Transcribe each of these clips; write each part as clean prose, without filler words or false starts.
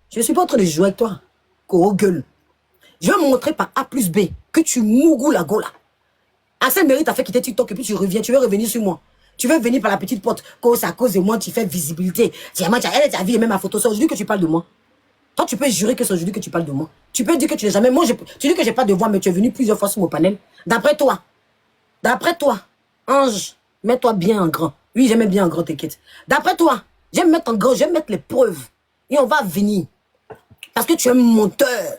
Je ne suis pas en train de jouer avec toi. Gros gueule. Je vais montrer par A plus B que tu mougou la gola. Axel Mérite t'a fait quitter TikTok et puis tu reviens. Tu veux revenir sur moi. Tu veux venir par la petite porte. C'est à cause de moi, tu fais visibilité. Elle t'a vu même ma photo. C'est aujourd'hui que tu parles de moi. Toi, tu peux jurer que c'est aujourd'hui que tu parles de moi. Tu peux dire que tu n'es jamais... Moi, tu dis que j'ai pas de voix, mais tu es venu plusieurs fois sur mon panel. D'après toi, Ange, mets-toi bien en grand. Oui, j'aime bien en grand, t'inquiète. D'après toi, j'aime mettre en grand, j'aime mettre les preuves. Et on va venir. Parce que tu es un menteur.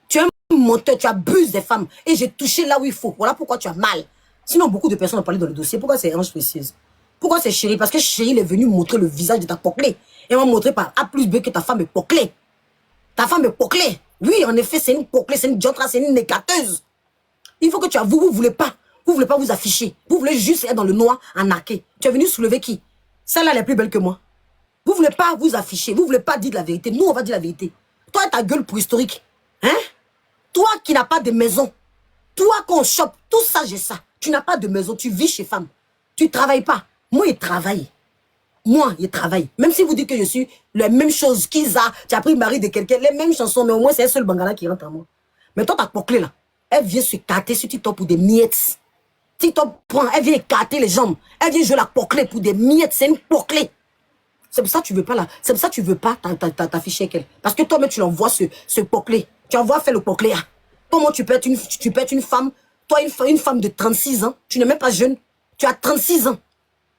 Tu es un menteur, tu abuses des femmes. Et j'ai touché là où il faut. Voilà pourquoi tu as mal. Sinon, beaucoup de personnes ont parlé dans le dossier. Pourquoi c'est Ange précise? Pourquoi c'est Chérie? Parce que Chérie est venue montrer le visage de ta poclée. Et m'a montré par A plus B que ta femme est poclée. Ta femme est poclée. Oui, en effet, c'est une poclée, c'est une diantra, c'est une négateuse. Il faut que tu avoues, vous voulez pas. Vous voulez pas vous afficher. Vous voulez juste être dans le noir, en arqué. Tu es venu soulever qui? Celle-là, elle est plus belle que moi. Vous voulez pas vous afficher. Vous voulez pas dire la vérité. Nous, on va dire la vérité. Toi, ta gueule préhistorique. Hein? Toi qui n'as pas de maison. Toi qu'on chope. Tout ça, j'ai ça. Tu n'as pas de maison. Tu vis chez femme. Tu travailles pas. Moi, il travaille. Moi, il travaille. Même si vous dites que je suis la même chose qu'Isa, tu as pris le mari de quelqu'un, les mêmes chansons, mais au moins c'est un seul bangala qui rentre en moi. Mais toi, ta poclée là, elle vient se carter sur TikTok pour des miettes. TikTok prend, elle vient écarter les jambes. Elle vient jouer la poclée pour des miettes. C'est une poclée. C'est pour ça que tu veux pas là. C'est pour ça que tu veux pas t'afficher avec elle. Parce que toi-même, tu l'envoies ce poclé. Tu envoies faire le poclé. Hein. Comment tu peux être une femme, toi, une femme de 36 ans, tu n'es même pas jeune. Tu as 36 ans.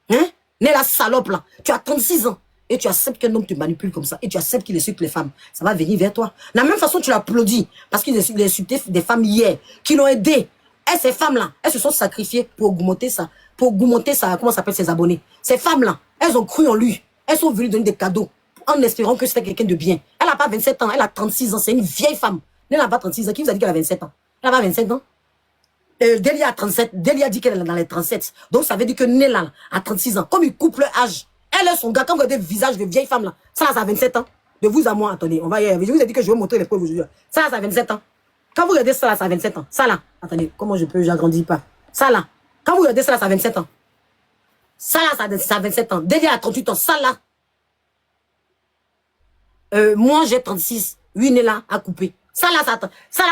Hein? Né la salope là, tu as 36 ans et tu acceptes qu'un homme te manipule comme ça et tu acceptes qu'il insulte les femmes. Ça va venir vers toi. De la même façon, tu l'applaudis parce qu'il a insulté des femmes hier qui l'ont aidé. Et ces femmes-là, elles se sont sacrifiées pour augmenter ça, comment s'appelle ses abonnés. Ces femmes-là, elles ont cru en lui. Elles sont venues donner des cadeaux en espérant que c'était quelqu'un de bien. Elle n'a pas 27 ans, elle a 36 ans. C'est une vieille femme. Elle n'a pas 36 ans. Qui vous a dit qu'elle a 27 ans? Elle n'a pas 27 ans. Delia a 37. Delia dit qu'elle est dans les 37. Donc ça veut dire que Nella a 36 ans. Comme ils coupent leur âge. Elle et son gars, quand vous regardez le visage de vieille femme là, ça a 27 ans. De vous à moi, attendez, on va y aller. Je vous ai dit que je vais vous montrer les preuves aujourd'hui. Ça a 27 ans. Quand vous regardez ça là, ça a 27 ans. Ça là, attendez, comment je peux, j'agrandis pas. Ça là, quand vous regardez ça là, ça a 27 ans. Ça là, ça a 27 ans. Delia a 38 ans. Ça là, moi j'ai 36. Oui, Nella a coupé. Ça là,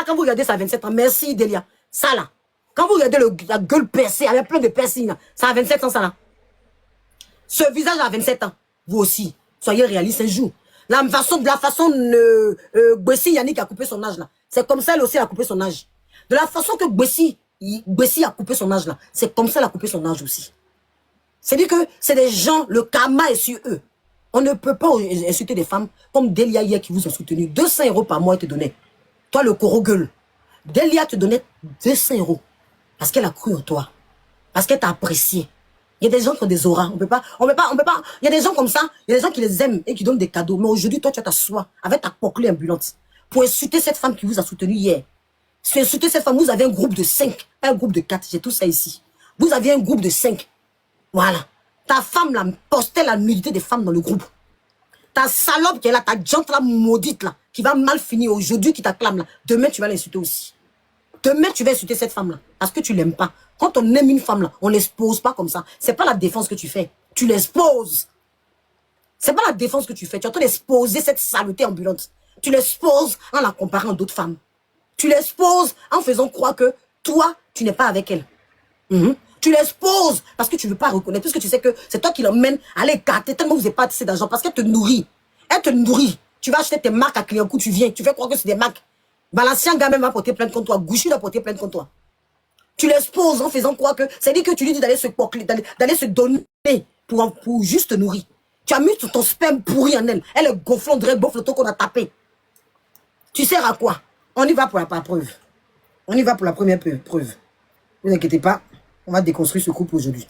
quand vous regardez ça a 27 ans. Merci Delia. Ça là. Quand vous regardez la gueule percée, avec plein de piercings, ça a 27 ans, ça là. Ce visage a 27 ans. Vous aussi. Soyez réaliste un jour. La façon Gbessi Yannick a coupé son âge là. C'est comme ça, elle aussi a coupé son âge. De la façon que Gbessi a coupé son âge là. C'est comme ça, elle a coupé son âge aussi. C'est-à-dire que c'est des gens, le karma est sur eux. On ne peut pas insulter des femmes comme Delia hier qui vous a soutenu. 200 € par mois, elle te donnait. Toi, le coro gueule. Delia te donnait 200 €. Parce qu'elle a cru en toi. Parce qu'elle t'a apprécié. Il y a des gens qui ont des auras. On peut pas. Il y a des gens comme ça. Il y a des gens qui les aiment et qui donnent des cadeaux. Mais aujourd'hui, toi, tu as t'asseoir avec ta poclée ambulante pour insulter cette femme qui vous a soutenu hier. Si insulter cette femme, vous avez un groupe de 5, un groupe de 4. J'ai tout ça ici. Vous aviez un groupe de 5. Voilà. Ta femme, là, postait la nudité des femmes dans le groupe. Ta salope qui est là, ta jante là, maudite là, qui va mal finir aujourd'hui, qui t'acclame là. Demain, tu vas l'insulter aussi. Demain, tu vas insulter cette femme-là parce que tu l'aimes pas. Quand on aime une femme-là, on l'expose pas comme ça. C'est pas la défense que tu fais. Tu l'exposes. C'est pas la défense que tu fais. Tu es en train d'exposer cette saleté ambulante. Tu l'exposes en la comparant à d'autres femmes. Tu l'exposes en faisant croire que toi, tu n'es pas avec elle. Tu l'exposes parce que tu veux pas reconnaître. Parce que tu sais que c'est toi qui l'emmène à aller gâter tellement vous n'avez pas assez d'argent. Parce qu'elle te nourrit. Elle te nourrit. Tu vas acheter tes marques à Clientcourt, tu viens. Tu fais croire que c'est des marques. Balancian même va porter plainte contre toi. Gouchi va porter plainte contre toi. Tu l'exposes en faisant croire que... C'est-à-dire que tu lui dis d'aller se porcler, d'aller se donner pour juste te nourrir. Tu as mis ton sperme pourri en elle. Elle est gonflante, gonfle le temps qu'on a tapé. Tu sers à quoi? On y va pour la preuve. On y va pour la première preuve. Ne vous inquiétez pas. On va déconstruire ce couple aujourd'hui.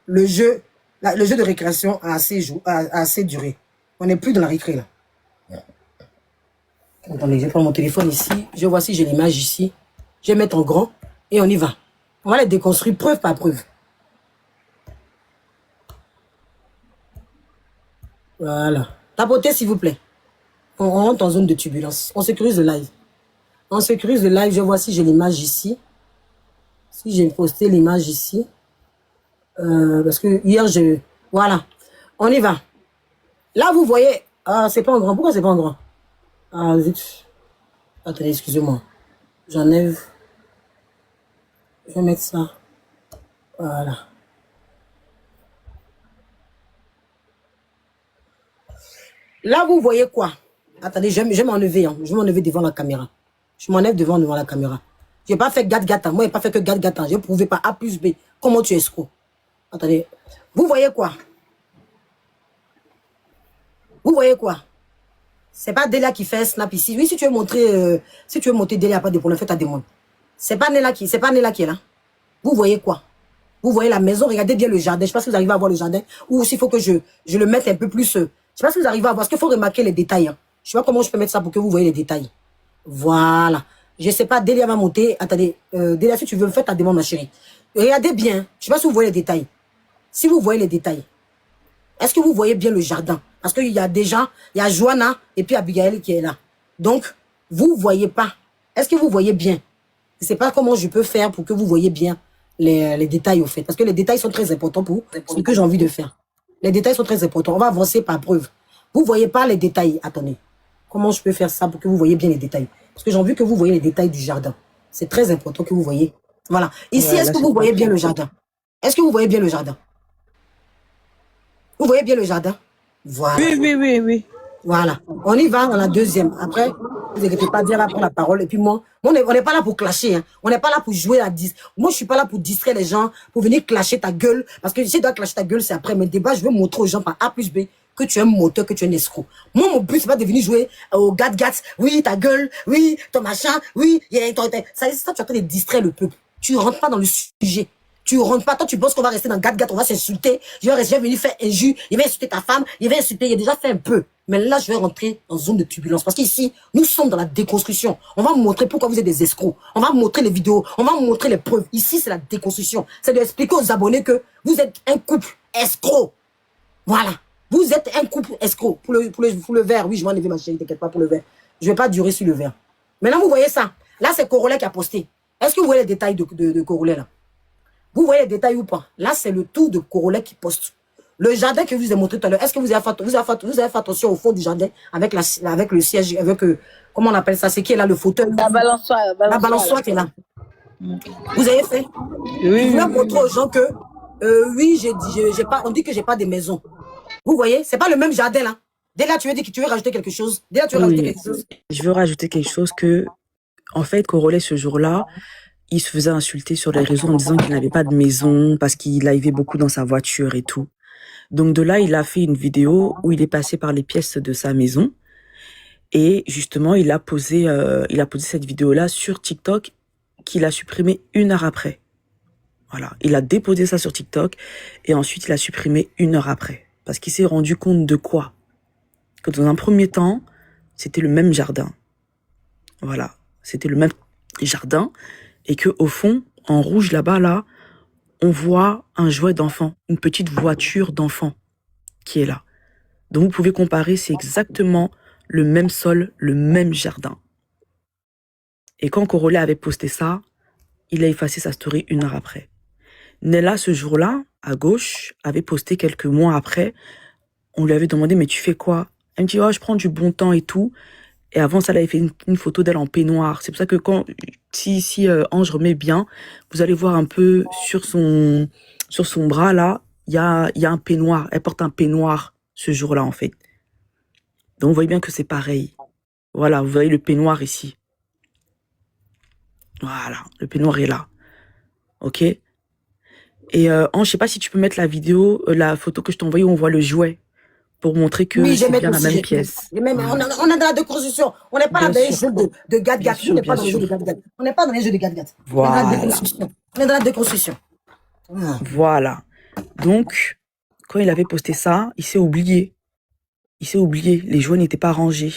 Le jeu de récréation a assez duré. On n'est plus dans la récré là. Attendez, je prends mon téléphone ici. Je vois si j'ai l'image ici. Je vais mettre en grand et on y va. On va les déconstruire preuve par preuve. Voilà. Tapotez s'il vous plaît. On rentre en zone de turbulence. On sécurise le live. On sécurise le live. Je vois si j'ai l'image ici. Si j'ai posté l'image ici. Parce que hier, Voilà. On y va. Là, vous voyez... Ah, c'est pas en grand. Pourquoi c'est pas en grand? Ah, zut. Attendez, excusez-moi. J'enlève. Je vais mettre ça. Voilà. Là, vous voyez quoi? Attendez, je vais m'enlever. Hein. Je vais m'enlever devant la caméra. Je m'enlève devant la caméra. Je n'ai pas fait gâte-gâte. Moi, je n'ai pas fait que gâte-gâte. Je n'ai prouvé par A plus B. Comment tu es escroc? Attendez. Vous voyez quoi? Vous voyez quoi? C'est pas Delia qui fait snap ici. Oui, si tu veux montrer Delia, pas de problème, fais ta demande. C'est pas Nella qui est là. Vous voyez quoi? Vous voyez la maison, regardez bien le jardin. Je ne sais pas si vous arrivez à voir le jardin. Ou s'il faut que je le mette un peu plus. Je ne sais pas si vous arrivez à voir. Parce qu'il faut remarquer les détails. Hein. Je ne sais pas comment je peux mettre ça pour que vous voyez les détails. Voilà. Je ne sais pas, Delia va monter. Attendez, Delia, si tu veux, fais ta demande, ma chérie. Regardez bien. Je ne sais pas si vous voyez les détails. Si vous voyez les détails, est-ce que vous voyez bien le jardin? Parce qu'il y a déjà, il y a Joanna et puis Abigail qui est là. Donc, vous ne voyez pas. Est-ce que vous voyez bien? Je ne sais pas comment je peux faire pour que vous voyez bien les détails au fait. Parce que les détails sont très importants pour ce que j'ai envie de faire. Les détails sont très importants. On va avancer par preuve. Vous ne voyez pas les détails. Attendez. Comment je peux faire ça pour que vous voyez bien les détails? Parce que j'ai envie que vous voyez les détails du jardin. C'est très important que vous voyez. Voilà. Ici, Ouais, est-ce là, que c'est vous pas voyez bien clair. le jardin? Est-ce que vous voyez bien le jardin? Vous voyez bien le jardin? Voilà. Oui, oui, oui, oui. Voilà. On y va dans la deuxième. Après, vous inquiétez pas, Dieu va prendre la parole. Et puis moi, on n'est pas là pour clasher. Hein. On n'est pas là pour jouer à 10. Moi, je suis pas là pour distraire les gens, pour venir clasher ta gueule. Parce que si tu dois clasher ta gueule, c'est après mes débats. Je veux montrer aux gens par A plus B que tu es un moteur, que tu es un escroc. Moi, mon but, c'est pas de venir jouer au gat-gat. Oui, ta gueule. Oui, ton machin. Oui, ça, tu es en train de distraire le peuple. Tu rentres pas dans le sujet. Tu rentres pas, toi tu penses qu'on va rester dans gat-gat, on va s'insulter, je vais venir faire injure, il va insulter ta femme, il va insulter, il a déjà fait un peu. Mais là, je vais rentrer en zone de turbulence. Parce qu'ici, nous sommes dans la déconstruction. On va montrer pourquoi vous êtes des escrocs. On va montrer les vidéos, on va montrer les preuves. Ici, c'est la déconstruction. C'est d'expliquer aux abonnés que vous êtes un couple escroc. Voilà. Vous êtes un couple escroc. Pour le verre, oui, je vais enlever ma chérie, t'inquiète pas pour le verre. Je vais pas durer sur le verre. Maintenant, vous voyez ça. Là, c'est Corolet qui a posté. Est-ce que vous voyez les détails de Corolet là? Vous voyez les détails ou pas? Là, c'est le tour de Corolet qui poste. Le jardin que je vous ai montré tout à l'heure, est-ce que vous avez fait attention au fond du jardin avec le siège, avec, comment on appelle ça? C'est qui est là, le fauteuil? La balançoire, La balançoire qui est là. Vous avez fait? Oui, Je oui, voulais oui, montrer oui. aux gens que, oui, on dit que j'ai pas de maison. Vous voyez? C'est pas le même jardin là. Dès là, tu veux dire que tu veux rajouter quelque chose. Dès là, tu veux rajouter Oui, quelque chose. je veux rajouter quelque chose que, en fait, Corolet, ce jour-là, il se faisait insulter sur les réseaux en disant qu'il n'avait pas de maison parce qu'il arrivait beaucoup dans sa voiture et tout. Donc de là, il a fait une vidéo où il est passé par les pièces de sa maison et justement, il a posé cette vidéo-là sur TikTok qu'il a supprimé 1 heure après. Voilà, il a déposé ça sur TikTok et ensuite il a supprimé 1 heure après parce qu'il s'est rendu compte de quoi? Que dans un premier temps, c'était le même jardin. Voilà, c'était le même jardin et que au fond, en rouge là-bas là, on voit un jouet d'enfant, une petite voiture d'enfant qui est là. Donc vous pouvez comparer, c'est exactement le même sol, le même jardin. Et quand Corolla avait posté ça, il a effacé sa story 1 heure après. Nella, ce jour-là, à gauche, avait posté quelques mois après. On lui avait demandé, mais tu fais quoi? Elle me dit, oh, je prends du bon temps et tout. Et avant ça, elle avait fait une photo d'elle en peignoir. C'est pour ça que si Ange remet bien, vous allez voir un peu sur son bras, là, il y a un peignoir. Elle porte un peignoir ce jour-là, en fait. Donc, vous voyez bien que c'est pareil. Voilà, vous voyez le peignoir ici. Voilà, le peignoir est là. Ok? Et Ange, je sais pas si tu peux mettre la photo que je t'ai envoyée où on voit le jouet pour montrer que Oui, je vais c'est bien mettre la aussi. même pièce. On est Voilà. dans la déconstruction. On n'est pas là Bien dans les sûr. jeux de Bien gat-gat. sûr, On n'est bien pas dans les jeux de sûr. gat-gat. On n'est pas dans les jeux de gat-gat. On est dans la Voilà. déconstruction. On est dans la déconstruction. Ah. Voilà. Donc, quand il avait posté ça, il s'est oublié. Il s'est oublié. Les jouets n'étaient pas rangés.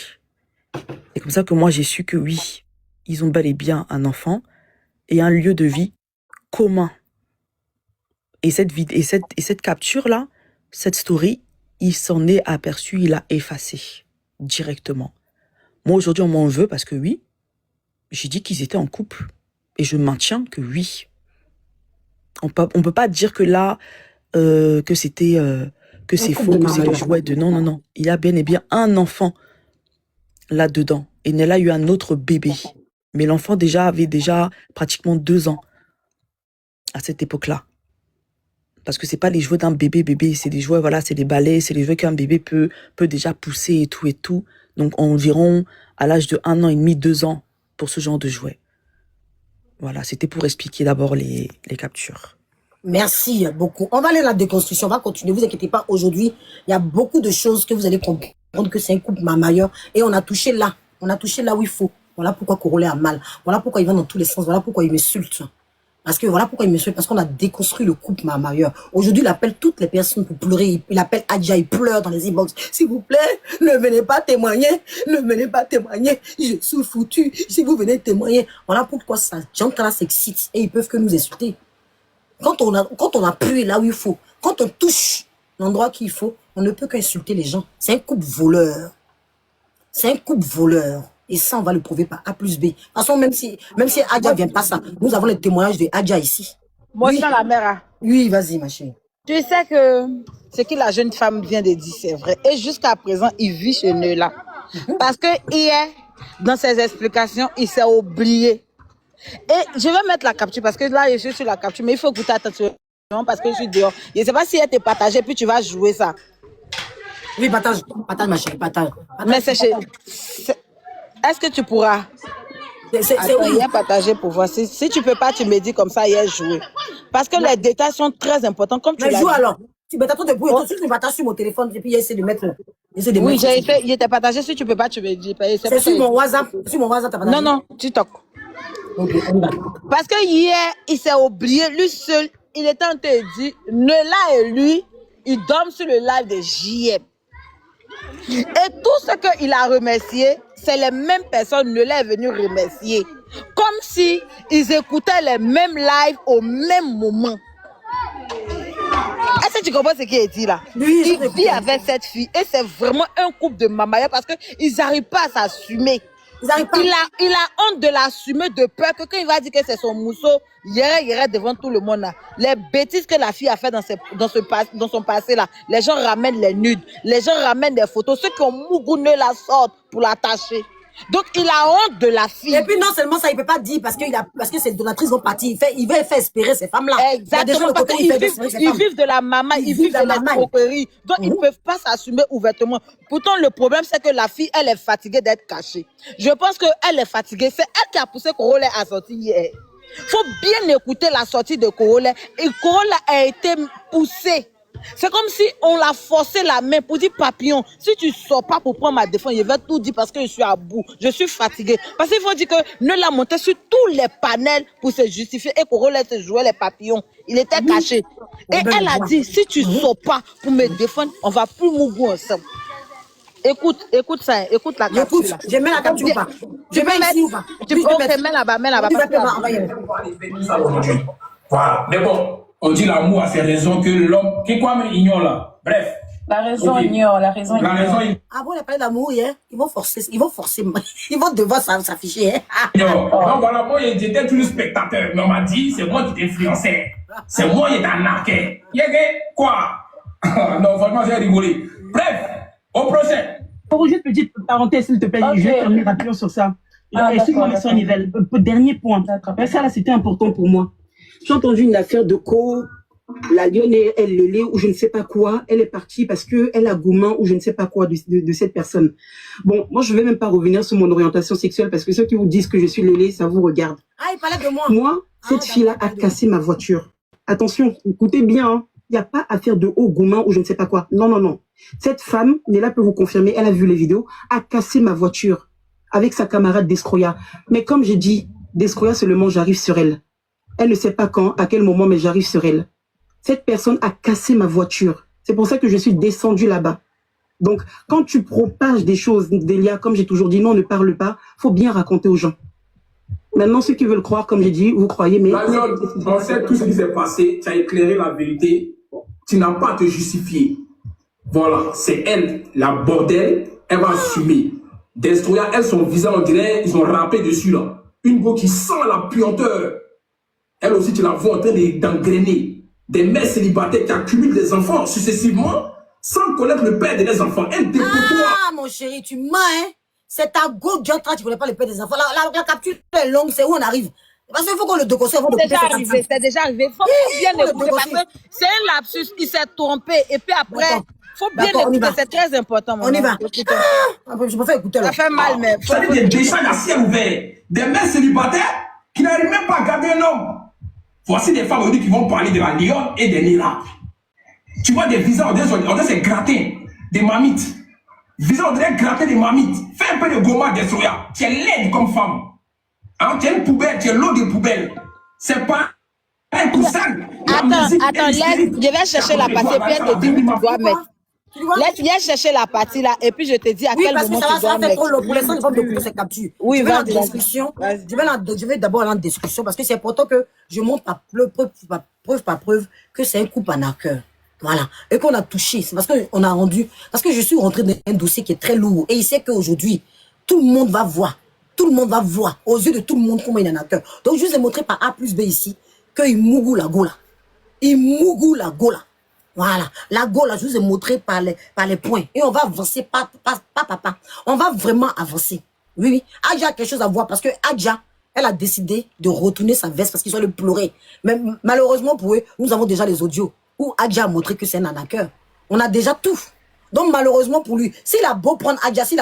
C'est comme ça que moi, j'ai su que oui, ils ont bel et bien un enfant et un lieu de vie commun. Et cette capture-là, cette story, il s'en est aperçu, il a effacé directement. Moi, aujourd'hui, on m'en veut parce que oui, j'ai dit qu'ils étaient en couple. Et je maintiens que oui. On peut pas dire que là, que c'était, que Un c'est couple faux, de que c'est le marmelade. jouet de... Non, non, non. Il a bien et bien un enfant là-dedans. Et Nella a eu un autre bébé. Mais l'enfant avait déjà pratiquement 2 ans à cette époque-là. Parce que c'est pas les jouets d'un bébé, c'est des jouets, voilà, c'est des balais, c'est les jouets qu'un bébé peut déjà pousser et tout. Donc environ à l'âge de 1 an et demi, 2 ans pour ce genre de jouets. Voilà, c'était pour expliquer d'abord les captures. Merci beaucoup. On va aller à la déconstruction, on va continuer. Vous inquiétez pas, aujourd'hui, il y a beaucoup de choses que vous allez comprendre que c'est un couple mamailleur. Et on a touché là où il faut. Voilà pourquoi Corolla a mal. Voilà pourquoi il va dans tous les sens. Voilà pourquoi il m'insulte. Parce qu'on a déconstruit le couple mamailleur. Aujourd'hui, il appelle toutes les personnes pour pleurer. Il appelle Adja, il pleure dans les inbox. S'il vous plaît, ne venez pas témoigner. Ne venez pas témoigner. Je suis foutu. Si vous venez témoigner. Voilà pourquoi ça, gens là s'excitent et ils peuvent que nous insulter. Quand on appuie là où il faut, quand on touche l'endroit qu'il faut, on ne peut qu'insulter les gens. C'est un couple voleur. C'est un couple voleur. Et ça, on va le prouver par A plus B. De toute façon, même si Adja vient pas ça, nous avons les témoignages de Adja ici. Moi, Oui. c'est la mère. Oui, vas-y, ma chérie. Tu sais que ce que la jeune femme vient de dire, c'est vrai. Et jusqu'à présent, il vit chez nous là. Parce que hier, dans ses explications, il s'est oublié. Et je vais mettre la capture parce que là, je suis sur la capture, mais il faut écouter attention parce que je suis dehors. Je ne sais pas si elle te partagée, puis tu vas jouer ça. Oui, partage ma chérie, partage. Mais c'est chez... Est-ce que tu pourras? Attends, il y a partagé pour voir. Si tu peux pas, tu me dis comme ça, il y a joué. Parce que les détails sont très importants, comme tu l'as dit. Mais joue alors. Tu mets ton debout et tout de suite, tu partages sur mon téléphone et puis essaie de mettre. Oui, j'ai fait, il était partagé. Si tu peux pas, tu me dis. C'est sur mon WhatsApp. Sur mon WhatsApp, t'as partagé. Non, tu toques. Ok, on y va. Parce que hier, il s'est oublié, lui seul, il était en train de dire, Nella et lui, ils dorment sur le live de JM. Et tout ce qu'il a remercié, c'est les mêmes personnes, Nella est venu remercier. Comme si ils écoutaient les mêmes lives au même moment. Est-ce que tu comprends ce qu'il dit là? Oui, il vit avec cette fille et c'est vraiment un couple de mamaya parce qu'ils n'arrivent pas à s'assumer. Il a honte de l'assumer de peur que quand il va dire que c'est son mousseau, il irait devant tout le monde là. Les bêtises que la fille a fait dans son passé là, les gens ramènent les nudes, les gens ramènent des photos, ceux qui ont mougouné la sorte pour l'attacher. Donc il a honte de la fille. Et puis non seulement ça, il peut pas dire parce que ces donatrices vont partir. Il veut faire espérer ces femmes-là. Exactement, parce qu'ils vivent de la maman, ils vivent de l'escroquerie. Donc ils ne peuvent pas s'assumer ouvertement. Pourtant le problème c'est que la fille, elle est fatiguée d'être cachée. Je pense qu'elle est fatiguée. C'est elle qui a poussé Corolla à sortir hier. Il faut bien écouter la sortie de Corolla. Et Corolla a été poussée. C'est comme si on l'a forcé la main pour dire papillon, si tu sors pas pour prendre ma défense, je vais tout dire parce que je suis à bout, je suis fatiguée. Parce qu'il faut dire que ne l'a monté sur tous les panels pour se justifier et Corolla se jouait les papillons. Il était caché. Et elle a dit, si tu sors pas pour me défendre, on va plus mourir ensemble. Écoute ça, écoute la capture. Écoute, je mets la capture ou pas? Je mets ici ou pas? Tu peux mets là-bas. Voilà, mais bon. On dit l'amour a ses raisons que l'homme, qui quoi mais ignore là. Bref. La raison ignore. Ah bon, il a parlé d'amour hier. Ils vont forcer. Ils vont devoir s'afficher. Hein? Donc voilà, moi j'étais toujours spectateur, mais on m'a dit c'est moi qui t'influençais. C'est moi qui t'arnaquais. Quoi? Non, franchement, j'ai rigolé. Bref, au prochain. Pour juste une petite parenthèse, s'il te plaît, je vais terminer rapidement sur ça. Excuse-moi, Monsieur Nivelle. Dernier point. Ça là, c'était important pour moi. J'ai entendu une affaire de la lionne et elle le lait ou je ne sais pas quoi. Elle est partie parce qu'elle a gourmand ou je ne sais pas quoi de cette personne. Bon, moi, je ne vais même pas revenir sur mon orientation sexuelle parce que ceux qui vous disent que je suis le lait, ça vous regarde. Ah, il parlait de moi. Moi, cette fille-là a cassé ma voiture. Attention, écoutez bien, hein. Il n'y a pas affaire de haut gourmand ou je ne sais pas quoi. Non. Cette femme, Nella peut vous confirmer, elle a vu les vidéos, a cassé ma voiture avec sa camarade Descroya. Mais comme j'ai dit, Descroya seulement j'arrive sur elle. Elle ne sait pas quand, à quel moment, mais j'arrive sur elle. Cette personne a cassé ma voiture. C'est pour ça que je suis descendue là-bas. Donc, quand tu propages des choses, Delia, comme j'ai toujours dit, non, ne parle pas, faut bien raconter aux gens. Maintenant, ceux qui veulent croire, comme j'ai dit, vous croyez, mais... On sait tout ce qui s'est passé, tu as éclairé la vérité, tu n'as pas à te justifier. Voilà, c'est elle, la bordel, elle va assumer. Destroya, elle, son visage, on dirait, ils ont râpé dessus, là. Une peau qui sent la puanteur. Elle aussi, tu la vois en train d'engrainer. Des mères célibataires qui accumulent des enfants successivement sans connaître le père de leurs enfants. Elle dégoûte toi. Ah, mon chéri, tu mens, hein? C'est ta go Diantra, tu ne connais pas le père des enfants. La capture est longue, c'est où on arrive. Parce qu'il faut qu'on le décosse. C'est déjà arrivé. Il faut bien écouter parce que c'est un lapsus. Il s'est trompé. Et puis après, il faut bien écouter. C'est très important. On y va. Je me fais écouter. Ça fait mal, mais. Ça veut dire des échanges à ciel ouvert. Des mères célibataires qui n'arrivent même pas à garder un homme. Voici des femmes aujourd'hui qui vont parler de la lionne et des lilas. Tu vois des visages, on dirait c'est gratter des mamites. Visage, on dirait gratter des mamites. Fais un peu de goma Destroya. Tu es laide comme femme. Hein, tu es une poubelle, tu es l'eau de poubelle. C'est pas un coussin. Attends, laisse, je vais chercher la partie et puis elle te dit où tu dois mettre. Laisse, viens chercher la partie là et puis je te dis à quel moment tu dois mettre. Pour l'instant, je vais découvrir ces captures. Oui, je vais en discussion. Je vais d'abord aller en discussion parce que c'est important que je montre preuve par preuve que c'est un coup en cœur. Voilà. Et qu'on a touché. C'est parce qu'on a rendu. Parce que je suis rentré dans un dossier qui est très lourd. Et il sait qu'aujourd'hui, tout le monde va voir. Tout le monde va voir. Aux yeux de tout le monde comment il en a cœur. Donc, je vous ai montré par A plus B ici qu'il mougou la gola. Il mougou la gola. Voilà. La gola, je vous ai montré par les points. Et on va avancer pas. On va vraiment avancer. Oui, oui. Adja a quelque chose à voir parce que Adja, elle a décidé de retourner sa veste parce qu'ils ont le pleurer. Mais malheureusement pour eux, nous avons déjà les audios où Adja a montré que c'est un arnaqueur. On a déjà tout. Donc malheureusement pour lui, s'il a beau prendre Adja, si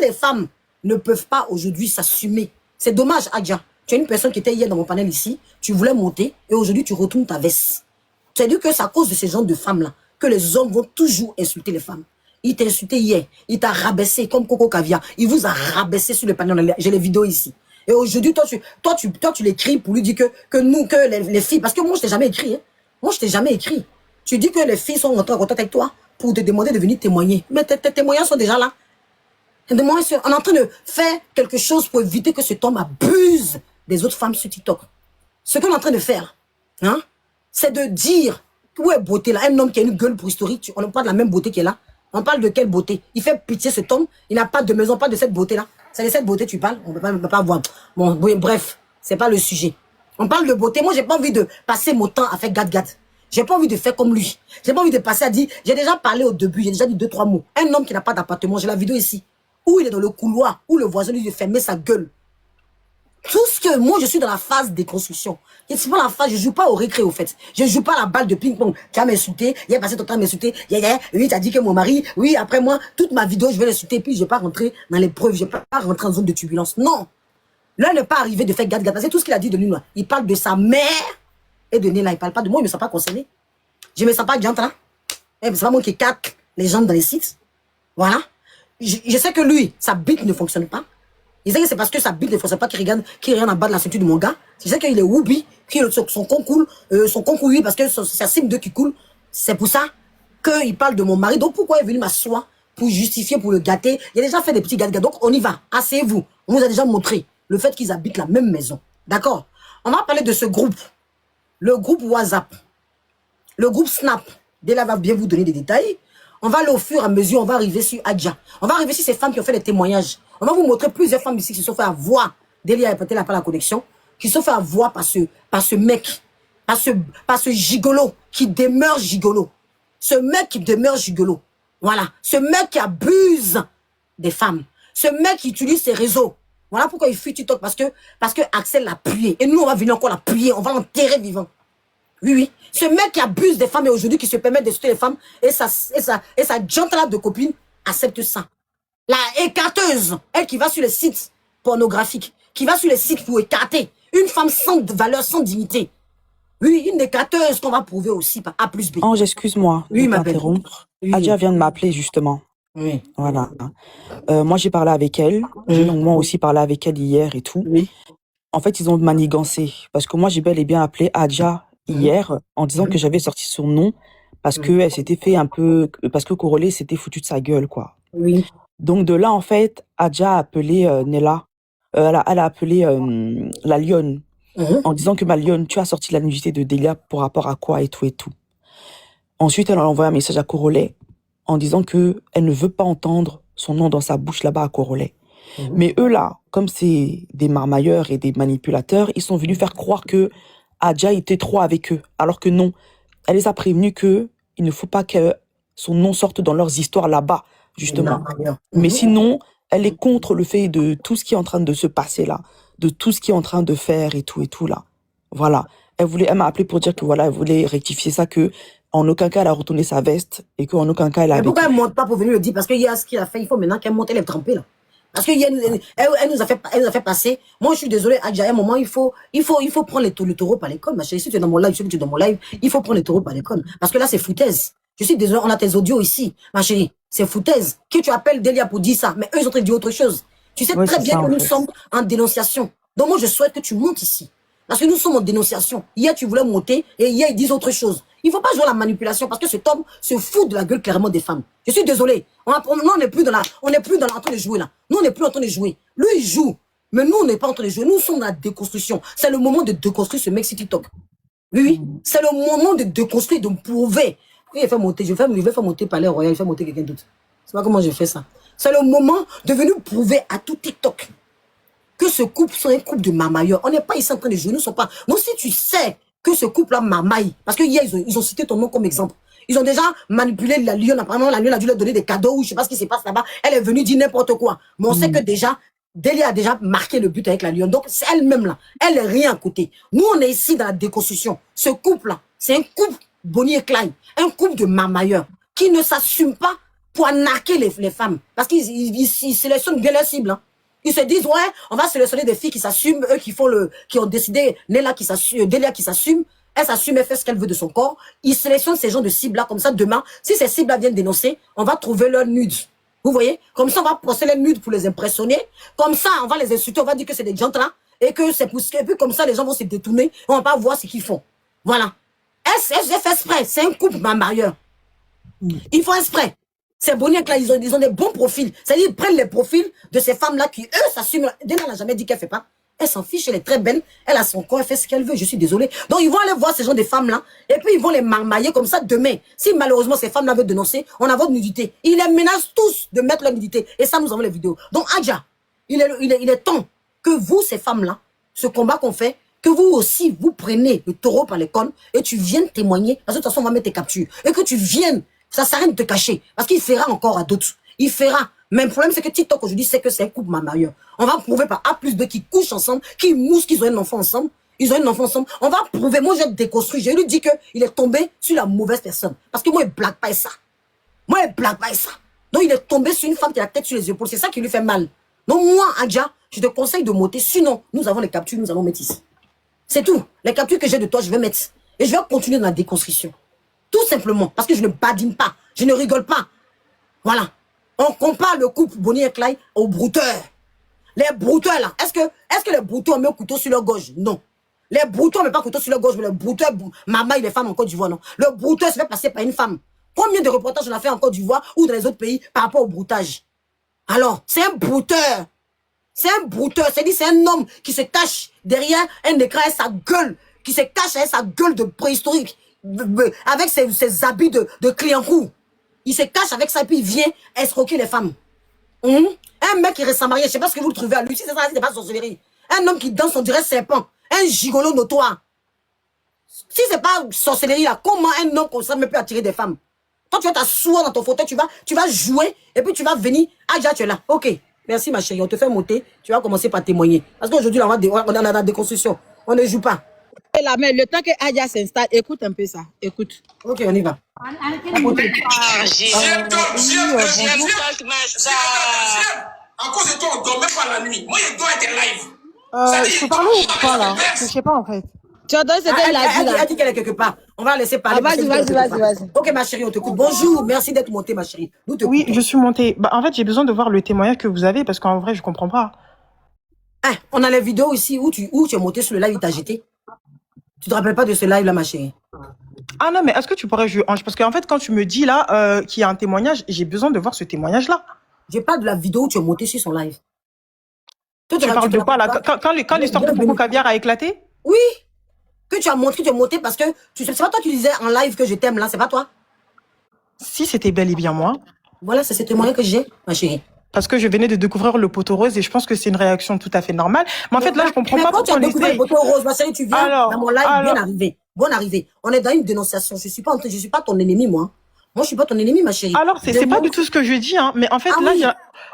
les femmes ne peuvent pas aujourd'hui s'assumer, c'est dommage Adja. Tu es une personne qui était hier dans mon panel ici, tu voulais monter et aujourd'hui tu retournes ta veste. C'est-à-dire que c'est à cause de ces gens de femmes-là que les hommes vont toujours insulter les femmes. Il t'a insulté hier, il t'a rabaissé comme Coco Caviar, il vous a rabaissé sur le panel, j'ai les vidéos ici. Et aujourd'hui, toi, tu l'écris pour lui dire que les filles, parce que moi, je t'ai jamais écrit, hein. Moi, je t'ai jamais écrit. Tu dis que les filles sont rentrées en contact avec toi pour te demander de venir témoigner. Mais tes témoignages sont déjà là. On est en train de faire quelque chose pour éviter que cet homme abuse des autres femmes sur TikTok. Ce qu'on est en train de faire, hein, c'est de dire, où est beauté là? Un homme qui a une gueule préhistorique, on ne parle pas de la même beauté qui est là. On parle de quelle beauté? Il fait pitié cet homme, il n'a pas de maison, pas de cette beauté-là. C'est de cette beauté tu parles, on ne peut pas voir. Bon, bref, c'est pas le sujet. On parle de beauté. Moi, j'ai pas envie de passer mon temps à faire gad-gad. J'ai pas envie de faire comme lui. J'ai pas envie de passer à dire, j'ai déjà parlé au début, j'ai déjà dit 2-3 mots. Un homme qui n'a pas d'appartement, j'ai la vidéo ici, où il est dans le couloir, où le voisin lui dit de fermer sa gueule. Tout ce que, moi, je suis dans la phase de construction. Je suis pas dans la phase, je joue pas au récré, au fait. Je joue pas la balle de ping-pong. Tu as m'insulté, il a passé ton temps à m'insulter, oui, tu as dit que mon mari, oui, après moi, toute ma vidéo, je vais l'insulter, puis je vais pas rentrer dans les preuves, je vais pas rentrer en zone de turbulence. Non. Là, il n'est pas arrivé de faire gad-gad. Parce que tout ce qu'il a dit de lui, là, il parle de sa mère et de Néla. Il parle pas de moi, il me sent pas concerné. Je me sens pas Diantra. C'est pas moi qui caque les gens dans les sites. Voilà. Je sais que lui, sa bite ne fonctionne pas. Je sais que c'est parce que sa bite ne fonctionne pas qu'il regarde en bas de la ceinture de mon gars. Je sais qu'il est woubi, son concours, oui, parce que c'est Sim 2 qui coule. C'est pour ça qu'il parle de mon mari. Donc pourquoi il est venu m'asseoir pour justifier, pour le gâter? Il a déjà fait des petits gâteaux. Donc on y va. Asseyez-vous. On vous a déjà montré le fait qu'ils habitent la même maison. D'accord? On va parler de ce groupe. Le groupe WhatsApp. Le groupe Snap. Della va bien vous donner des détails. On va aller au fur et à mesure, on va arriver sur Adja. On va arriver sur ces femmes qui ont fait des témoignages. On va vous montrer plusieurs femmes ici qui se sont fait avoir. Delia a peut-être pas la connexion. Qui se sont fait avoir par ce mec. Par ce gigolo qui demeure gigolo. Ce mec qui demeure gigolo. Voilà. Ce mec qui abuse des femmes. Ce mec qui utilise ses réseaux. Voilà pourquoi il fuit TikTok. Parce que Axel l'a appuyé. Et nous, on va venir encore l'appuyer. On va l'enterrer vivant. Oui, oui. Ce mec qui abuse des femmes et aujourd'hui qui se permet d'insulter les femmes et sa gentleman de copine accepte ça. La écarteuse, elle qui va sur les sites pornographiques, qui va sur les sites pour écarter une femme sans valeur, sans dignité. Oui, une écarteuse qu'on va prouver aussi par A plus B. Ange, excuse-moi oui, de t'interrompre. Oui. Adja vient de m'appeler justement. Oui. Voilà. Moi, j'ai parlé avec elle. J'ai longuement aussi parlé avec elle hier et tout. Oui. En fait, ils ont manigance parce que moi, j'ai bel et bien appelé Adja hier en disant que j'avais sorti son nom parce que elle s'était fait un peu, parce que Korole s'était foutu de sa gueule, quoi. Oui. Donc de là, en fait, Adja a appelé Nella. Elle a appelé la lionne en disant que ma lionne, tu as sorti la nudité de Delia pour rapport à quoi et tout et tout. Ensuite, elle a envoyé un message à Korole en disant que elle ne veut pas entendre son nom dans sa bouche là-bas à Korole. Mais eux là, comme c'est des marmailleurs et des manipulateurs, ils sont venus faire croire que Adja était trop avec eux, alors que non. Elle les a prévenus que il ne faut pas que son nom sorte dans leurs histoires là-bas, justement. Mais sinon, elle est contre le fait de tout ce qui est en train de se passer là, de tout ce qui est en train de faire et tout là. Voilà. Elle m'a appelé pour dire que voilà, elle voulait rectifier ça, que en aucun cas elle a retourné sa veste et qu'en aucun cas elle a. Mais pourquoi elle ne monte pas pour venir le dire? Parce qu'il y a ce qu'il a fait, il faut maintenant qu'elle monte, elle est trempée là. Parce qu'elle nous a fait passer. Moi, je suis désolée, à un moment, il faut prendre le taureau par les cornes. Ma chérie, si tu es dans mon live, tu es dans mon live, il faut prendre le taureau par les cornes. Parce que là, c'est foutaise. Je suis désolée, on a tes audios ici, ma chérie. C'est foutaise. Qui tu appelles Delia pour dire ça? Mais eux, ils ont train de dire autre chose. Tu sais très bien que nous sommes en dénonciation. Donc moi, je souhaite que tu montes ici. Parce que nous sommes en dénonciation. Hier, tu voulais monter et hier, ils disent autre chose. Il ne faut pas jouer à la manipulation parce que cet homme se fout de la gueule clairement des femmes. Je suis désolée. On n'est plus en train de jouer là. Nous, on n'est plus en train de jouer. Lui, il joue. Mais nous, on n'est pas en train de jouer. Nous sommes dans la déconstruction. C'est le moment de déconstruire ce mec sur TikTok. Oui. C'est le moment de déconstruire, de prouver. Il fait monter. Je vais faire monter Palais Royal. Il fait monter quelqu'un d'autre. C'est pas comment je fais ça. C'est le moment de venir prouver à tout TikTok que ce couple sont un couple de marmailleurs. On n'est pas ici en train de jouer. Nous ne sommes pas. Donc, si tu sais que ce couple-là marmaille, parce que hier, ils ont cité ton nom comme exemple. Ils ont déjà manipulé la lionne. Apparemment, la lionne a dû leur donner des cadeaux ou je sais pas ce qui se passe là-bas. Elle est venue dire n'importe quoi. Mais on sait que déjà, Delia a déjà marqué le but avec la lionne. Donc, c'est elle-même là. Elle n'est rien à côté. Nous, on est ici dans la déconstruction. Ce couple-là, c'est un couple Bonnie et Clyde. Un couple de marmailleurs qui ne s'assument pas pour arnaquer les femmes. Parce qu'ils sélectionnent bien leurs cibles. Hein. Ils se disent, ouais, on va sélectionner des filles qui s'assument, eux qui ont décidé, Delia qui s'assume, elle s'assume, elle fait ce qu'elle veut de son corps. Ils sélectionnent ces gens de cibles-là, comme ça, demain, si ces cibles-là viennent dénoncer, on va trouver leurs nudes. Vous voyez? Comme ça, on va procéder les nudes pour les impressionner. Comme ça, on va les insulter, on va dire que c'est des gens là, et que c'est pour et puis comme ça, les gens vont se détourner, on va pas voir ce qu'ils font. Voilà. J'ai fait exprès, c'est un couple marieur. Ils font exprès. Ces boniacs là, ils ont des bons profils. C'est-à-dire, ils prennent les profils de ces femmes-là qui, eux, s'assument. Delia n'a jamais dit qu'elle fait pas. Elle s'en fiche, elle est très belle. Elle a son corps, elle fait ce qu'elle veut. Je suis désolée. Donc, ils vont aller voir ces gens de femmes-là. Et puis, ils vont les marmailler comme ça demain. Si malheureusement, ces femmes-là veulent dénoncer, on a votre nudité. Ils les menacent tous de mettre leur nudité. Et ça, nous avons les vidéos. Donc, Adja, il est temps que vous, ces femmes-là, ce combat qu'on fait, que vous aussi, vous prenez le taureau par les cornes et tu viennes témoigner. Parce que de toute façon, on va mettre tes captures. Et que tu viennes. Ça sert à rien de te cacher. Parce qu'il fera encore à d'autres. Il fera. Mais le problème, c'est que TikTok aujourd'hui, c'est que c'est un couple marieur. On va prouver par A plus B qui couchent ensemble, qui moussent, qu'ils ont un enfant ensemble. Ils ont un enfant ensemble. On va prouver. Moi, j'ai déconstruit. J'ai lui dit qu'il est tombé sur la mauvaise personne. Parce que moi, il blague pas ça. Moi, il blague pas ça. Donc, il est tombé sur une femme qui a la tête sur les épaules. C'est ça qui lui fait mal. Donc, moi, Adja, je te conseille de monter. Sinon, nous avons les captures, nous allons mettre ici. C'est tout. Les captures que j'ai de toi, je vais mettre. Et je vais continuer dans la déconstruction. Tout simplement. Parce que je ne badine pas. Je ne rigole pas. Voilà. On compare le couple Bonnie et Clyde aux brouteurs. Les brouteurs, là. Est-ce que les brouteurs mettent un couteau sur leur gorge? Non. Les brouteurs ne mettent pas un couteau sur leur gorge, mais les brouteurs mamaillent les femmes en Côte d'Ivoire, non. Le brouteur se fait passer par une femme. Combien de reportages on a fait en Côte d'Ivoire ou dans les autres pays par rapport au broutage? Alors, c'est un brouteur. C'est un brouteur. C'est-à-dire, c'est un homme qui se cache derrière un écran et sa gueule, qui se cache avec sa gueule de préhistorique, avec ses habits de client-coup. Il se cache avec ça et puis il vient escroquer les femmes. Un mec qui reste marié, je ne sais pas ce que vous le trouvez à lui. Si c'est ça, c'est pas sorcellerie. Un homme qui danse, on dirait serpent. Un gigolo notoire. Si c'est pas sorcellerie là, comment un homme comme ça me peut attirer des femmes? Toi, tu vas t'asseoir dans ton fauteuil, tu vas jouer et puis tu vas venir. Ah, déjà, tu es là. Ok. Merci ma chérie, on te fait monter. Tu vas commencer par témoigner. Parce qu'aujourd'hui, on est dans la déconstruction. On ne joue pas. La mère, le temps que Adja s'installe, écoute un peu ça. Écoute. Ok, on y va. À cause de toi, on ne dort même pas la nuit. Moi, je dois être live. Je peux parler ou pas là? Je sais pas en fait. Tu as donné ce qu'elle a dit là. Elle dit qu'elle est quelque part. On va la laisser parler. Vas-y. Ok, ma chérie, on te coupe. Bonjour, merci d'être montée, ma chérie. Oui, je suis montée. Bah, en fait, j'ai besoin de voir le témoignage que vous avez parce qu'en vrai, je comprends pas. Ah, on a les vidéos ici où tu es monté sur le live, il t'a jeté. Tu te rappelles pas de ce live là, ma chérie? Ah non, mais est-ce que tu pourrais jouer Ange? Parce qu'en fait, quand tu me dis là qu'il y a un témoignage, j'ai besoin de voir ce témoignage-là. Je parle de la vidéo où tu es monté sur son live. Tu parles de quoi là? Quand l'histoire de Coco Caviar a éclaté? Oui. Que tu as monté parce que c'est pas toi qui disais en live que je t'aime là, c'est pas toi? Si, c'était bel et bien moi. Voilà, c'est ce témoignage que j'ai, ma chérie. Parce que je venais de découvrir le poteau rose et je pense que c'est une réaction tout à fait normale. Mais en fait, là, je comprends pas pourquoi on découvert le poteau rose, ma chérie, tu viens dans mon live, bien arrivé. Bonne arrivée. On est dans une dénonciation. Je suis pas ton ennemi, moi. Moi, je suis pas ton ennemi, ma chérie. Alors, c'est pas du tout ce que je dis, hein. Mais en fait, Ah là, oui.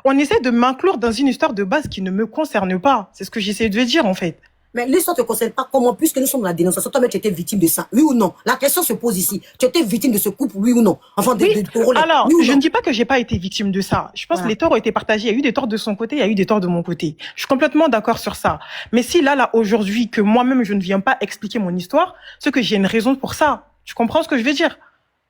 on essaie de m'inclure dans une histoire de base qui ne me concerne pas. C'est ce que j'essaie de dire, en fait. Mais l'histoire ne te concerne pas comment, puisque nous sommes dans la dénonciation. Toi-même, tu étais victime de ça, oui ou non? La question se pose ici. Tu étais victime de ce couple, oui ou non? Enfin, Oui. Alors, oui je ne dis pas que j'ai pas été victime de ça. Je pense que les torts ont été partagés. Il y a eu des torts de son côté, il y a eu des torts de mon côté. Je suis complètement d'accord sur ça. Mais si là, aujourd'hui, que moi-même, je ne viens pas expliquer mon histoire, c'est que j'ai une raison pour ça. Tu comprends ce que je veux dire?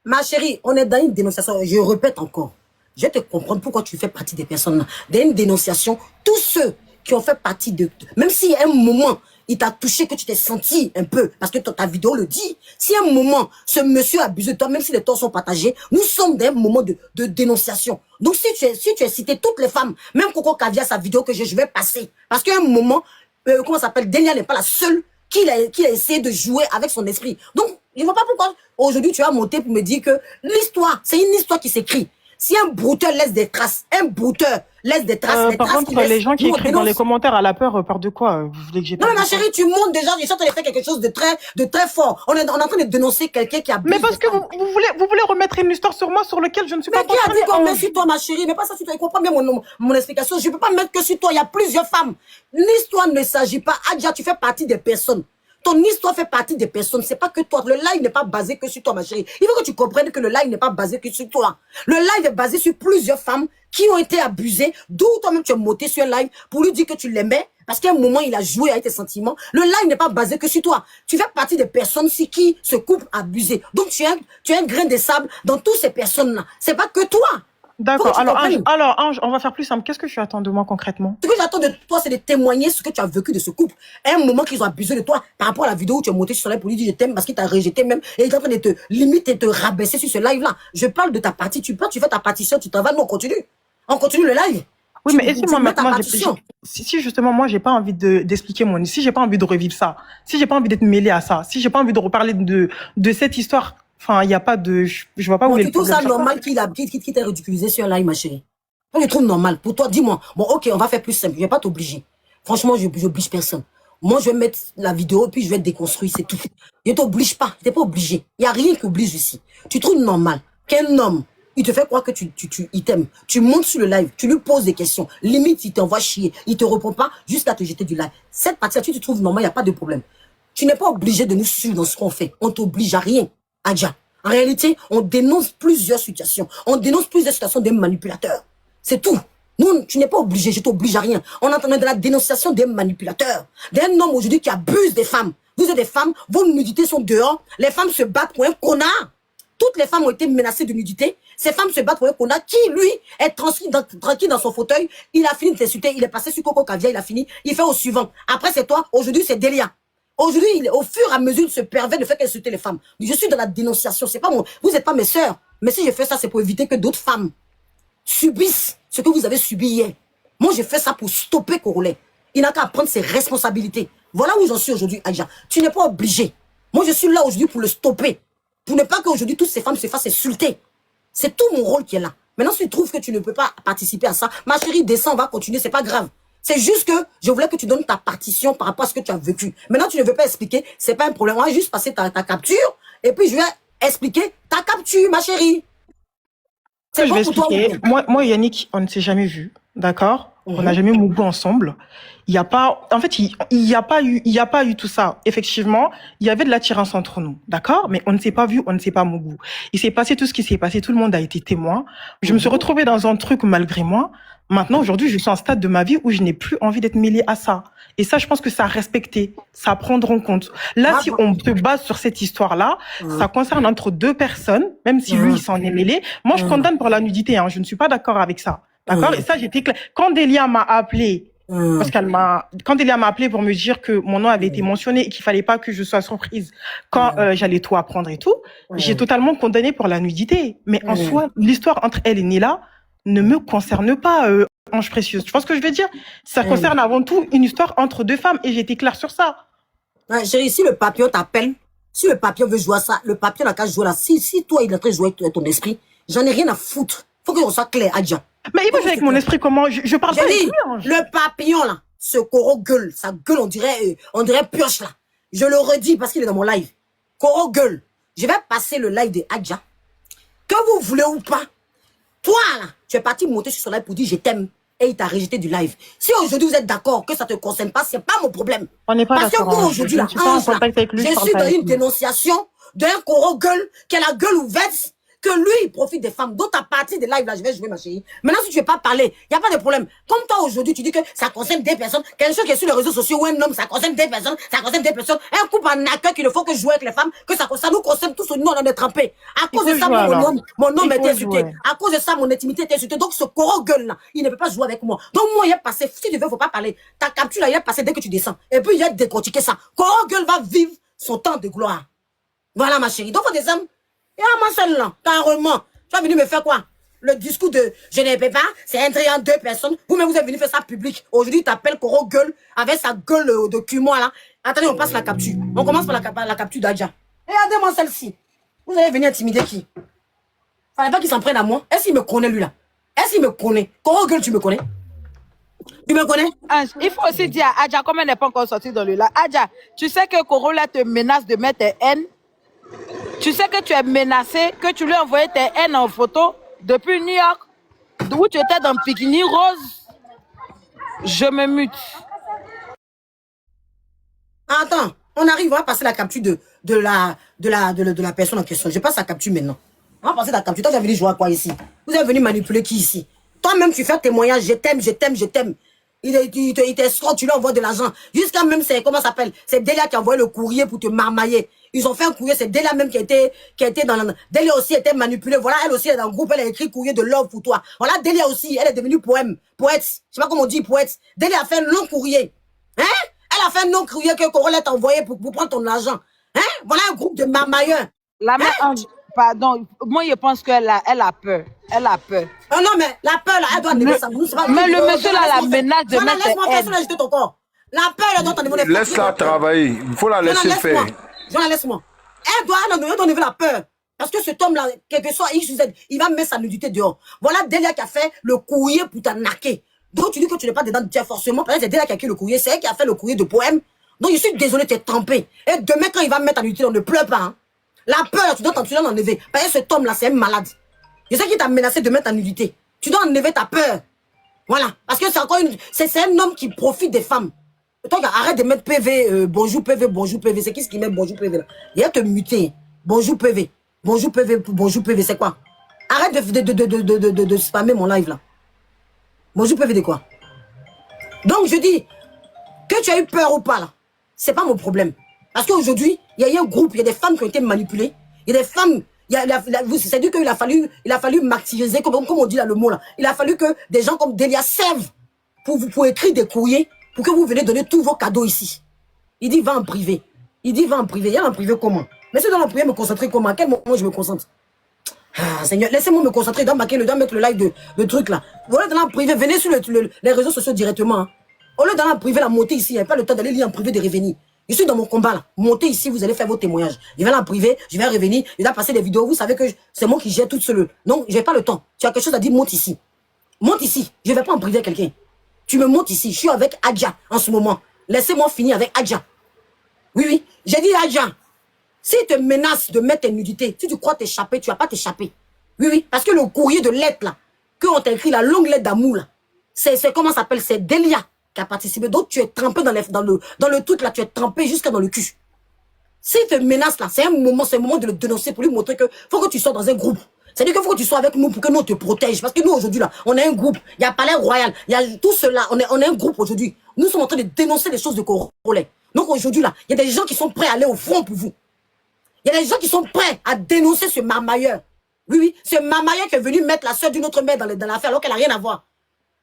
Ma chérie, on est dans une dénonciation. Je répète encore. Je vais te comprendre pourquoi tu fais partie des personnes là. Dans une dénonciation, tous ceux qui ont fait partie de... Même si à un moment, il t'a touché, que tu t'es senti un peu, parce que ta vidéo le dit, si à un moment, ce monsieur a abusé de toi, même si les torts sont partagés, nous sommes dans un moment de dénonciation. Donc si tu as cité toutes les femmes, même Coco Caviar, sa vidéo que je vais passer, parce qu'à un moment, comment ça s'appelle, Delia n'est pas la seule qui a essayé de jouer avec son esprit. Donc, je ne vois pas pourquoi aujourd'hui tu as monté pour me dire que l'histoire, c'est une histoire qui s'écrit. Si un brouteur laisse des traces, Par contre, les gens qui écrivent dans les commentaires à la peur de quoi? Vous voulez que j'ai pas... Non, mais ma chérie, tu montes déjà, je suis en train de faire quelque chose de très fort. On est en train de dénoncer quelqu'un qui a... Mais parce que vous voulez remettre une histoire sur moi sur laquelle je ne suis pas... Mais qui a dit qu'on met sur toi, ma chérie? Mais pas ça sur toi, il comprend bien mon explication. Je ne peux pas mettre que sur toi, il y a plusieurs femmes. L'histoire ne s'agit pas... Adja, tu fais partie des personnes. Ton histoire fait partie des personnes. C'est pas que toi. Le live n'est pas basé que sur toi, ma chérie. Il faut que tu comprennes que le live n'est pas basé que sur toi. Le live est basé sur plusieurs femmes qui ont été abusées. D'où toi-même tu es monté sur un live pour lui dire que tu l'aimais. Parce qu'à un moment, il a joué avec tes sentiments. Le live n'est pas basé que sur toi. Tu fais partie des personnes si qui se couple abusé. Donc tu es un grain de sable dans toutes ces personnes-là. C'est pas que toi. D'accord. Alors, Ange, on va faire plus simple. Qu'est-ce que tu attends de moi concrètement? Ce que j'attends de toi, c'est de témoigner ce que tu as vécu de ce couple. À un moment qu'ils ont abusé de toi, par rapport à la vidéo où tu es monté sur ce live pour lui dire je t'aime parce qu'il t'a rejeté même, et il est en train de te limiter et te rabaisser sur ce live-là. Je parle de ta partie. Tu fais ta partition, tu t'en vas, nous on continue. On continue le live. Oui, mais est-ce que moi maintenant, si justement moi j'ai pas envie d'expliquer si j'ai pas envie de revivre ça, si j'ai pas envie d'être mêlée à ça, si j'ai pas envie de reparler de cette histoire, enfin il y a pas de, je vois pas où est le problème. Tu trouves ça normal qu'il t'ait ridiculisé sur un live, ma chérie? Moi, je trouve normal. Pour toi, dis-moi. Bon, ok, on va faire plus simple. Je vais pas t'obliger. Franchement, je n'oblige personne. Moi, je vais mettre la vidéo et puis je vais déconstruire, c'est tout. Je t'oblige pas. Tu n'es pas obligé. Il n'y a rien qui oblige ici. Tu trouves normal qu'un homme, il te fait croire que il t'aime. Tu montes sur le live, tu lui poses des questions. Limite, il t'envoie chier. Il te répond pas jusqu'à te jeter du live. Cette partie-là, tu te trouves normal, il n'y a pas de problème. Tu n'es pas obligé de nous suivre dans ce qu'on fait. On t'oblige à rien. Adja. En réalité, on dénonce plusieurs situations. On dénonce plusieurs situations des manipulateurs. C'est tout. Nous, tu n'es pas obligé, je t'oblige à rien. On entend de la dénonciation des manipulateurs. D'un homme aujourd'hui qui abuse des femmes. Vous êtes des femmes, vos nudités sont dehors. Les femmes se battent pour un connard. Toutes les femmes ont été menacées de nudité. Ces femmes se battent pour un connard qui, lui, est tranquille dans son fauteuil. Il a fini de t'insulter. Il est passé sur Coco Caviar, il a fini. Il fait au suivant. Après, c'est toi. Aujourd'hui, c'est Delia. Aujourd'hui, au fur et à mesure, il se permet de faire insulter les femmes. Je suis dans la dénonciation. C'est pas vous n'êtes pas mes sœurs. Mais si je fais ça, c'est pour éviter que d'autres femmes subissent ce que vous avez subi hier. Moi, j'ai fait ça pour stopper Corolet. Il n'a qu'à prendre ses responsabilités. Voilà où j'en suis aujourd'hui, Adja. Tu n'es pas obligé. Moi, je suis là aujourd'hui pour le stopper. Pour ne pas qu'aujourd'hui, toutes ces femmes se fassent insulter. C'est tout mon rôle qui est là. Maintenant, si tu trouves que tu ne peux pas participer à ça, ma chérie, descends, on va continuer, c'est pas grave. C'est juste que je voulais que tu donnes ta partition par rapport à ce que tu as vécu. Maintenant, tu ne veux pas expliquer, c'est pas un problème. On va juste passer ta capture et puis je vais expliquer ta capture, ma chérie. Je vais expliquer. Moi, Yannick, on ne s'est jamais vu, d'accord? On n'a jamais mougou ensemble. Il y a pas, en fait, il y a pas eu tout ça. Effectivement, il y avait de l'attirance entre nous, d'accord? Mais on ne s'est pas vu, on ne s'est pas mougou. Il s'est passé tout ce qui s'est passé, tout le monde a été témoin. Je me suis retrouvée dans un truc malgré moi. Maintenant, aujourd'hui, je suis en stade de ma vie où je n'ai plus envie d'être mêlée à ça. Et ça, je pense que ça a respecté, ça à prendre en compte. Là, si on se base sur cette histoire-là, ça concerne entre deux personnes, même si lui, il s'en est mêlé. Moi, je condamne pour la nudité, hein. Je ne suis pas d'accord avec ça. D'accord? Et ça, j'étais claire. Quand Delia m'a appelé, quand Delia m'a appelé pour me dire que mon nom avait été mentionné et qu'il fallait pas que je sois surprise quand j'allais tout apprendre et tout, j'ai totalement condamné pour la nudité. Mais en soi, l'histoire entre elle et Nila ne me concerne pas, Ange Précieuse. Tu vois ce que je veux dire? Ça concerne avant tout une histoire entre deux femmes et j'étais claire sur ça. Ouais, chérie, si le papillon t'appelle, si le papillon veut jouer à ça, le papillon n'a qu'à jouer là. Si toi, il est en train de jouer avec ton esprit, j'en ai rien à foutre. Faut qu'on soit clair, Adja. Mais il veut jouer avec mon esprit comment? Je parle pas avec lui, Ange. Le papillon là, ce Coro gueule, sa gueule, on dirait pioche là. Je le redis parce qu'il est dans mon live. Coro gueule. Je vais passer le live de Adja. Que vous voulez ou pas, toi, là, tu es parti monter sur son live pour dire je t'aime. Et il t'a rejeté du live. Si aujourd'hui vous êtes d'accord que ça ne te concerne pas, c'est pas mon problème. On n'est pas parce que moi, aujourd'hui, là, je suis dans une dénonciation d'un coro gueule qui a la gueule ouverte, que lui, il profite des femmes. Donc, à partir des lives, là, je vais jouer, ma chérie. Maintenant, si tu ne veux pas parler, il n'y a pas de problème. Comme toi, aujourd'hui, tu dis que ça concerne des personnes. Quelque chose qui est sur les réseaux sociaux, ou un homme, ça concerne des personnes, ça concerne des personnes. Un couple en accueil qu'il ne faut que jouer avec les femmes, que ça nous concerne tous, nous, on en est trempés. À cause de ça, mon nom était insulté. À cause de ça, mon intimité était insultée. Donc, ce coro gueule-là, il ne peut pas jouer avec moi. Donc, moi, il est passé, si tu veux, il ne faut pas parler. Ta capture, là, il est passé dès que tu descends. Et puis, il a décortiqué ça. Coro gueule va vivre son temps de gloire. Voilà, ma chérie. Donc, faut des hommes. Et à moi seule, là, carrément. Tu vas venir me faire quoi? Le discours de je ne peux pas, c'est un triangle, deux personnes. Vous-même, vous êtes venu faire ça public. Aujourd'hui, tu t'appelles Coro Gueule avec sa gueule de cul-moi là. Attendez, on passe la capture. On commence par la capture d'Adja. Regardez-moi celle-ci. Vous allez venir intimider qui? Fallait pas qu'il s'en prenne à moi. Est-ce qu'il me connaît, lui là? Est-ce qu'il me connaît? Coro Gueule, tu me connais? Tu me connais? Il faut aussi dire à Adja, comme elle n'est pas encore sortie dans le live. Adja, tu sais que Coro là te menace de mettre tes haines. Tu sais que tu es menacé, que tu lui as envoyé tes haines en photo depuis New York, où tu étais dans bikini rose. Je me mute. Attends, on arrive, on va passer la capture de la personne en question. Je passe la capture maintenant. On va passer la capture. Toi, tu es venu jouer à quoi ici? Vous êtes venu manipuler qui ici? Toi-même, tu fais témoignage, je t'aime, je t'aime, je t'aime. Il t'escroque, tu lui envoies de l'argent. Jusqu'à même, c'est, comment ça s'appelle? C'est Delia qui a envoyé le courrier pour te marmailler. Ils ont fait un courrier, c'est Delia même qui a été dans la... Delia aussi était manipulée. Voilà, elle aussi est dans le groupe, elle a écrit courrier de love pour toi. Voilà, Delia aussi, elle est devenue poète. Je sais pas comment on dit poète. Delia a fait un long courrier. Hein? Elle a fait un long courrier que Corolette a envoyé pour prendre ton argent. Hein? Voilà un groupe de marmailleurs. La mère, pardon, moi je pense qu'elle a peur. Elle a peur. Oh non, mais la peur, là, elle doit enlever ça. Mais le monsieur là, la menace de mettre laisse-moi faire, sur jeter ton corps. La peur, elle doit enlever. Laisse-la travailler. Il faut la laisser faire. Laisse-moi. Elle doit enlever la peur. Parce que cet homme-là, quel que soit X ou Z, il va mettre sa nudité dehors. Voilà Delia qui a fait le courrier pour t'arnaquer. Donc tu dis que tu n'es pas dedans, tu forcément. Peut-être c'est Delia qui a écrit le courrier, c'est elle qui a fait le courrier de poème. Donc je suis désolé, tu es trempé. Et demain, quand il va mettre ta nudité, on ne pleure pas. Hein. La peur, tu dois enlever. Parce que cet homme-là, c'est un malade. Je sais qu'il t'a menacé de mettre ta nudité. Tu dois enlever ta peur. Voilà. Parce que c'est encore c'est un homme qui profite des femmes. Toi, arrête de mettre PV, bonjour PV, bonjour PV. C'est qui ce qui met bonjour PV là? Il va te muter. Bonjour PV. Bonjour PV, bonjour PV, c'est quoi? Arrête de spammer mon live là. Bonjour PV de quoi? Donc je dis, que tu as eu peur ou pas là, c'est pas mon problème. Parce qu'aujourd'hui, il y a un groupe, il y a des femmes qui ont été manipulées. Il y a des femmes, c'est-à-dire qu'il a fallu martyriser, comme on dit là le mot là. Il a fallu que des gens comme Delia servent pour écrire des courriers, pour que vous venez donner tous vos cadeaux ici. Il dit va en privé. Il dit va en privé. Il y a en privé comment? Mais si dans en privé, me concentrer comment? À quel moment je me concentre? Ah, Seigneur, laissez-moi me concentrer. Dans mettre le live de truc là. Voilà, dans la privé, venez sur les réseaux sociaux directement. Hein. Au lieu d'aller en privé, là, monter ici, il n'y a pas le temps d'aller lire en privé de revenir. Je suis dans mon combat là. Montez ici, vous allez faire vos témoignages. Je vais aller en privé, je vais revenir, je vais passer des vidéos. Vous savez que c'est moi qui gère tout seul. Donc, je n'ai pas le temps. Tu as quelque chose à dire, monte ici. Monte ici. Je ne vais pas en privé quelqu'un. Tu me montes ici. Je suis avec Adja en ce moment. Laissez-moi finir avec Adja. Oui, oui. J'ai dit Adja. S'il te menace de mettre tes nudités, si tu crois t'échapper, tu ne vas pas t'échapper. Oui, oui. Parce que le courrier de lettre là, qu'on t'a écrit, la longue lettre d'amour là, c'est comment ça s'appelle? C'est Delia qui a participé. Donc tu es trempé dans le truc là, tu es trempé jusqu'à dans le cul. S'il te menace là, c'est un moment de le dénoncer pour lui montrer que faut que tu sois dans un groupe. C'est-à-dire qu'il faut que tu sois avec nous pour que nous on te protège. Parce que nous aujourd'hui là, on est un groupe. Il y a Palais Royal, il y a tout cela. On est un groupe aujourd'hui. Nous sommes en train de dénoncer les choses de Corolet. Donc aujourd'hui là, il y a des gens qui sont prêts à aller au front pour vous. Il y a des gens qui sont prêts à dénoncer ce marmailleur. Oui, oui, ce marmailleur qui est venu mettre la soeur d'une autre mère dans l'affaire alors qu'elle n'a rien à voir.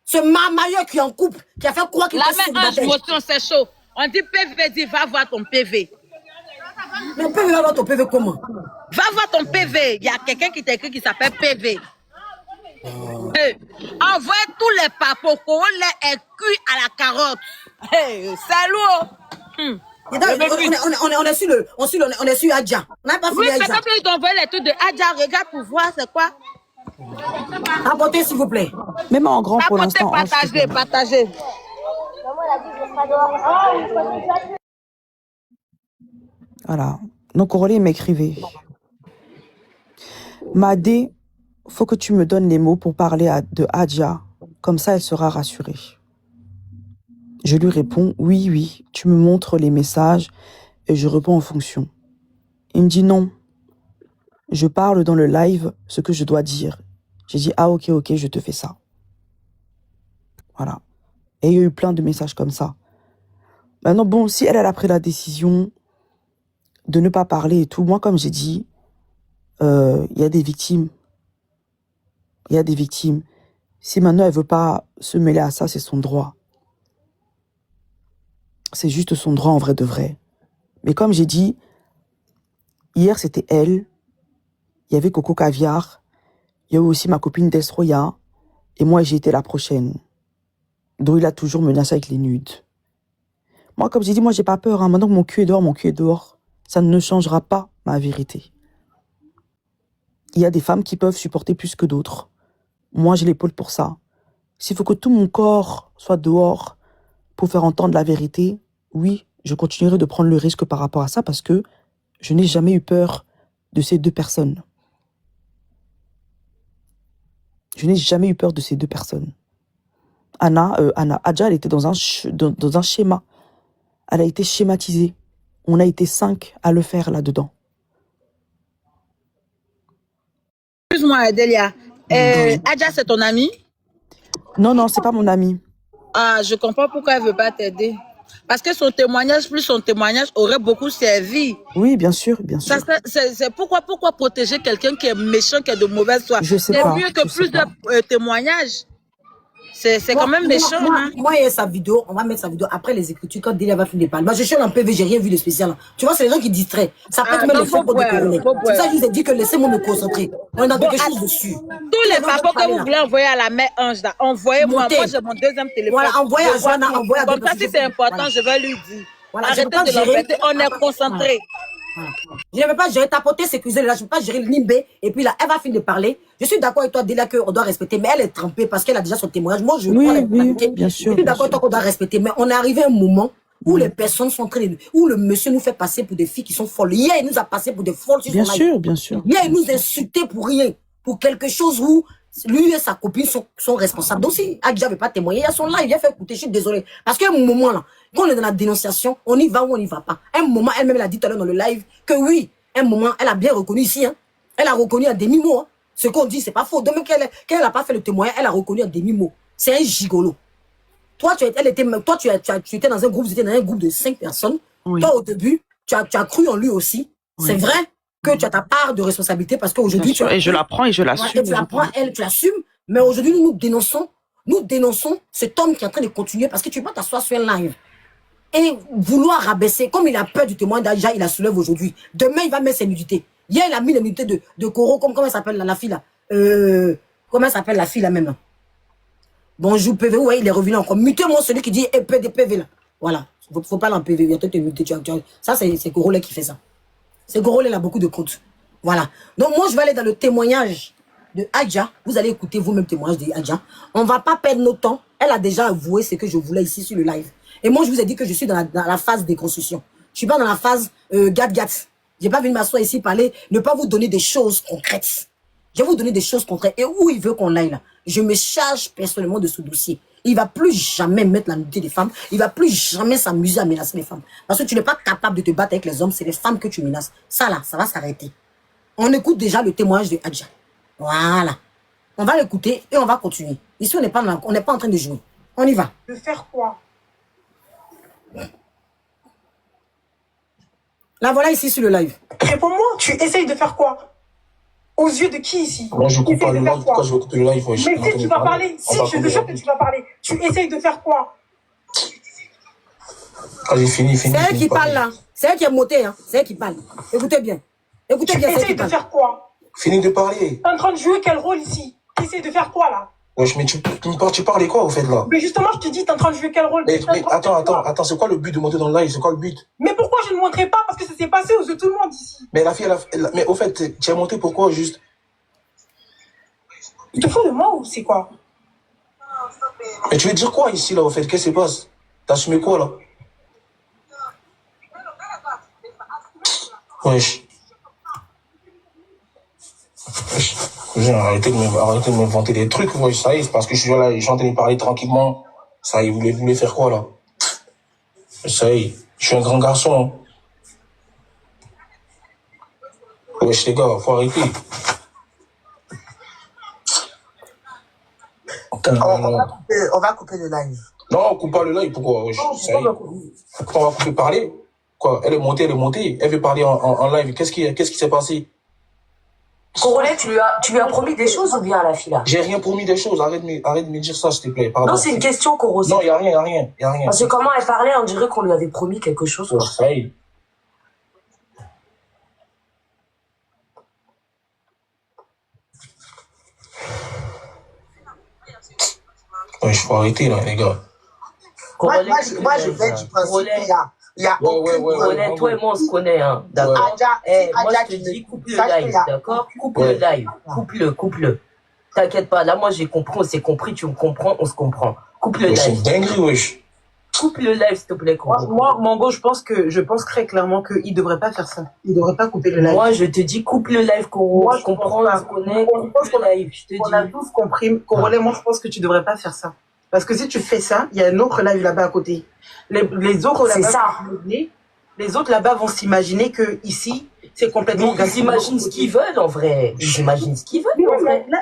Ce marmailleur qui est en couple, qui a fait croire qu'il était célibataire. La motion, c'est chaud. On dit PV, dit va voir ton PV. Mais PV, va voir ton PV comment? Va voir ton PV. Il y a quelqu'un qui t'a écrit qui s'appelle PV. Envoie tous les papos, les est cuit à la carotte. Hey, salut! On est sur Adja. On n'a pas fini Adja. Oui, mais quand ils t'envoient les trucs de Adja, regarde pour voir c'est quoi. Apportez s'il vous plaît. Même en grand pour l'instant. Partagez. Voilà. Donc Aurélie m'écrivait. Madé, faut que tu me donnes les mots pour parler de Adja. Comme ça, elle sera rassurée. Je lui réponds, oui, oui, tu me montres les messages et je réponds en fonction. Il me dit non. Je parle dans le live ce que je dois dire. J'ai dit, ah ok, je te fais ça. Voilà. Et il y a eu plein de messages comme ça. Maintenant, bon, si elle a pris la décision de ne pas parler et tout, moi, comme j'ai dit, il y a des victimes. Il y a des victimes. Si maintenant elle veut pas se mêler à ça, c'est son droit. C'est juste son droit en vrai de vrai. Mais comme j'ai dit, hier c'était elle, il y avait Coco Caviar, il y a eu aussi ma copine Destroya, et moi j'ai été la prochaine. Donc il a toujours menacé avec les nudes. Moi, comme j'ai dit, moi j'ai pas peur. Hein. Maintenant que mon cul est dehors, ça ne changera pas ma vérité. Il y a des femmes qui peuvent supporter plus que d'autres. Moi j'ai l'épaule pour ça. S'il faut que tout mon corps soit dehors pour faire entendre la vérité, oui, je continuerai de prendre le risque par rapport à ça parce que je n'ai jamais eu peur de ces deux personnes. Je n'ai jamais eu peur de ces deux personnes. Adja, elle était dans un schéma. Elle a été schématisée. On a été 5 à le faire là-dedans. Excuse-moi, Adélia. Adja, c'est ton amie? Non, c'est pas mon amie. Ah, je comprends pourquoi elle veut pas t'aider. Parce que son témoignage, aurait beaucoup servi. Oui, bien sûr. C'est pourquoi protéger quelqu'un qui est méchant, qui est de mauvaise foi. C'est mieux que plus de témoignages. C'est quand même méchant. Moi, il y a sa vidéo, on va mettre sa vidéo après les écritures quand Delia va finir de parler. Moi, je suis en PV, j'ai rien vu de spécial. Tu vois, c'est les gens qui distraient. Ça peut être même les fautes de Coronet. C'est ça que je vous ai dit que laissez-moi me concentrer. On est dans quelque chose dessus. Tous les papas que vous voulez envoyer à la mère Ange, envoyez-moi. Moi, j'ai mon deuxième téléphone. Voilà, envoyez à Joanna, envoyez à comme ça, si c'est important, je vais lui dire. Voilà, arrêtez de l'embêter, on est concentré. Voilà. Je ne vais pas gérer tapoter, sécuriser là, je ne peux pas gérer le nimbe. Et puis là, elle va finir de parler. Je suis d'accord avec toi, Delia, qu'on doit respecter, mais elle est trempée parce qu'elle a déjà son témoignage. Moi, je bien sûr. Je suis d'accord avec toi qu'on doit respecter, mais on est arrivé à un moment où les personnes sont très... où le monsieur nous fait passer pour des filles qui sont folles. Hier, il nous a passé pour des folles. Bien sûr. Hier, il nous a insulté pour rien. Pour quelque chose où lui et sa copine sont responsables. Donc, si Adja ne veut pas témoigner, il y a son live, il a fait écouter, je suis désolée. Parce qu'à un moment, là, quand on est dans la dénonciation, on y va ou on n'y va pas. À un moment, elle-même, elle a dit tout à l'heure dans le live que oui, à un moment, elle a bien reconnu ici. Hein. Elle a reconnu à demi-mot. Hein. Ce qu'on dit, c'est pas faux. Donc, même qu'elle n'a pas fait le témoignage, elle a reconnu à demi-mot. C'est un gigolo. Toi, tu étais dans un groupe, vous étiez dans un groupe de 5 personnes. Oui. Toi, au début, tu as cru en lui aussi. Oui. C'est vrai que tu as ta part de responsabilité parce qu'aujourd'hui... Et je la prends et je l'assume. Tu la prends, elle, tu l'assumes. Mais aujourd'hui, nous dénonçons cet homme qui est en train de continuer parce que tu peux t'asseoir sur un live et vouloir rabaisser. Comme il a peur du témoin d'Adja, il la soulève aujourd'hui. Demain, il va mettre ses nudités. Hier, il a mis les nudités de Coro, comment elle s'appelle la fille là comment elle s'appelle la fille là même là? Bonjour PV, ouais, il est revenu encore. Mutez-moi celui qui dit épée des PV là. Voilà. Faut pas l'en PV, il y a peut-être muté. Ça, c'est Coro qui fait ça. C'est Coro, il a beaucoup de comptes. Voilà. Donc, moi, je vais aller dans le témoignage de Adja. Vous allez écouter vous-même le témoignage de Adja. On ne va pas perdre notre temps. Elle a déjà avoué ce que je voulais ici sur le live. Et moi, je vous ai dit que je suis dans la phase de construction. Je suis pas dans la phase gat. J'ai pas venu m'asseoir ici parler, ne pas vous donner des choses concrètes. Je vais vous donner des choses concrètes. Et où il veut qu'on aille là, je me charge personnellement de ce dossier. Il va plus jamais mettre la nudité des femmes. Il va plus jamais s'amuser à menacer les femmes. Parce que tu n'es pas capable de te battre avec les hommes, c'est les femmes que tu menaces. Ça là, ça va s'arrêter. On écoute déjà le témoignage de Adja. Voilà. On va l'écouter et on va continuer. Ici, on n'est pas en train de jouer. On y va. De faire quoi? La voilà ici sur le live. Réponds-moi, tu essayes de faire quoi? Aux yeux de qui ici? Moi, je coupe pas le live. Pourquoi je vais couper le live? Mais si tu vas parler, si je te jure que tu vas parler, tu essayes de faire quoi? Allez, fini. C'est elle qui parle là. C'est elle qui est montée. Hein. C'est elle qui parle. Écoutez bien. Écoutez bien. Tu essayes de faire quoi? Fini de parler. T'es en train de jouer quel rôle ici? Tu essayes de faire quoi là? Wesh, mais tu parlais quoi au fait là? Mais justement, je te dis, t'es en train de jouer quel rôle? Mais attends, c'est quoi le but de monter dans le live? C'est quoi le but? Mais pourquoi je ne montrerai pas? Parce que ça s'est passé aux yeux de tout le monde ici. Mais la fille, mais au fait, tu es monté pourquoi juste? Tu te fous de moi ou c'est quoi? Mais tu veux dire quoi ici là au fait? Qu'est-ce qui se passe? T'as assumé quoi là? Wesh. Arrêtez de me vanter des trucs, wesh, ça y est, c'est parce que je suis là, j'ai entendu parler tranquillement. Ça y est, vous voulez faire quoi, là? Ça y est, je suis un grand garçon. Wesh, les gars, faut arrêter. On va couper le live. Non, on coupe pas le live, pourquoi? Wesh, ça y est. Pourquoi on va couper parler? Quoi? Elle est montée. Elle veut parler en live. Qu'est-ce qui s'est passé? Congolais, tu lui as promis des choses ou bien à la fille là? J'ai rien promis des choses. Arrête de me dire ça, s'il te plaît. Pardon. Non, c'est une question, Coro. Non, y a rien. Parce que comment elle parlait, on dirait qu'on lui avait promis quelque chose. Quoi. Ça y est. Ouais, je faut arrêter là, les gars. Moi, je vais du principe il y a aucune preuve. Toi et moi, on se connaît, hein. D'accord. Moi, je te dis, coupe le live, d'accord? Coupe le live. Coupe-le. T'inquiète pas, là, moi, j'ai compris, on s'est compris, tu me comprends, on se comprend. Coupe le live. C'est une dinguerie, wesh. Coupe le live, s'il te plaît, Moi, Mango, je pense très clairement qu'il devrait pas faire ça. Il devrait pas couper le live. Moi, je te dis, coupe le live, Coro. Moi, je comprends, on se connaît, coupe le live, je te dis. On a tous compris. Congolais, moi, je pense que tu devrais pas faire ça. Parce que si tu fais ça, il y a un autre live là-bas à côté. Les autres là-bas, les autres là-bas vont s'imaginer que ici, c'est complètement. Ils s'imaginent ce qu'ils veulent en vrai. Ils imaginent ce qu'ils veulent en vrai. Non,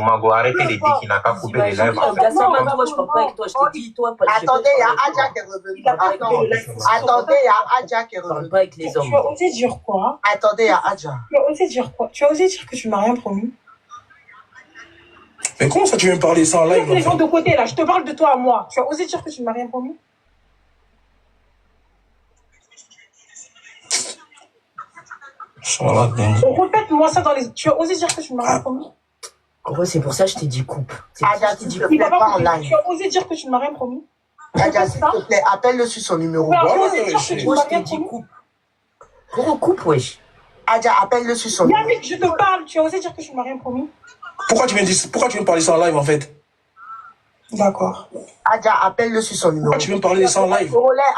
Mago, arrêtez de dire qu'il n'a pas coupé les lives. Gassama, toi, je parle pas avec toi. Je te dis, toi, pas. Attendez, il y a Adja qui est revenu. Attendez, il y a Adja qui est revenu. Parle pas avec les hommes. Tu as osé dire quoi? Attendez, il y a Adja. Tu as osé dire quoi? Tu as osé dire que tu m'as rien promis? Mais comment ça, tu veux me parler ça en live? Les gens de côté, là, je te parle de toi à moi. Tu as osé dire que tu ne m'as rien promis? Répète-moi ça dans les... Tu as osé dire que tu ne m'as rien promis? Gros, c'est pour ça que je t'ai dit coupe. Adja, s'il te plaît, pas en live. Tu as osé dire que tu ne m'as rien promis? Adja, s'il te plaît, appelle-le sur son numéro. Tu as osé dire que tu Moi, m'as je t'ai rien dit promis? coupe. Gros, coupe, wesh. Adja, appelle-le sur son numéro. Yannick, je te parle. Tu as osé dire que tu ne m'as rien promis? Pourquoi tu veux me parler ça en live, en fait? D'accord. Adja, appelle-le sur son numéro. Pourquoi tu veux me parler de ça en live?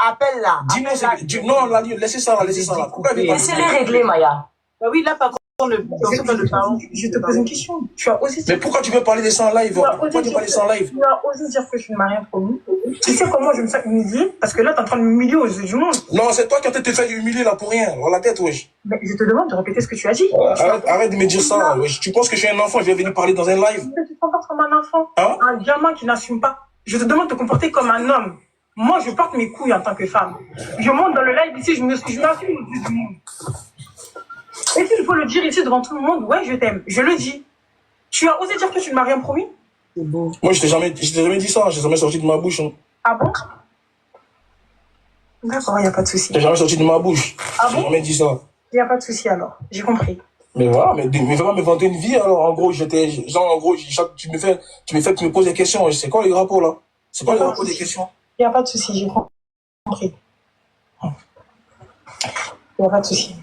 Appelle-la. Non, laissez ça là. Pourquoi il veut parler? Laissez-les régler, Maya. Bah oui, là, par contre, je te pose une question. Tu as osé dire... Mais pourquoi tu veux parler de ça en live? Pourquoi tu veux parler de ça en live? Tu as osé dire que tu ne m'as rien promis. Tu sais comment je me fais humilier? Parce que là, tu es en train de m'humilier aux yeux du monde. Non, c'est toi qui es en train de te faire humilier là pour rien. Dans la tête, wesh. Mais je te demande de répéter ce que tu as dit. Arrête de me dire ça, wesh. Tu penses que je suis un enfant, je vais venir parler dans un live? Tu te comportes comme un enfant. Hein? Un gamin qui n'assume pas. Je te demande de te comporter comme un homme. Moi, je porte mes couilles en tant que femme. Je monte dans le live ici, je m'assume aux yeux du monde. Et s'il faut le dire ici devant tout le monde, ouais, je t'aime. Je le dis. Tu as osé dire que tu ne m'as rien promis? C'est beau. Moi, je t'ai jamais dit ça. Je t'ai jamais sorti de ma bouche. Hein. Ah bon? D'accord, il n'y a pas de souci. Je t'ai jamais sorti de ma bouche. Ah Je bon? t'ai jamais dit ça. Il n'y a pas de souci alors. J'ai compris. Mais voilà, mais vraiment me vanter une vie, alors en gros, tu me poses des questions. C'est quoi les rapports là? C'est quoi les rapports des questions? Il n'y a pas de souci, j'ai compris. Il n'y a pas de souci.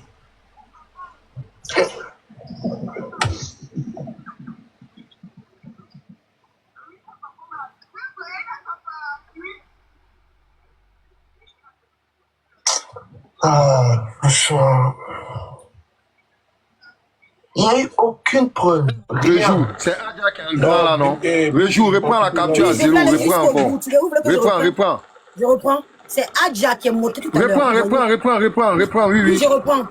Ah, franchement. Il n'y a eu aucune preuve. Le jour, c'est Adja qui est là, non? Le jour, reprends la capture à zéro, reprends encore. Reprends. Je reprends. C'est Adja qui est monté tout à l'heure. Reprends, oui. Je reprends.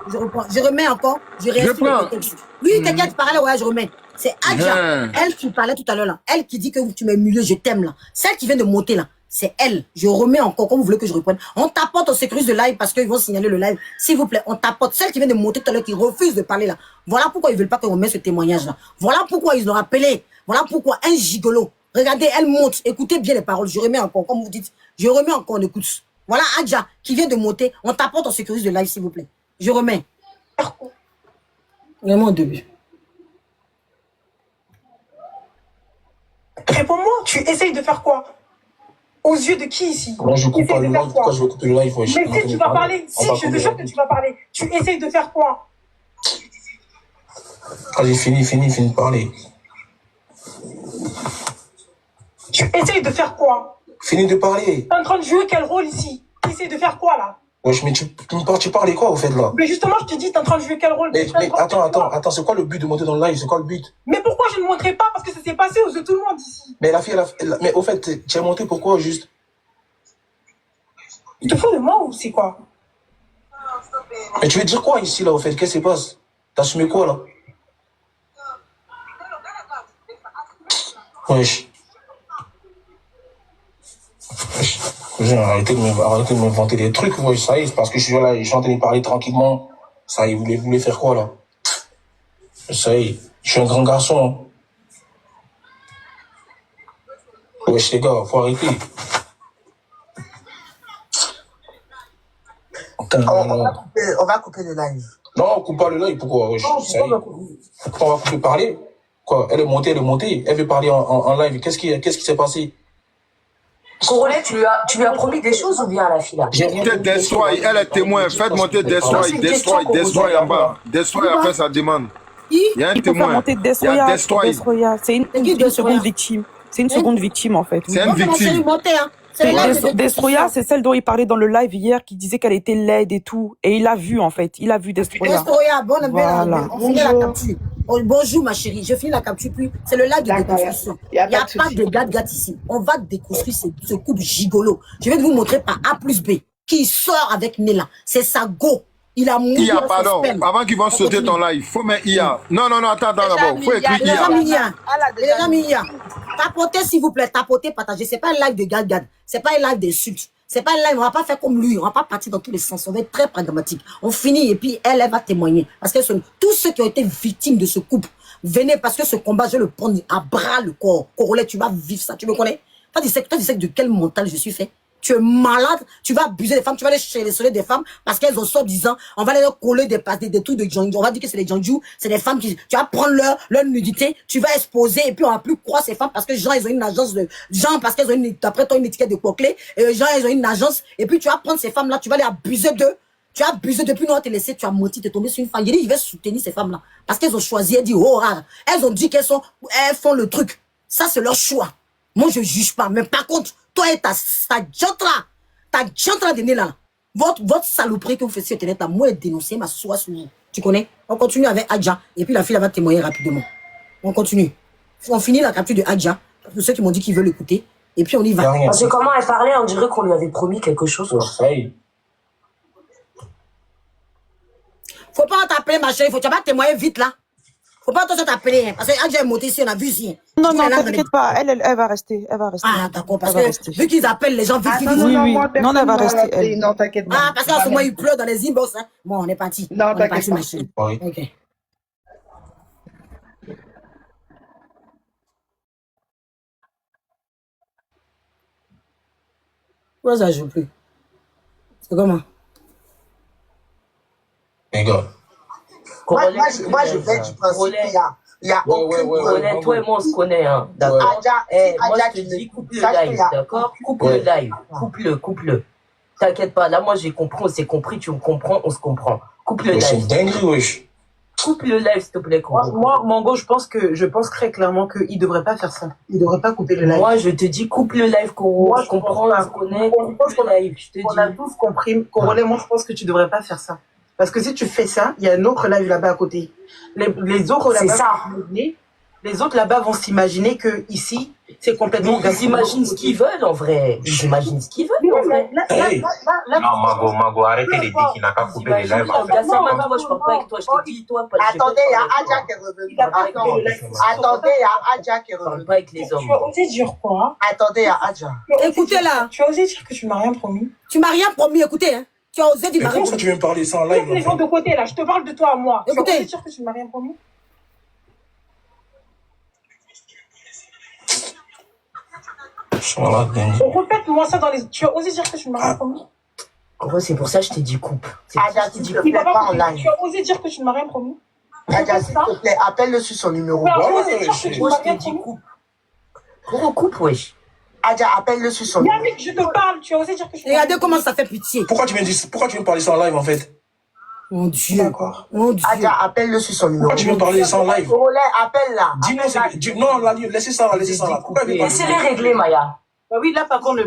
Je remets encore. Je réexplique. Oui, t'inquiète, par là, ouais, je remets. C'est Adja, elle qui parlait tout à l'heure là. Elle qui dit que tu m'es milieu, je t'aime là. Celle qui vient de monter là. C'est elle. Je remets encore, comme vous voulez que je reprenne. On tapote, on sécurise le live parce qu'ils vont signaler le live. S'il vous plaît, on tapote. Celle qui vient de monter tout à l'heure, qui refuse de parler là. Voilà pourquoi ils veulent pas qu'on mette ce témoignage là. Voilà pourquoi ils l'ont appelé. Voilà pourquoi un gigolo. Regardez, elle monte. Écoutez bien les paroles. Je remets encore, comme vous dites. Je remets encore, on écoute. Voilà Adja qui vient de monter. On tapote, on sécurise le live, s'il vous plaît. Je remets. Vraiment au début. Réponds-moi, tu essayes de faire quoi? Aux yeux de qui ici? Moi, je coupe pas le live. Pourquoi je vais couper le live? Mais si tu vas parler, si je te jure que tu vas parler, tu essayes de faire quoi? Vas-y, fini de parler. Tu essayes de faire quoi? Fini de parler. T'es en train de jouer quel rôle ici? Tu essayes de faire quoi là? Wesh, mais tu parlais quoi, au fait, là? Mais justement, je te dis, t'es en train de jouer quel rôle? Mais attends, c'est quoi le but de monter dans le live? C'est quoi le but? Mais pourquoi je ne montrerai pas? Parce que ça s'est passé aux yeux de tout le monde ici. Mais la fille, mais au fait, tu es monté pourquoi, juste? Tu te fous de moi ou c'est quoi? Mais tu veux dire quoi ici, là, au fait? Qu'est-ce qui se passe? T'as assumé quoi, là? Wesh. Arrêtez de m'inventer des trucs, wesh, ça y est, c'est parce que je suis là, j'ai entendu parler tranquillement. Ça y est, vous voulez faire quoi, là? Ça y est, je suis un grand garçon. Wesh, les gars, faut arrêter. On va couper le live. Non, on coupe pas le live, pourquoi? Wesh, ça y est. Pourquoi on va couper parler? Quoi? Elle est montée. Elle veut parler en live. Qu'est-ce qui s'est passé? Corolet, tu lui as promis des choses ou bien à la fille là? J'ai monté Destroy, elle est témoin. Faites monter Destroy en bas. Destroy a fait sa demande. Il y a un témoin. Il y a Destroy. C'est une seconde victime. C'est une seconde victime en fait. C'est une victime. Destroya, c'est celle dont il parlait dans le live hier, qui disait qu'elle était laide et tout. Et il a vu en fait. Il a vu Destroya. Destroya, bonne Voilà. belle. On finit la capture. Oh, bonjour ma chérie, je finis la capture puis c'est le live de déconstruction. Il n'y a pas de gâte ici. On va déconstruire ce couple gigolo. Je vais vous montrer par A plus B qui sort avec Nela. C'est sa go. Il a mouru. IA, pardon. Avant qu'ils vont sauter ton live, faut mettre IA. Non, attends d'abord. Faut écrire IA. Les amis, IA. Tapotez s'il vous plaît, tapotez, partagez. C'est pas un live de gad. C'est pas un live d'insultes. C'est pas un live, on va pas faire comme lui, on va pas partir dans tous les sens, on va être très pragmatique. On finit et puis elle va témoigner. Parce que tous ceux qui ont été victimes de ce couple, venez parce que ce combat, je vais le prendre à bras le corps. Corolet, tu vas vivre ça, tu me connais? Toi, tu sais de quel mental je suis fait? Tu es malade, tu vas abuser des femmes, tu vas aller chez les soleils des femmes parce qu'elles ont soi-disant, on va les coller des trucs de Janju, on va dire que c'est des Janju, c'est des femmes qui, tu vas prendre leur nudité, tu vas exposer et puis on va plus croire ces femmes parce que gens, ils ont une agence de, gens, parce qu'elles ont d'après toi, une étiquette de coquelet, et gens, ils ont une agence, et puis tu vas prendre ces femmes-là, tu vas les abuser d'eux, tu as abusé depuis nous, on t'a laissé, tu as menti, tu es tombé sur une femme. Il dit, je vais soutenir ces femmes-là parce qu'elles ont choisi, elles disent, oh, elles ont dit elles font le truc. Ça, c'est leur choix. Moi, je juge pas. Mais par contre, toi et ta jantra de nez là, votre saloperie que vous faites sur Internet, là, moi, dénoncer ma soie sur vous. Tu connais? On continue avec Adja. Et puis la fille, elle va témoigner rapidement. On continue. On finit la capture de Adja. Pour ceux qui m'ont dit qu'ils veulent l'écouter. Et puis on y va. Parce que comment elle parlait, on dirait qu'on lui avait promis quelque chose. Faut pas t'appeler ma chérie, tu vas témoigner vite là. Faut pas t'appeler, parce que Adja est montée ici, on a vu ici. Non, t'inquiète pas, elle va rester. Ah, d'accord, parce que vu qu'ils appellent les gens vite, oui. Non, elle va rester. Elle. Non, t'inquiète pas. Ah, parce qu'en ce moment, il pleut dans les inbox. Hein. Bon, on est parti. Non, t'inquiète pas. Oui. Ok. Pourquoi ça joue plus? C'est comment? Les gars. Moi, je vais du principe il y a aucune preuve. Toi et moi, on se connaît, hein. D'accord. Moi, je te dis, coupe le live, d'accord? Coupe le live. Coupe-le. T'inquiète pas. Là, moi, j'ai compris, on s'est compris, tu me comprends, on se comprend. Coupe le live. C'est une dinguerie, wesh. Coupe le live, s'il te plaît, Moi, Mango, je pense très clairement qu'il devrait pas faire ça. Il devrait pas couper le live. Moi, je te dis, coupe le live, Coro. Je comprends, on se connaît. Coupe le live, je te dis. On a tous compris. Corolet, moi, je pense que tu devrais pas faire ça. Parce que si tu fais ça, il y a un autre live là-bas à côté. Les autres là-bas vont s'imaginer que ici, c'est complètement. Ils imaginent ce qu'ils veulent en vrai. Ils imaginent ce qu'ils veulent en vrai. Non, Mago, arrêtez les dire qu'il n'a pas coupé les lives. Moi, je parle pas avec toi. Je te dis, toi, pas Attendez, il y a Adja qui est revenu. Attendez, il y a Adja qui est revenu. Parle pas avec les hommes. Tu as osé dire quoi? Attendez, il y a Adja. Écoutez là. Tu as osé dire que tu m'as rien promis. Tu m'as rien promis, écoutez, hein. Tu as osé dire mais comment ça tu veux me parler ça en live? Les gens de côté là, je te parle de toi à moi. Écoutez. Tu as osé dire que tu m'as rien promis. Répète-moi ça dans les. Tu as osé dire que tu m'as rien promis. C'est pour ça que je t'ai dit coupe. Adja, s'il te plaît, pas en live. Tu as osé dire que tu ne m'as rien promis. Adja, s'il te plaît, appelle-le sur son numéro. Moi, je t'ai dit coupe. Coupe, wesh. Adja, appelle-le sur son numéro. Yannick, je te parle. Tu as osé dire que tu. Regardez comment ça fait pitié. Pourquoi tu veux me parler ça en live en fait? Mon Dieu. D'accord. Mon Dieu. Adja, appelle-le sur son numéro. Pourquoi tu veux me parler ça en live? Corolet, appelle-la. Dis-moi, non, laissez ça là. Laissez-les régler, Maya. Bah oui, là, par contre,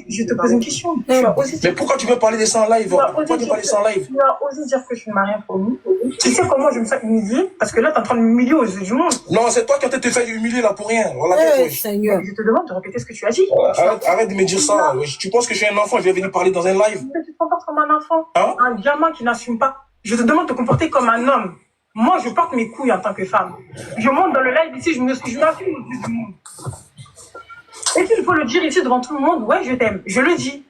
Je te pose une question. Tu as osé Mais pourquoi tu veux parler de ça en live? Pourquoi tu parler de ça en live? Tu as osé dire que tu ne m'as rien promis. Tu sais comment je me sens humiliée? Parce que là, tu es en train de m'humilier aux yeux du monde. Non, c'est toi qui as te fait humilier là pour rien. Voilà, Seigneur. Je te demande de répéter ce que tu as dit. Arrête de me dire ça. Tu penses que je suis un enfant, je vais venir parler dans un live? Tu te comportes comme un enfant. Hein? Un gamin qui n'assume pas. Je te demande de te comporter comme un homme. Moi, je porte mes couilles en tant que femme. Je monte dans le live ici, je m'assume aux yeux du monde. Et puis, il faut le dire ici devant tout le monde. Ouais, je t'aime. Je le dis.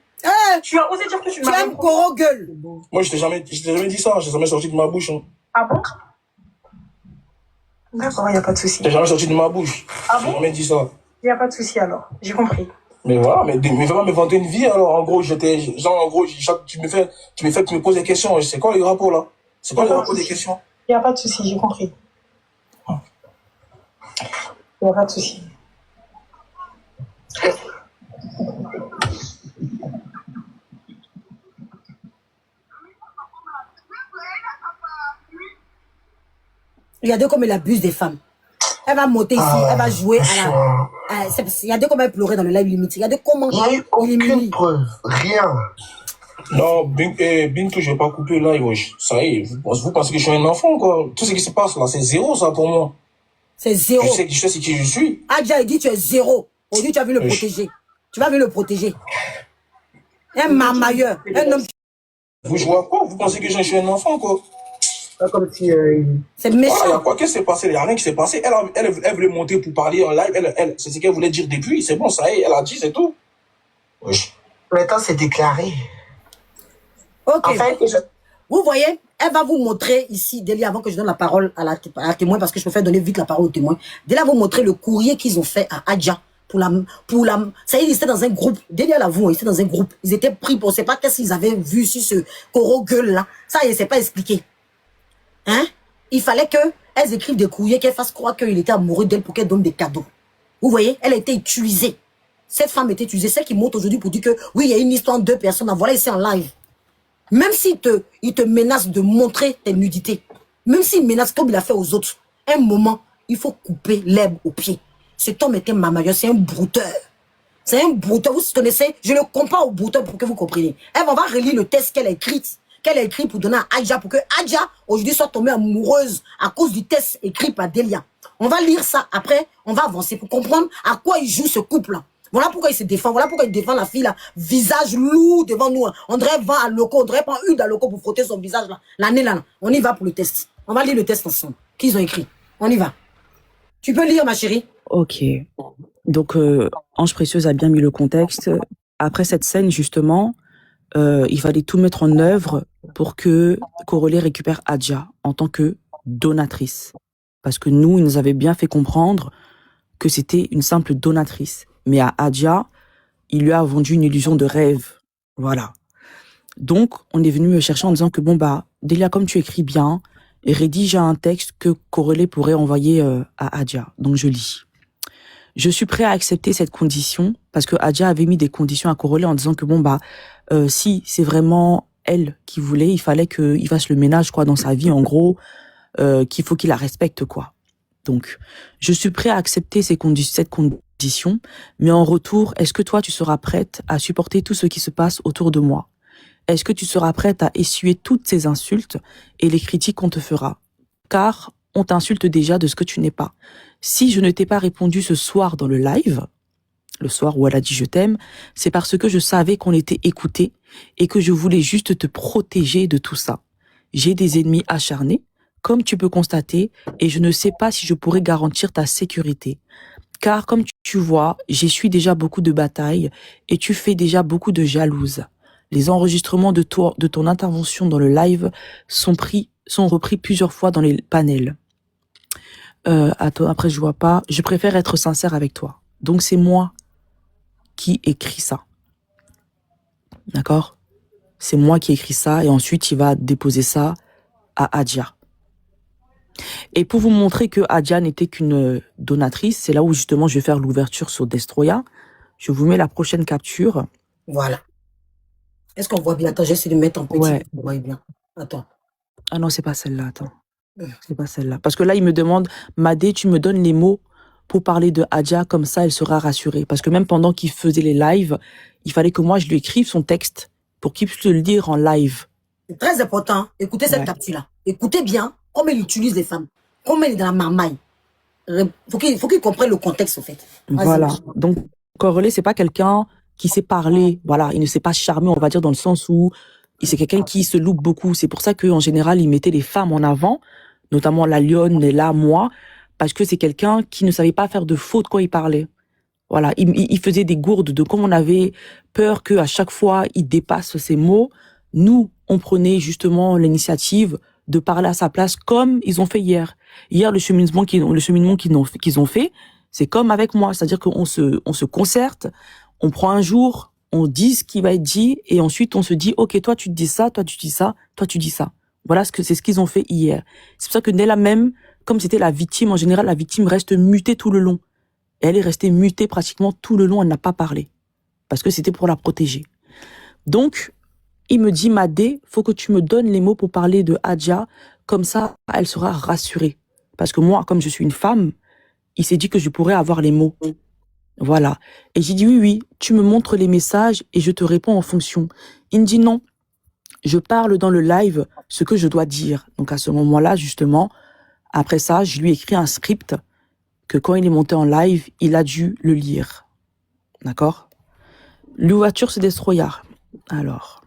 Tu as osé dire que tu m'as. Tu aimes Coro gueule. Moi, je t'ai jamais dit ça. Je t'ai jamais sorti de ma bouche. Hein. Ah bon? D'accord, il n'y a pas de souci. Je t'ai jamais sorti de ma bouche. Ah Je bon? t'ai jamais dit ça. Il n'y a pas de souci alors. J'ai compris. Mais voilà, mais vraiment me vanter une vie alors. En gros, tu me poses des questions. C'est quoi les rapports là? C'est quoi les rapports des questions? Il n'y a pas de souci, j'ai compris. Il n'y a pas de souci. Regardez comme elle abuse des femmes. Elle va monter ici, elle va jouer à la... Regardez comment elle pleurait dans le live limite. Regardez comment... Il n'y a eu aucune preuve, rien. Non, Bintou, je vais pas couper là, wesh. Ça y est, vous pensez que je suis un enfant, quoi. Tout ce qui se passe là, c'est zéro, ça, pour moi. C'est zéro. Je sais qui je suis. Adja, il dit tu es zéro. Aujourd'hui, tu as vu le protéger. Tu vas venir le protéger. Un marmailleur. Un homme... Vous jouez à quoi? Vous pensez que je suis un enfant, quoi? Pas comme si... C'est méchant. Voilà, quoi qu'est-ce qui s'est passé? Il n'y a rien qui s'est passé. Elle voulait monter pour parler en live. C'est ce qu'elle voulait dire depuis. C'est bon, ça y est, elle a dit, c'est tout. Wesh. Maintenant, c'est déclaré. Ok. En fait, vous voyez, elle va vous montrer ici, Delia, avant que je donne la parole à la témoin, parce que je préfère donner vite la parole au témoin. Delia va vous montrer le courrier qu'ils ont fait à Adja ça y est, ils étaient dans un groupe. Delia l'avoue, ils étaient dans un groupe. Ils étaient pris pour, c'est pas qu'est-ce qu'ils avaient vu sur ce Coro gueule là. Ça y est, c'est pas expliqué. Hein? Il fallait qu'elles écrivent des courriers, qu'elles fassent croire qu'il était amoureux d'elle pour qu'elle donne des cadeaux. Vous voyez, elle a été utilisée. Cette femme a été utilisée. Celle qui monte aujourd'hui pour dire que oui, il y a une histoire de deux personnes. Voilà, ici en live. Même s'il te menace de montrer tes nudités, même s'il menace comme il a fait aux autres, un moment, il faut couper l'herbe au pied. Cet homme était mamailleur, c'est un brouteur. C'est un brouteur. Vous connaissez, je le compare au brouteur pour que vous compreniez. Elle va relire le texte qu'elle a écrit pour donner à Adja, pour que Adja, aujourd'hui, soit tombée amoureuse à cause du test écrit par Delia. On va lire ça après, on va avancer pour comprendre à quoi il joue ce couple-là. Voilà pourquoi il se défend, voilà pourquoi il défend la fille là, visage lourd devant nous. On dirait 20 à loco, on dirait prendre une à loco pour frotter son visage là. L'année là, on y va pour le test. On va lire le test ensemble, qu'ils ont écrit. On y va. Tu peux lire, ma chérie? Ok. Donc, Ange Précieuse a bien mis le contexte. Après cette scène, justement, il fallait tout mettre en œuvre pour que Corolé récupère Adja en tant que donatrice. Parce que nous, il nous avait bien fait comprendre que c'était une simple donatrice. Mais à Adja, il lui a vendu une illusion de rêve. Voilà. Donc, on est venu me chercher en disant que bon, Delia, comme tu écris bien, rédige un texte que Corolé pourrait envoyer à Adja. Donc, je lis. Je suis prêt à accepter cette condition parce que Adja avait mis des conditions à Corolé en disant que bon, si c'est vraiment elle qui voulait, il fallait qu'il fasse le ménage, quoi, dans sa vie, en gros, qu'il faut qu'il la respecte, quoi. Donc, je suis prêt à accepter cette condition, mais en retour, est-ce que toi, tu seras prête à supporter tout ce qui se passe autour de moi? Est-ce que tu seras prête à essuyer toutes ces insultes et les critiques qu'on te fera? Car on t'insulte déjà de ce que tu n'es pas. Si je ne t'ai pas répondu ce soir dans le live, le soir où elle a dit je t'aime, c'est parce que je savais qu'on était écouté et que je voulais juste te protéger de tout ça. J'ai des ennemis acharnés, comme tu peux constater, et je ne sais pas si je pourrais garantir ta sécurité. Car comme tu vois, j'essuie déjà beaucoup de batailles et tu fais déjà beaucoup de jalouses. Les enregistrements de ton intervention dans le live sont repris plusieurs fois dans les panels. Attends, après je vois pas. Je préfère être sincère avec toi. Donc c'est moi qui écris ça. D'accord? C'est moi qui écris ça et ensuite il va déposer ça à Adja. Et pour vous montrer que Adja n'était qu'une donatrice, c'est là où justement je vais faire l'ouverture sur Destroya. Je vous mets la prochaine capture. Voilà. Est-ce qu'on voit bien? Attends, j'essaie de mettre en petit. Ouais. On voit bien. Attends. Ah non, c'est pas celle-là, attends. C'est pas celle-là. Parce que là, il me demande, Madé, tu me donnes les mots pour parler de Adja, comme ça elle sera rassurée. Parce que même pendant qu'il faisait les lives, il fallait que moi je lui écrive son texte pour qu'il puisse le lire en live. C'est très important. Écoutez cette capture-là. Écoutez bien comment il utilise les femmes. Comment il est dans la marmaille. Faut qu'il comprenne le contexte, en fait. Voilà. Donc, Korole, c'est pas quelqu'un qui sait parler. Voilà. Il ne sait pas charmer, on va dire, dans le sens où c'est quelqu'un qui se loupe beaucoup. C'est pour ça qu'en général, il mettait les femmes en avant, notamment la lionne, Nella, moi, parce que c'est quelqu'un qui ne savait pas faire de faute quand il parlait. Voilà. Il faisait des gourdes de comme on avait peur qu'à chaque fois, il dépasse ses mots. Nous, on prenait justement l'initiative de parler à sa place comme ils ont fait hier. Hier, le cheminement qu'ils ont fait, c'est comme avec moi. C'est-à-dire qu'on se concerte, on prend un jour, on dit ce qui va être dit, et ensuite on se dit, ok, toi tu dis ça, toi tu dis ça, toi tu dis ça. Voilà c'est ce qu'ils ont fait hier. C'est pour ça que Nella même, comme c'était la victime, en général, la victime reste mutée tout le long. Et elle est restée mutée pratiquement tout le long, elle n'a pas parlé. Parce que c'était pour la protéger. Donc, il me dit, Madé, faut que tu me donnes les mots pour parler de Adja, comme ça, elle sera rassurée. Parce que moi, comme je suis une femme, il s'est dit que je pourrais avoir les mots. Voilà. Et j'ai dit, oui, tu me montres les messages et je te réponds en fonction. Il me dit, non, je parle dans le live ce que je dois dire. Donc à ce moment-là, justement, après ça, je lui ai écrit un script que quand il est monté en live, il a dû le lire. D'accord? L'ouverture se Destroya. Alors...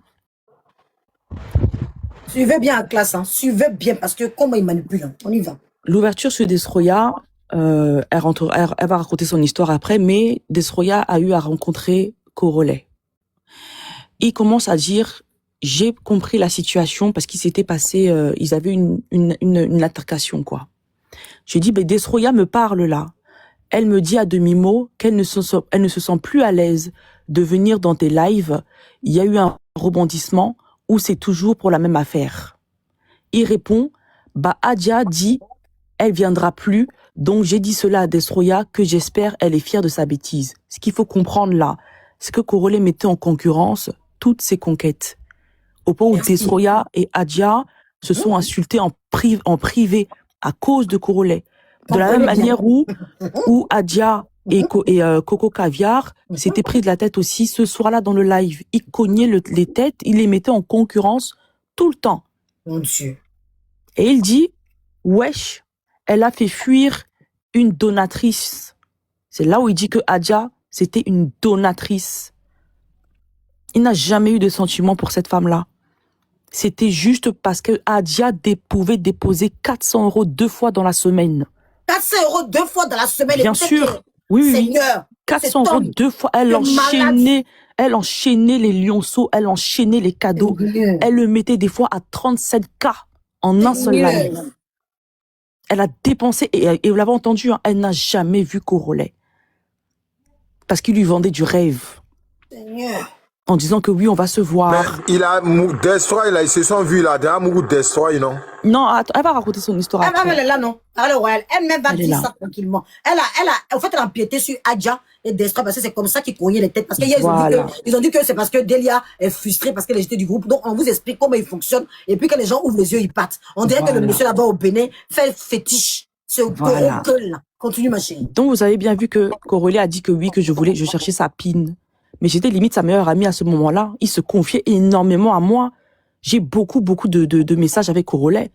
Suivez bien la classe, hein. Suivez bien, parce que comment il manipule, hein. On y va. L'ouverture sur Destroya, elle va raconter son histoire après, mais Destroya a eu à rencontrer Korole. Il commence à dire, j'ai compris la situation parce qu'il s'était passé, ils avaient une altercation, quoi. Je dis, Destroya me parle là. Elle me dit à demi-mot qu'elle ne se sent plus à l'aise de venir dans tes lives. Il y a eu un rebondissement ou c'est toujours pour la même affaire. Il répond, Adja dit, elle viendra plus, donc j'ai dit cela à Destroya que j'espère elle est fière de sa bêtise. Ce qu'il faut comprendre là, c'est que Korole mettait en concurrence toutes ses conquêtes. Au point où Destroya et Adja se sont insultés en privé à cause de Korole. De la même manière où Adja et Coco Caviar s'étaient pris de la tête aussi ce soir-là dans le live. Ils cognaient les têtes, ils les mettaient en concurrence tout le temps. Mon Dieu. Et il dit, wesh, elle a fait fuir une donatrice. C'est là où il dit que Adja, c'était une donatrice. Il n'a jamais eu de sentiment pour cette femme-là. C'était juste parce que Adja pouvait déposer 400 € 2 fois dans la semaine. 400 € 2 fois dans la semaine. Bien sûr. Oui. Seigneur, 400 € 2 fois. Elle enchaînait les lionceaux, elle enchaînait les cadeaux. Elle le mettait des fois à 37K en un seul live. Elle a dépensé, et vous l'avez entendu, hein, elle n'a jamais vu Korole. Parce qu'il lui vendait du rêve. Seigneur. En disant que oui, on va se voir. Mais il a Destroy, là, ils se sont vus là, derrière Mougou Destroy, non? Non, attends, elle va raconter son histoire après. Elle est là, non? Elle-même va dire ça tranquillement. En fait, elle a empiété sur Adja et Destroy parce que c'est comme ça qu'ils cognaient les têtes. Parce qu'ils ont dit que c'est parce que Delia est frustrée parce qu'elle est jetée du groupe. Donc, on vous explique comment il fonctionne. Et puis, quand les gens ouvrent les yeux, ils partent. On dirait que le monsieur là-bas au Bénin fait fétiche. C'est au là. Continue, ma chérie. Donc, vous avez bien vu que Korole a dit que oui, que je cherchais sa pine. Mais j'étais limite sa meilleure amie à ce moment-là. Il se confiait énormément à moi. J'ai beaucoup de messages avec Korole.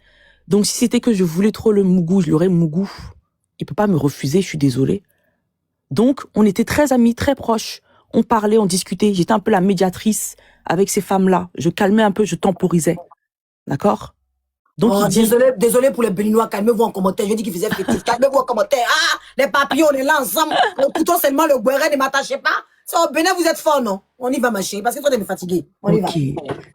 Donc, si c'était que je voulais trop le Mougou, je l'aurais Mougou. Il peut pas me refuser, je suis désolée. Donc, on était très amis, très proches. On parlait, on discutait. J'étais un peu la médiatrice avec ces femmes-là. Je calmais un peu, je temporisais. D'accord? Donc, désolé pour les Béninois, calmez-vous en commentaire. Je dis qu'ils faisaient fétiche. Calmez-vous en commentaire. Ah, les papillons, on est là ensemble. Le couteau seulement, le guéret, ne m'attachez pas. Ça, au Bénin, vous êtes fort, non? On y va, ma chérie, parce que toi, t'es fatiguée. On y va.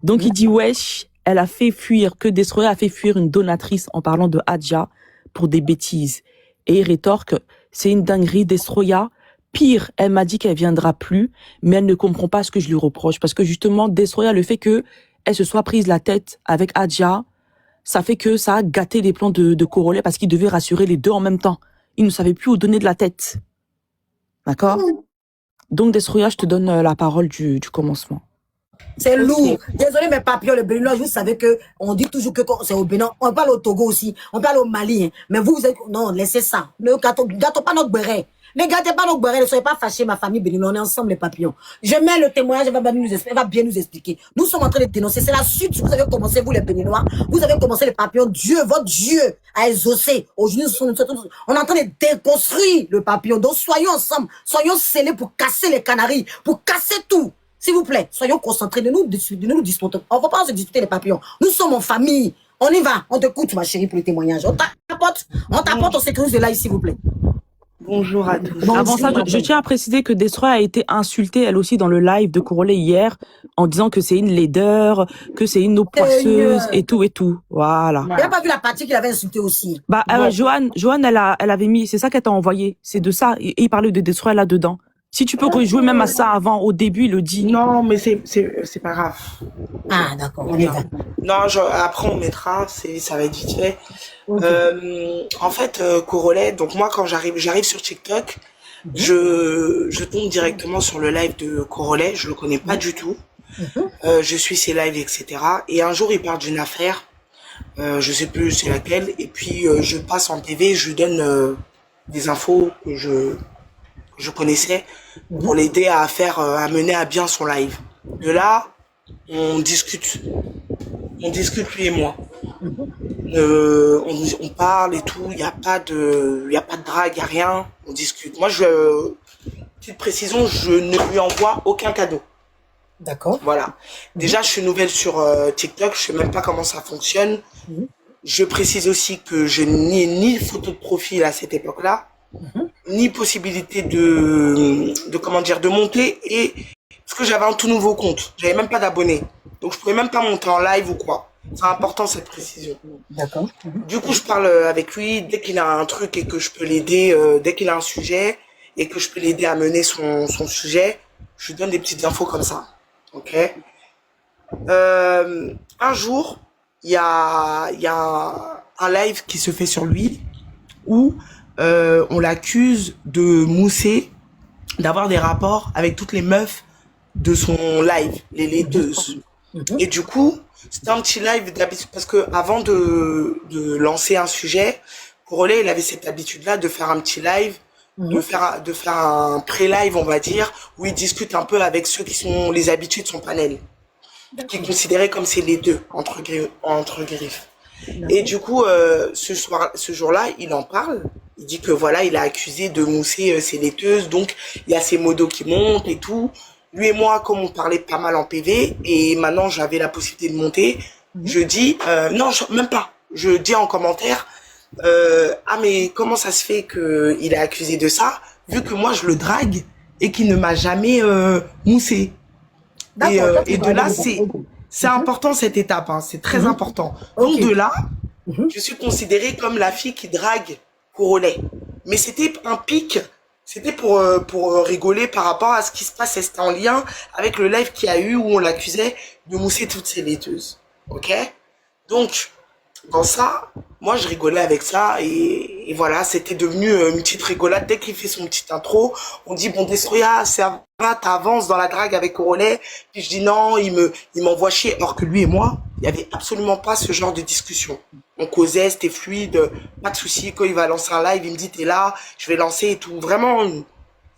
Donc, il dit, wesh, elle a fait fuir, que Destroyer a fait fuir une donatrice en parlant de Adja pour des bêtises. Et il rétorque, c'est une dinguerie, Destroyer. Pire, elle m'a dit qu'elle viendra plus, mais elle ne comprend pas ce que je lui reproche. Parce que justement, Destroyer, le fait que elle se soit prise la tête avec Adja, ça fait que ça a gâté les plans de Korole parce qu'il devait rassurer les deux en même temps. Il ne savait plus où donner de la tête. D'accord? Donc, Destroya, je te donne la parole du commencement. C'est lourd. Désolé, mes papillons, le Béninois, vous savez que on dit toujours que c'est au Bénin. On parle au Togo aussi. On parle au Mali. Hein. Mais vous êtes... Non, laissez ça. Ne gâtez pas notre béret. Ne gâtez pas notre béret. Ne soyez pas fâchés, ma famille béninoise. On est ensemble, les papillons. Je mets le témoignage. Elle va bien nous expliquer. Nous sommes en train de dénoncer. C'est la suite. Vous avez commencé, vous, les Béninois. Vous avez commencé, les papillons. Dieu, votre Dieu, a exaucé. Aujourd'hui, on est en train de déconstruire le papillon. Donc, soyons ensemble. Soyons scellés pour casser les canaries. Pour casser tout. S'il vous plaît, soyons concentrés, de nous disputer. On ne va pas se disputer les papillons. Nous sommes en famille. On y va. On t'écoute, ma chérie, pour le témoignage. On t'apporte, on sécurise de là, s'il vous plaît. Bonjour à tous. Avant ça, je tiens à préciser que Destroy a été insultée, elle aussi, dans le live de Corollé hier, en disant que c'est une laideur, que c'est une eau poisseuse, et tout, et tout. Voilà. Il n'a pas vu la partie qu'il avait insultée aussi. Bah, Joanne, elle avait mis, c'est ça qu'elle t'a envoyé. C'est de ça. Et il parlait de Destroy là-dedans. Si tu peux rejouer même à ça avant, au début, il le dit. Non, mais c'est pas grave. Ah, d'accord, on y va. Non, après on mettra, ça va être vite fait. Okay. En fait, Corollé, donc moi quand j'arrive sur TikTok, je tombe directement sur le live de Corollé, je le connais pas du tout. Je suis ses lives, etc. Et un jour il parle d'une affaire, je sais plus c'est laquelle, et puis je passe en PV, je lui donne des infos que je connaissais pour l'aider à mener à bien son live. De là, on discute lui et moi. On parle et tout, il y a pas de drague, il y a rien, on discute. Moi petite précision, je ne lui envoie aucun cadeau. D'accord. Voilà. Déjà, je suis nouvelle sur TikTok, je sais même pas comment ça fonctionne. Je précise aussi que je n'ai ni photo de profil à cette époque-là. Ni possibilité de monter, et parce que j'avais un tout nouveau compte, j'avais même pas d'abonnés, donc je pouvais même pas monter en live ou quoi. C'est important cette précision. D'accord. Du coup, je parle avec lui dès qu'il a un truc et que je peux l'aider, dès qu'il a un sujet et que je peux l'aider à mener son sujet, je lui donne des petites infos comme ça. Ok. Un jour, il y a un live qui se fait sur lui où on l'accuse de mousser, d'avoir des rapports avec toutes les meufs de son live, les laiteuses. Et du coup, c'était un petit live d'habitude, parce que avant de lancer un sujet, Corollé, il avait cette habitude-là de faire un petit live, de faire un pré-live, on va dire, où il discute un peu avec ceux qui sont les habitués de son panel, qui est considéré comme ses laiteux, entre griffes. Et du coup, ce jour-là, il en parle. Il dit que voilà, il a accusé de mousser ses laiteuses, donc il y a ses modos qui montent et tout. Lui et moi, comme on parlait pas mal en PV, et maintenant j'avais la possibilité de monter, je dis, non, même pas. Je dis en commentaire, ah mais comment ça se fait qu'il est accusé de ça, vu que moi je le drague et qu'il ne m'a jamais moussé. Et de là, c'est important cette étape, hein, c'est très important. Donc de là, je suis considérée comme la fille qui drague Corollé. Mais c'était un pic, c'était pour rigoler par rapport à ce qui se passait. C'était en lien avec le live qu'il y a eu où on l'accusait de mousser toutes ses laiteuses. Ok? Donc, dans ça, moi je rigolais avec ça et voilà, c'était devenu une petite rigolade. Dès qu'il fait son petit intro, on dit bon Destroya, c'est vrai, t'avances dans la drague avec Corollé. Puis je dis non, il m'envoie chier. Alors que lui et moi, il y avait absolument pas ce genre de discussion. On causait, c'était fluide, pas de souci. Quand il va lancer un live, il me dit t'es là, je vais lancer et tout. Vraiment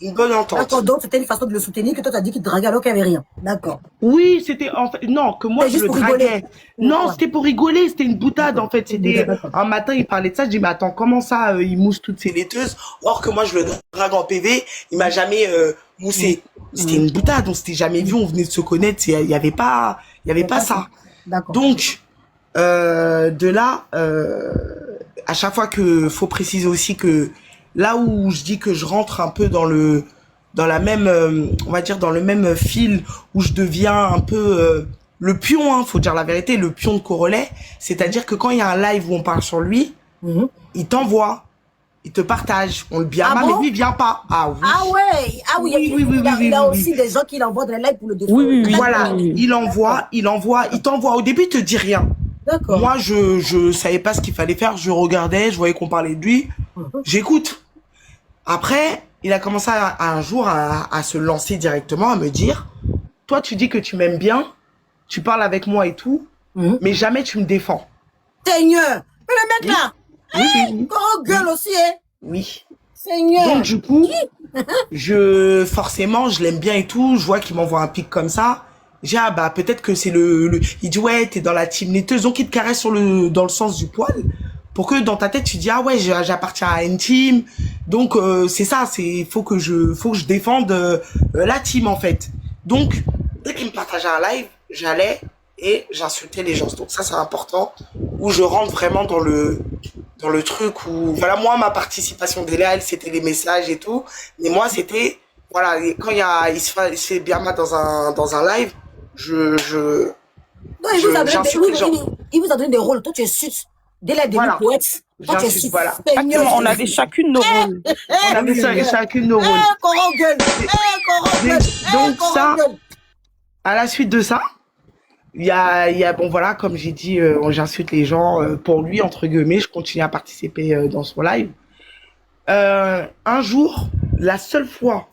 une bonne entente. D'accord, donc c'était une façon de le soutenir que toi t'as dit qu'il te draguait alors qu'il n'y avait rien. D'accord. Oui, c'était en fait, non, que moi je le draguais. Non, c'était pour rigoler, c'était une boutade en fait. C'était un matin, il parlait de ça, je dis mais attends, comment ça, il mousse toutes ses laiteuses, or que moi je le drague en PV, il m'a jamais moussé. C'était une boutade, on s'était jamais vu, on venait de se connaître, il y avait pas ça. Donc de là, à chaque fois que faut préciser aussi que là où je dis que je rentre un peu dans la même, on va dire dans le même fil où je deviens un peu le pion, hein, faut dire la vérité, le pion de Corollé, c'est-à-dire que quand il y a un live où on parle sur lui, il t'envoie, il te partage, on le bien, mais lui il vient pas. Ah oui. Ah ouais, il y a aussi des gens qui l'envoient dans les lives pour le défendre. Oui. Voilà, il envoie, il t'envoie. Au début, il te dit rien. D'accord. Moi, je savais pas ce qu'il fallait faire, je regardais, je voyais qu'on parlait de lui, j'écoute. Après, il a commencé un jour à se lancer directement, à me dire, toi, tu dis que tu m'aimes bien, tu parles avec moi et tout, mais jamais tu me défends. Seigneur, mais le mec là, oui. Gros gueule aussi, hein. Oui. Seigneur. Donc du coup, forcément, je l'aime bien et tout, je vois qu'il m'envoie un pic comme ça. J'ai bah peut-être que c'est il dit ouais, t'es dans la team laiteuse, donc il te caresse dans le sens du poil. Pour que dans ta tête tu dis ah ouais, j'appartiens à une team, donc c'est ça, faut que je défende la team en fait. Donc dès qu'il me partageait un live, j'allais et j'insultais les gens. Donc ça c'est important, où je rentre vraiment dans le truc où voilà, moi ma participation d'Elia, c'était les messages et tout, mais moi c'était voilà, quand il se fait bien mal dans un live, non, il vous a donné des rôles. Toi tu es suite. Dès la début, poète. Toi, tu es suite. Voilà. On avait chacune nos rôles. On avait chacune nos rôles. Donc ça, à la suite de ça, il y a bon voilà, comme j'ai dit, j'insulte les gens pour lui entre guillemets. Je continue à participer dans son live. Un jour, la seule fois,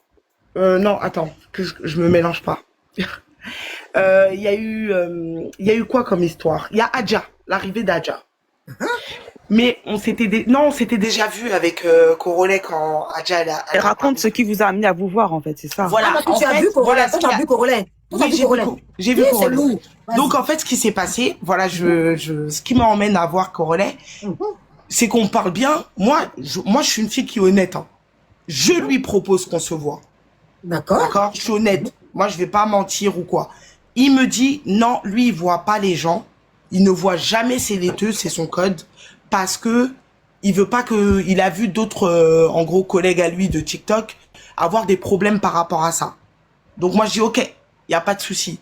non, attends, que je me mélange pas. Il y a eu quoi comme histoire? Il y a Adja, l'arrivée d'Adja. Mais on s'était déjà vu avec Corolet quand Adja elle raconte ce qui vous a amené à vous voir en fait, c'est ça. Voilà, tu as vu Corolet, tu as vu Corolet. Oui, j'ai vu Corolet. Donc en fait, ce qui s'est passé, voilà, ce qui m'emmène à voir Corolet, c'est qu'on parle bien. Moi, je suis une fille qui est honnête. Hein. Je lui propose qu'on se voit. D'accord. Je suis honnête. Moi, je vais pas mentir ou quoi. Il me dit non, lui, il voit pas les gens. Il ne voit jamais ses laiteux, c'est son code, parce que il veut pas que, il a vu d'autres, en gros, collègues à lui de TikTok avoir des problèmes par rapport à ça. Donc moi, je dis ok, y a pas de souci.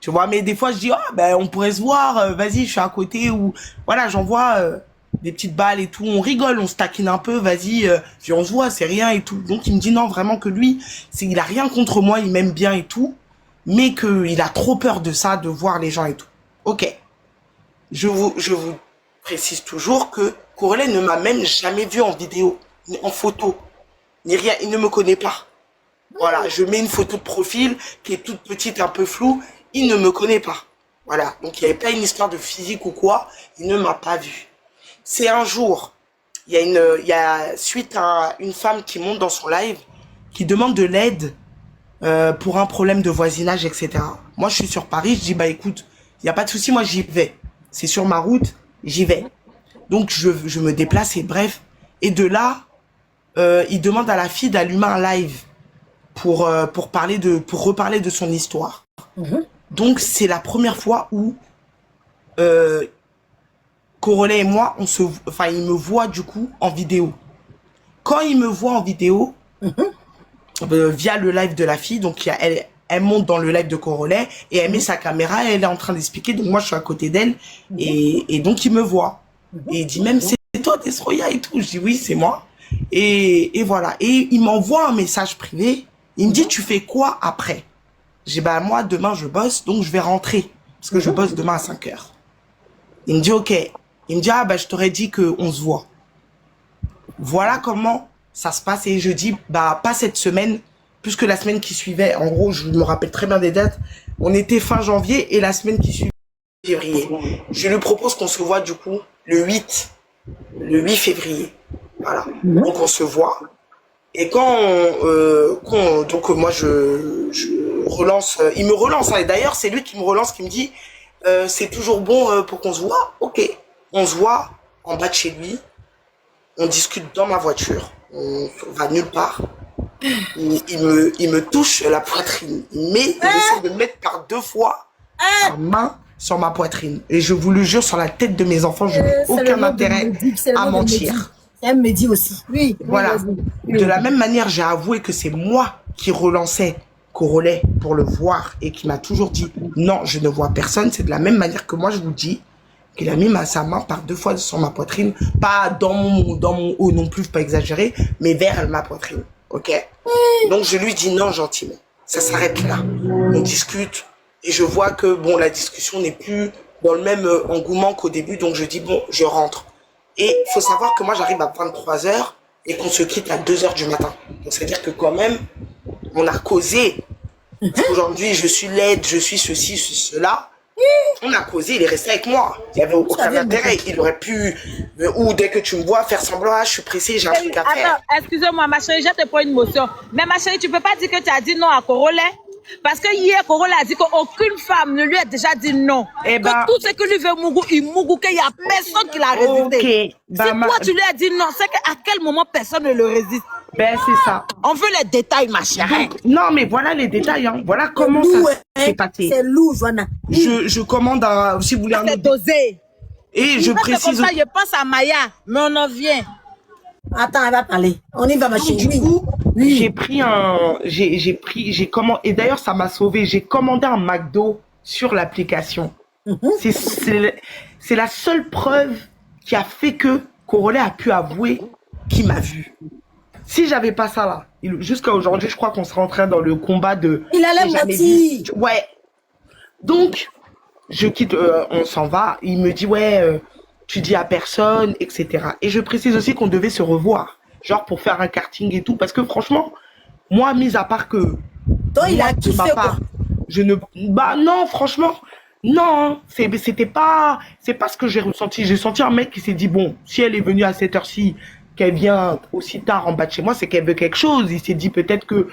Tu vois, mais des fois, je dis ben on pourrait se voir, vas-y, je suis à côté, ou voilà, j'envoie des petites balles et tout, on rigole, on se taquine un peu, vas-y, puis on se voit, c'est rien et tout. Donc il me dit non, vraiment que lui, il a rien contre moi, il m'aime bien et tout, mais que il a trop peur de ça, de voir les gens et tout. Ok. Je vous précise toujours que Corolet ne m'a même jamais vu en vidéo, ni en photo, ni rien. Il ne me connaît pas. Voilà, je mets une photo de profil qui est toute petite, un peu floue. Il ne me connaît pas. Voilà, donc il n'y avait pas une histoire de physique ou quoi. Il ne m'a pas vu. C'est un jour, il y a suite à une femme qui monte dans son live, qui demande de l'aide pour un problème de voisinage, etc. Moi, je suis sur Paris, je dis bah écoute, il n'y a pas de souci, moi j'y vais. C'est sur ma route, j'y vais. Donc je me déplace et bref. Et de là, il demande à la fille d'allumer un live pour reparler de son histoire. Donc c'est la première fois où Corolet et moi, il me voit du coup en vidéo. Quand il me voit en vidéo, via le live de la fille, donc elle monte dans le live de Corolet et elle met sa caméra et elle est en train d'expliquer. Donc moi, je suis à côté d'elle et donc il me voit. Et il dit même, c'est toi, Destroya et tout. Je dis oui, c'est moi. Et voilà. Et il m'envoie un message privé. Il me dit, tu fais quoi après? J'ai bah moi, demain, je bosse, donc je vais rentrer. Parce que je bosse demain à 5h. Il me dit, ok. Il me dit, ah bah je t'aurais dit qu'on se voit. Voilà comment ça se passe. Et je dis, bah pas cette semaine, plus que la semaine qui suivait. En gros, je me rappelle très bien des dates. On était fin janvier et la semaine qui suivait, février. Je lui propose qu'on se voit du coup le 8 février. Voilà. Donc on se voit. Et donc moi je relance, il me relance. Hein, et d'ailleurs c'est lui qui me relance, qui me dit c'est toujours bon pour qu'on se voit. Ok. On se voit en bas de chez lui. On discute dans ma voiture. On va nulle part. Il me touche la poitrine. Il essaie de mettre par 2 fois sa main sur ma poitrine. Et je vous le jure, sur la tête de mes enfants, je n'ai aucun intérêt à mentir. Elle me dit aussi. Oui. Voilà. De la même manière, j'ai avoué que c'est moi qui relançais Corolet pour le voir et qui m'a toujours dit non, je ne vois personne. C'est de la même manière que moi, je vous dis qu'il a mis sa main par 2 fois sur ma poitrine. Pas dans mon haut non plus, pas exagéré, mais vers ma poitrine. Ok? Donc, je lui dis non gentiment. Ça s'arrête là. On discute et je vois que, bon, la discussion n'est plus dans le même engouement qu'au début. Donc, je dis bon, je rentre. Et il faut savoir que moi, j'arrive à 23h et qu'on se quitte à 2h du matin. Donc, c'est-à-dire que quand même, on a causé Aujourd'hui, je suis laide, je suis ceci, cela. On a causé, il est resté avec moi. Il n'y avait aucun intérêt. Il aurait pu, ou dès que tu me vois, faire semblant, ah, je suis pressé, j'ai un truc à faire. Attends, excusez-moi, ma chérie, je te prends une motion. Mais ma chérie, tu peux pas dire que tu as dit non à Corolet? Parce que hier, Corolet a dit qu'aucune femme ne lui a déjà dit non. Eh que tout ce que lui veut Mougou, il Mougou, qu'il n'y a personne qui l'a résisté. Si toi, tu lui as dit non, c'est qu'à quel moment personne ne le résiste? Ben, c'est ça. On veut les détails, ma chérie. Donc, non, mais voilà les détails. Hein. Voilà comment ça s'est passé. C'est lourd, Joanna. Je commande si vous voulez un autre. C'est dosé. Et je précise. Comme ça, je pense à Maya, mais on en vient. Attends, elle va parler. On y va, ma chérie. Du coup, j'ai pris j'ai commandé, et d'ailleurs, ça m'a sauvé. J'ai commandé un McDo sur l'application. C'est la seule preuve qui a fait que Corolet a pu avouer qu'il m'a vu. Si j'avais pas ça là, jusqu'à aujourd'hui, je crois qu'on serait en train dans le combat de... Il allait mentir. Ouais. Donc, je quitte, on s'en va. Il me dit, ouais, tu dis à personne, etc. Et je précise aussi qu'on devait se revoir. Genre pour faire un karting et tout. Parce que franchement, moi, mis à part que... Toi, il a kiffé quoi? Je ne... Bah non, franchement... Non, c'était pas... C'est pas ce que j'ai ressenti. J'ai senti un mec qui s'est dit, bon, si elle est venue à cette heure-ci, qu'elle vient aussi tard en bas de chez moi, c'est qu'elle veut quelque chose. Il s'est dit peut-être que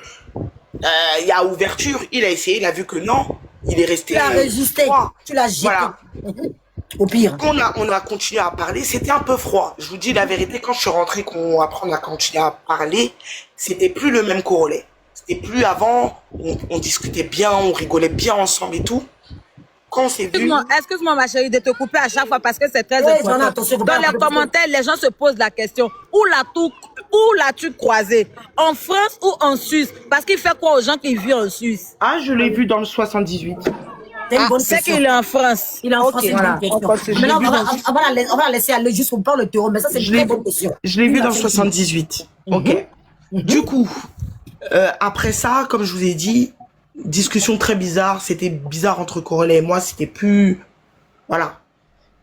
il y a ouverture. Il a essayé, il a vu que non. Il est resté. Tu l'as résisté. Tu l'as jeté. Voilà. Au pire. On a continué à parler. C'était un peu froid. Je vous dis la vérité, quand je suis rentré, qu'on apprend à continuer à parler, c'était plus le même Corolet. C'était plus avant. On discutait bien, on rigolait bien ensemble et tout. Quand on s'est vu... Excuse-moi, ma chérie, de te couper à chaque fois parce que c'est très important. Dans les commentaires, les gens se posent la question. Où l'as-tu croisé? En France ou en Suisse? Parce qu'il fait quoi aux gens qui vivent en Suisse? Ah, je l'ai vu dans le 78. C'est qu'il est en France. Il est en France. Voilà. Maintenant, on va la laisser aller jusqu'au port le terreau. Mais ça, c'est une très bonne question. Je l'ai vu dans le 78. Ok. Du coup, après ça, comme je vous ai dit, discussion très bizarre. C'était bizarre entre Corolet et moi. C'était plus... Voilà.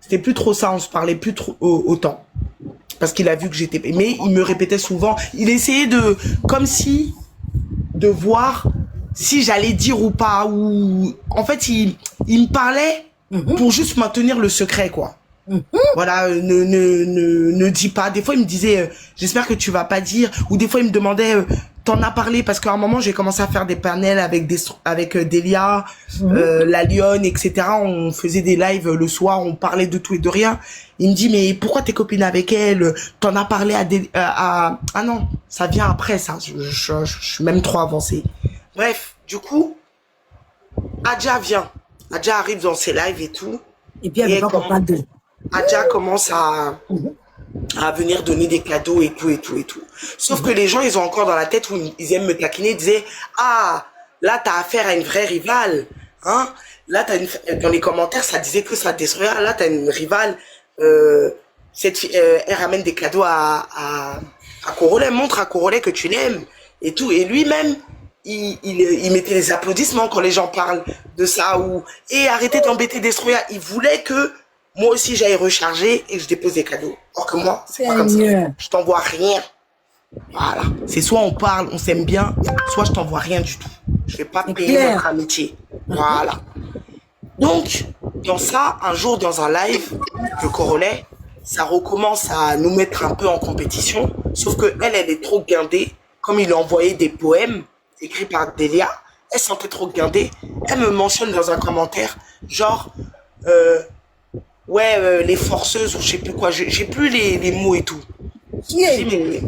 C'était plus trop ça. On se parlait plus trop autant. Parce qu'il a vu que j'étais... Mais il me répétait souvent... Il essayait de... Comme si... De voir si j'allais dire ou pas. Ou... En fait, il me parlait pour juste maintenir le secret, quoi. Voilà, ne dis pas. Des fois, il me disait, j'espère que tu vas pas dire. Ou des fois, il me demandait, t'en as parlé, parce qu'à un moment, j'ai commencé à faire des panels avec Delia, la Lionne, etc. On faisait des lives le soir, on parlait de tout et de rien. Il me dit, mais pourquoi t'es copine avec elle? T'en as parlé à... Ah non, ça vient après, ça. Je suis même trop avancé. Bref, du coup, Adja vient. Adja arrive dans ses lives et tout. Et puis, elle va pas de... Adja commence à venir donner des cadeaux et tout, et tout, et tout. Sauf que les gens, ils ont encore dans la tête où ils aiment me taquiner, ils disaient, ah, là, t'as affaire à une vraie rivale, hein. Là, dans les commentaires, ça disait que ça détruira. Là, t'as une rivale, cette fille, elle ramène des cadeaux à Corolet, montre à Corolet que tu l'aimes, et tout. Et lui-même, il mettait les applaudissements quand les gens parlent de ça, ou, et arrêtez d'embêter Destroya. Il voulait que moi aussi, j'aille recharger et que je dépose des cadeaux. Or que moi, c'est pas comme ça. Je t'envoie rien. Voilà. C'est soit on parle, on s'aime bien, soit je t'envoie rien du tout. Je vais pas payer notre amitié. Voilà. Donc, dans ça, un jour, dans un live de Corolet, ça recommence à nous mettre un peu en compétition. Sauf que elle est trop guindée. Comme il a envoyé des poèmes écrits par Delia, elle sentait trop guindée. Elle me mentionne dans un commentaire, genre... les forceuses ou je sais plus quoi, j'ai plus les mots et tout.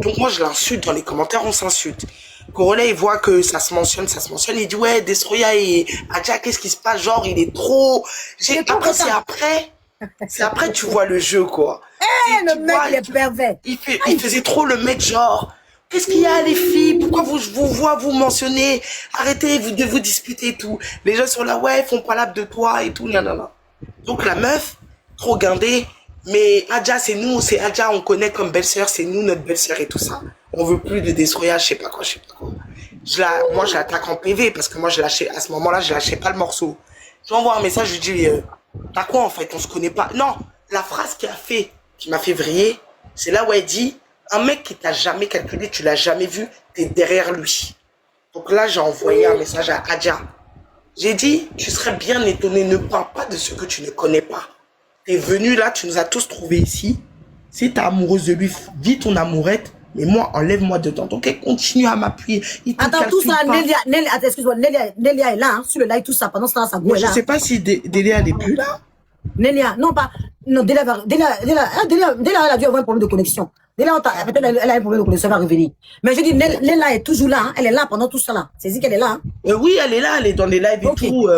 Donc moi je l'insulte dans les commentaires, on s'insulte. Corolet il voit que ça se mentionne, il dit ouais Destroya et Adja qu'est-ce qui se passe, genre il est trop... Après c'est après tu vois le jeu quoi. Le mec il est pervers. Il faisait trop le mec genre... Qu'est-ce qu'il y a les filles? Pourquoi je vous vois vous mentionner? Arrêtez de vous disputer et tout. Les gens sont là ouais ils font pas l'âme de toi et tout, nanana. Donc la meuf trop guindée, mais Adja c'est nous, c'est Adja on connaît comme belle-sœur, c'est nous notre belle-sœur et tout ça. On veut plus de Destroya, je sais pas quoi. Moi je l'attaque en PV parce que moi je lâchais, à ce moment-là je lâchais pas le morceau. Je lui envoie un message, je lui dis t'as quoi en fait, on se connaît pas. Non, la phrase qui m'a fait vriller, c'est là où elle dit un mec qui t'a jamais calculé, tu l'as jamais vu, t'es derrière lui. Donc là, j'ai envoyé un message à Adja. J'ai dit, tu serais bien étonné, ne parle pas de ce que tu ne connais pas. Tu es venu là, tu nous as tous trouvés ici. Si tu es amoureuse de lui, vis ton amourette. Mais moi, enlève-moi dedans. Donc, elle continue à m'appuyer. Attends, tout ça, Nélia, excuse-moi, Nélia est là, hein, sur le live, tout ça. Pendant ce temps-là, ça goûte là. Je ne sais pas si Délia n'est plus là. Nélia, non, pas. Non, Délia, elle a dû avoir un problème de connexion. Délia, peut-être elle a un problème de connexion, elle va revenir. Mais je dis, Nélia est toujours là, hein, elle est là pendant tout ça là. C'est dit qu'elle est là. Hein. Oui, elle est là, elle est dans les lives et tout,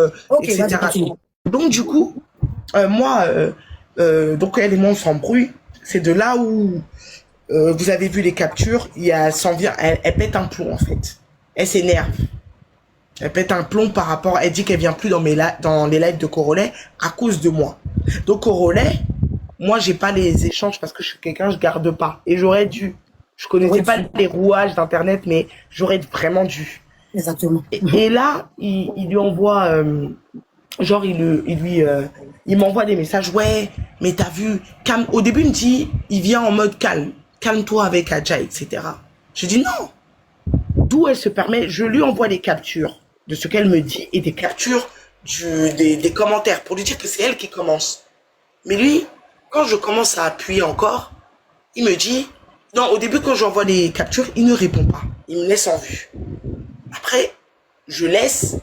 etc. Donc, du coup, moi, donc elle et moi, on s'embrouille. C'est de là où. Vous avez vu les captures, elle pète un plomb en fait. Elle s'énerve. Elle pète un plomb par rapport, elle dit qu'elle vient plus dans les lives de Corolet à cause de moi. Donc Corolet, moi j'ai pas les échanges parce que je suis quelqu'un, je garde pas. Et j'aurais dû. Je connaissais pas les rouages d'internet, mais j'aurais vraiment dû. Exactement. Et là, il lui envoie, genre il m'envoie des messages, ouais, mais t'as vu, calme. Au début il me dit, il vient en mode calme. Calme-toi avec Adja, etc. Je dis non. D'où elle se permet, je lui envoie les captures de ce qu'elle me dit et des captures des commentaires pour lui dire que c'est elle qui commence. Mais lui, quand je commence à appuyer encore, il me dit, non, au début quand j'envoie les captures, il ne répond pas. Il me laisse en vue. Après, je laisse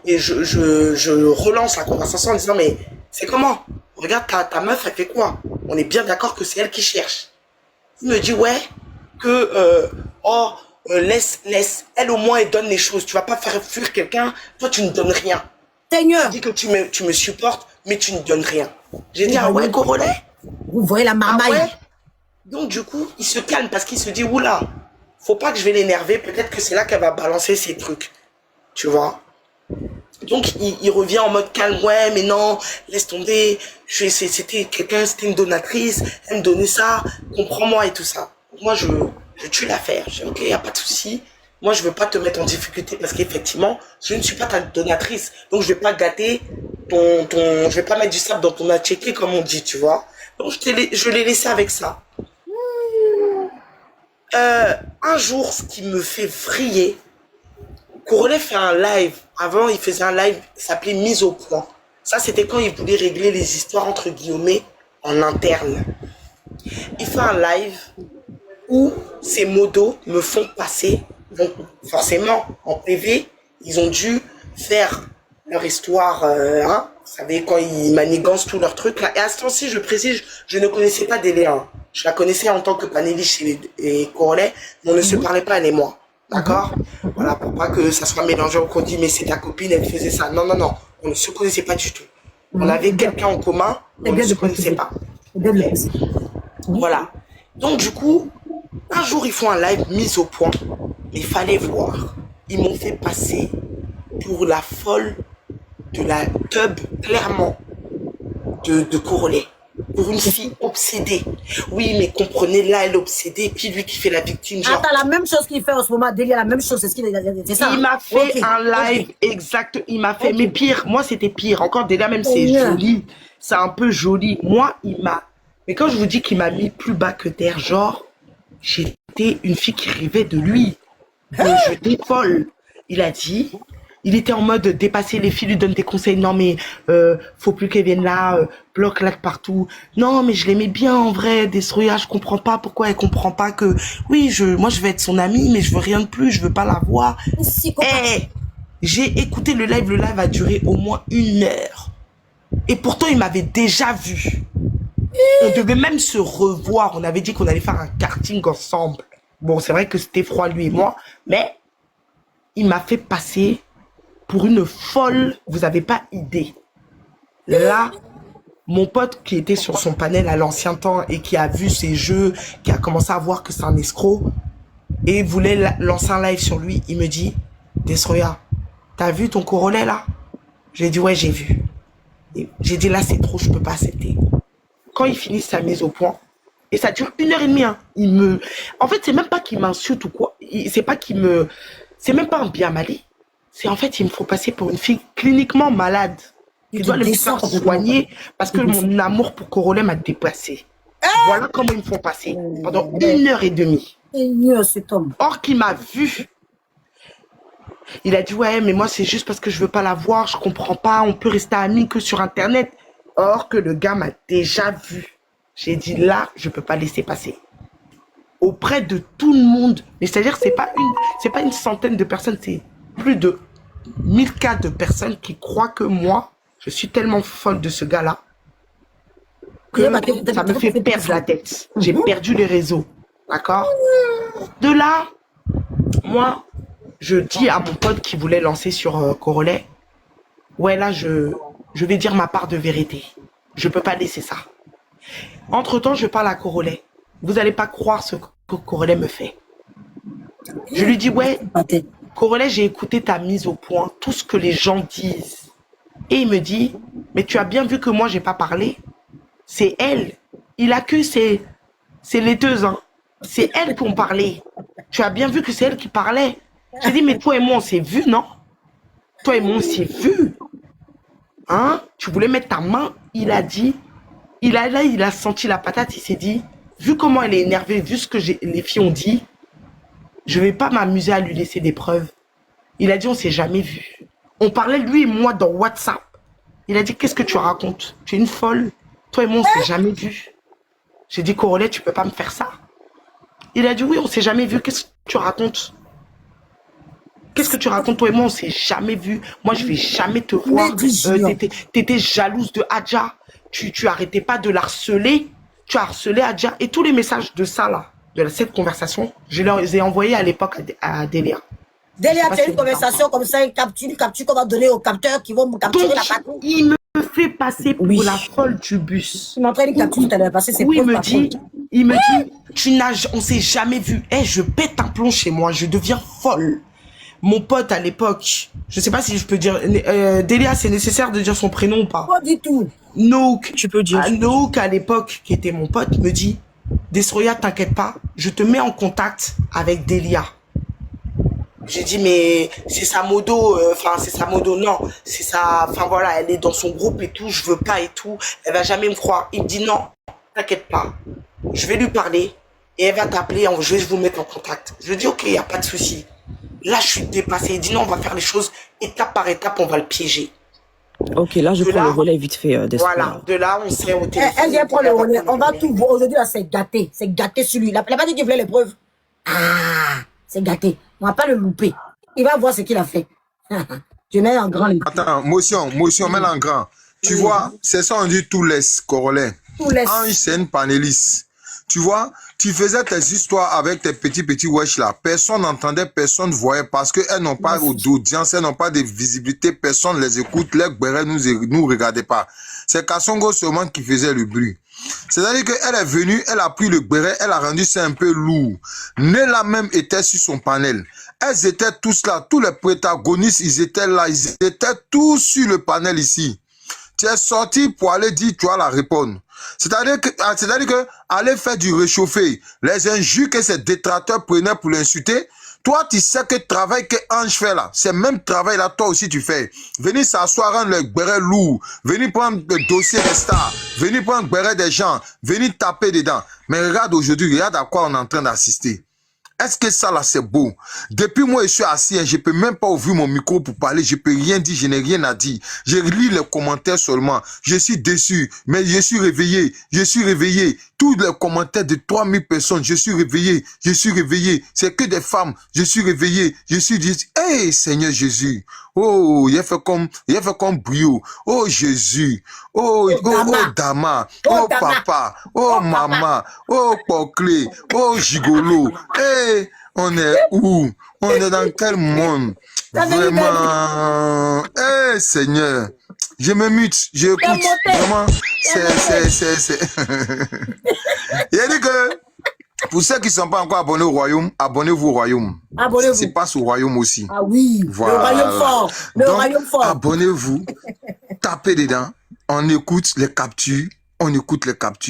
et je relance la conversation en disant, mais c'est comment? Regarde, ta meuf, elle fait quoi? On est bien d'accord que c'est elle qui cherche. Il me dit, ouais, que, laisse, elle au moins, elle donne les choses. Tu vas pas faire fuir quelqu'un, toi, tu ne donnes rien. Seigneur. Tu dis que tu me supportes, mais tu ne donnes rien. J'ai dit, ah ouais, Corolet? Vous voyez la marmaille. Ah ouais? Donc, du coup, il se calme parce qu'il se dit, oula, faut pas que je vais l'énerver, peut-être que c'est là qu'elle va balancer ses trucs. Tu vois? Donc, il revient en mode calme, ouais, mais non, laisse tomber, c'était quelqu'un, c'était une donatrice, elle me donnait ça, comprends-moi et tout ça. Moi, je tue l'affaire, je dis, ok, y a pas de souci, moi, je veux pas te mettre en difficulté parce qu'effectivement, je ne suis pas ta donatrice, donc je vais pas gâter je vais pas mettre du sable dans ton attiéké, comme on dit, tu vois. Donc, je l'ai laissé avec ça. Un jour, ce qui me fait vriller, Corolet fait un live. Avant, il faisait un live qui s'appelait Mise au point. Ça, c'était quand il voulait régler les histoires entre guillemets en interne. Il fait un live où ces modos me font passer. Donc, forcément, en PV, ils ont dû faire leur histoire. Hein, vous savez, quand ils manigancent tous leurs trucs. Là. Et à ce temps-ci, je précise, je ne connaissais pas Délia. Hein. Je la connaissais en tant que Panéliche et Corolet, mais on ne se parlait pas, elle et moi. D'accord? Voilà, pour pas que ça soit mélangé au qu'on dit, mais c'est ta copine, elle faisait ça. Non, non, non. On ne se connaissait pas du tout. On avait quelqu'un en commun, mais on ne se connaissait pas. Voilà. Donc, du coup, un jour, ils font un live mise au point. Il fallait voir. Ils m'ont fait passer pour la folle de la tub, clairement, de Corolet. Pour une fille obsédée. Oui, mais comprenez, là, elle est obsédée, puis lui qui fait la victime. Genre... Attends, la même chose qu'il fait en ce moment, Délia, la même chose, c'est ce qu'il c'est ça. Il m'a fait un live exact, il m'a fait, mais pire, moi c'était pire. Encore Délia, même c'est joli, c'est un peu joli. Moi, mais quand je vous dis qu'il m'a mis plus bas que terre, genre, j'étais une fille qui rêvait de lui. J'étais folle. Il a dit... Il était en mode dépasser les filles, lui donne des conseils. Non, mais faut plus qu'elle vienne là, bloque-la de partout. Non, mais je l'aimais bien en vrai, Destroya. Je comprends pas pourquoi elle comprend pas que... Oui, moi je vais être son amie, mais je veux rien de plus, je veux pas la voir. J'ai écouté le live a duré au moins 1 heure. Et pourtant, il m'avait déjà vu. On devait même se revoir. On avait dit qu'on allait faire un karting ensemble. Bon, c'est vrai que c'était froid, lui et moi, mais il m'a fait passer... pour une folle, vous n'avez pas idée. Là, mon pote qui était sur son panel à l'ancien temps et qui a vu ces jeux, qui a commencé à voir que c'est un escroc, et voulait lancer un live sur lui, il me dit, Destroya, t'as vu ton Corolet là? J'ai dit, ouais, j'ai vu. J'ai dit, là, c'est trop, je peux pas accepter. Quand il finit sa mise au point, et ça dure 1h30, hein, en fait, c'est même pas qu'il m'insulte ou quoi, c'est même pas un bien malé. C'est en fait, il me faut passer pour une fille cliniquement malade. Il doit le faire soigner parce que mon amour pour Corolet m'a dépassé. Voilà comment ils me font passer pendant 1h30. Or, qu'il m'a vu. Il a dit, ouais, mais moi, c'est juste parce que je veux pas la voir, je comprends pas, on peut rester amis que sur Internet. Or que le gars m'a déjà vu. J'ai dit, là, je peux pas laisser passer. Auprès de tout le monde. Mais c'est-à-dire, c'est pas une centaine de personnes, c'est plus de 1000 cas de personnes qui croient que moi, je suis tellement folle de ce gars-là que ça me fait perdre la tête. J'ai perdu les réseaux. D'accord? De là, moi, je dis à mon pote qui voulait lancer sur Corolet, ouais, là, je vais dire ma part de vérité. Je peux pas laisser ça. Entre-temps, je parle à Corolet. Vous n'allez pas croire ce que Corolet me fait. Je lui dis, ouais, Corolet, j'ai écouté ta mise au point, tout ce que les gens disent. Et il me dit, mais tu as bien vu que moi, j'ai pas parlé. C'est elle. Il accuse ses laiteuses, hein. C'est elle qui ont parlé. Tu as bien vu que c'est elle qui parlait. J'ai dit, mais toi et moi, on s'est vu, non? Toi et moi, on s'est vu. Hein? Tu voulais mettre ta main, il a dit. Il a senti la patate, il s'est dit, vu comment elle est énervée, vu ce que les filles ont dit, je vais pas m'amuser à lui laisser des preuves. Il a dit, on s'est jamais vu. On parlait, lui et moi, dans WhatsApp. Il a dit, qu'est-ce que tu racontes? Tu es une folle. Toi et moi, on s'est jamais vu. J'ai dit, Corolet, tu peux pas me faire ça. Il a dit, oui, on s'est jamais vu. Qu'est-ce que tu racontes? Qu'est-ce que tu racontes? Toi et moi, on s'est jamais vu. Moi, je vais jamais te voir. T'étais jalouse de Adja. Tu arrêtais pas de l'harceler. Tu as harcelé Adja. Et tous les messages de ça, là, de cette conversation, je les ai envoyés à l'époque à Delia. Delia, tu as une conversation comme ça, une capture qu'on va donner aux capteurs qui vont me capturer la patrouille. Il me fait passer pour la folle du bus. Tu m'entraînes une capture, tu allais passer ses oui, il me dit, on s'est jamais vu. Je pète un plomb chez moi, je deviens folle. Mon pote à l'époque, je sais pas si je peux dire, Delia, c'est nécessaire de dire son prénom ou pas? Pas du tout. Nook, tu peux dire. Nook à l'époque, qui était mon pote, me dit, Destroya, t'inquiète pas, je te mets en contact avec Delia. J'ai dit, mais c'est sa modo, c'est sa modo, non, c'est sa, voilà, elle est dans son groupe et tout, je veux pas et tout, elle va jamais me croire. Il me dit, non, t'inquiète pas, je vais lui parler et elle va t'appeler, je vais vous mettre en contact. Je lui dis, ok, y a pas de souci. Là, je suis dépassé. Il dit, non, on va faire les choses étape par étape, on va le piéger. Ok, là, je prends le relais vite fait. Voilà, de là, on s'est au téléphone. Elle vient prendre le relais, on va tout voir. Aujourd'hui, là, c'est gâté sur lui. Il n'a pas dit qu'il voulait les preuves. Ah, c'est gâté. On va pas le louper. Il va voir ce qu'il a fait. Je mets en grand. Attends, motion, mets en grand. Tu vois, c'est ça, on dit tout laisse, Corolet. Ange, c'est une panéliste. Tu vois, tu faisais tes histoires avec tes petits wesh là. Personne n'entendait, personne ne voyait parce qu'elles n'ont pas d'audience, elles n'ont pas de visibilité, personne ne les écoute, les guerres nous regardaient pas. C'est Kassongo seulement qui faisait le bruit. C'est-à-dire qu'elle est venue, elle a pris le béret, elle a rendu ça un peu lourd. Nella même était sur son panel. Elles étaient tous là, tous les protagonistes, ils étaient là, ils étaient tous sur le panel ici. Tu es sorti pour aller dire, tu vas la répondre. C'est-à-dire que aller faire du réchauffé, les injures que ces détracteurs prenaient pour l'insulter, toi, tu sais que le travail que Ange fait là, c'est le même travail là, toi aussi tu fais. Venir s'asseoir, rendre le béret lourd, venir prendre le dossier des stars, venir prendre le béret des gens, venir taper dedans. Mais regarde aujourd'hui, regarde à quoi on est en train d'assister. Est-ce que ça là c'est beau? Depuis moi je suis assis, je peux même pas ouvrir mon micro pour parler, je peux rien dire, je n'ai rien à dire. Je lis les commentaires seulement. Je suis déçu, mais je suis réveillé. Tous les commentaires de 3000 personnes, je suis réveillé. C'est que des femmes, je suis réveillé. Je suis dit, hey Seigneur Jésus. Oh, il a fait comme brio. Oh Jésus. Oh Dama. Oh papa. Oh maman. Oh Poclé. Oh Gigolo. Hey, on est où? On est dans quel monde? Vraiment. Hey Seigneur. Je me mute, j'écoute. Vraiment, c'est. Il a dit que, pour ceux qui ne sont pas encore abonnés au royaume, abonnez-vous au royaume. Abonnez-vous. C'est pas au royaume aussi. Ah oui, voilà. Le royaume fort. Le royaume fort. Abonnez-vous, tapez dedans, on écoute les captures.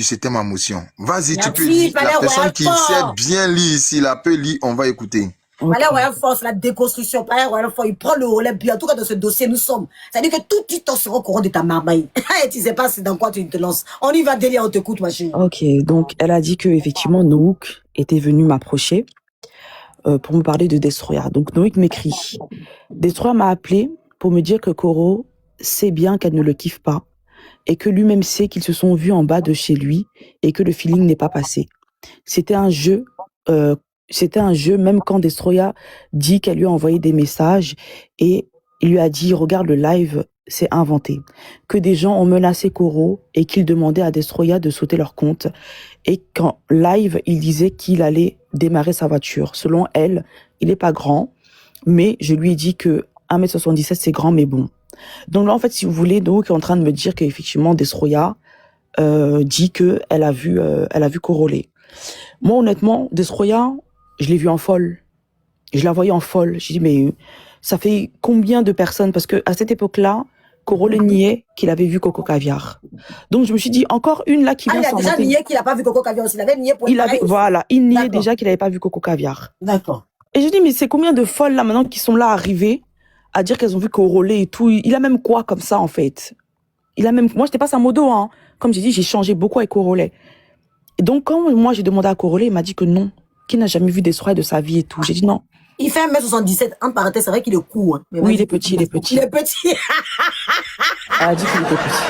C'était ma motion. Vas-y, tu peux lire. La personne qui sait bien lire ici, la peut lire, on va écouter. Voilà, Royal Force, la déconstruction. Royal Force, il prend le relais. Puis en tout cas, dans ce dossier, nous sommes. C'est-à-dire que tout le temps sera au courant de ta marmaille. Tu sais pas dans quoi tu te lances. On y va, Delia, on t'écoute, ma chérie. Ok, donc elle a dit que effectivement Nook était venu m'approcher pour me parler de Destroya. Donc Nook m'écrit, Destroya m'a appelé pour me dire que Coro sait bien qu'elle ne le kiffe pas et que lui-même sait qu'ils se sont vus en bas de chez lui et que le feeling n'est pas passé. C'était un jeu, même quand Destroya dit qu'elle lui a envoyé des messages et il lui a dit, regarde le live, c'est inventé. Que des gens ont menacé Coro et qu'ils demandaient à Destroya de sauter leur compte. Et qu'en live, il disait qu'il allait démarrer sa voiture. Selon elle, il n'est pas grand, mais je lui ai dit que 1m77 c'est grand, mais bon. Donc là, en fait, si vous voulez, donc, est en train de me dire qu'effectivement, Destroya dit qu'elle a vu Corolé. Moi, honnêtement, Destroya, je l'ai vue en folle. Je la voyais en folle. J'ai dit, mais ça fait combien de personnes? Parce que à cette époque-là, Corolé niait qu'il avait vu Coco Caviar. Donc, je me suis dit, encore une là qui vient s'en il a déjà nié qu'il n'a pas vu Coco Caviar aussi. Il avait nié pour il niait déjà qu'il n'avait pas vu Coco Caviar. D'accord. Et je dis, mais c'est combien de folles là maintenant qui sont là arrivées à dire qu'elles ont vu Corolé et tout. Il a même quoi comme ça, en fait? Moi, j'étais pas sa modo, hein. Comme j'ai dit, j'ai changé beaucoup avec Corolé. Et donc, quand moi, j'ai demandé à Corolé, il m'a dit que non, qu'il n'a jamais vu Destroya de sa vie et tout. J'ai dit non. Il fait 1m77, en parenthèse, c'est vrai qu'il est court. Hein. Oui, il est petit. Il est petit. Elle a dit qu'il était petit.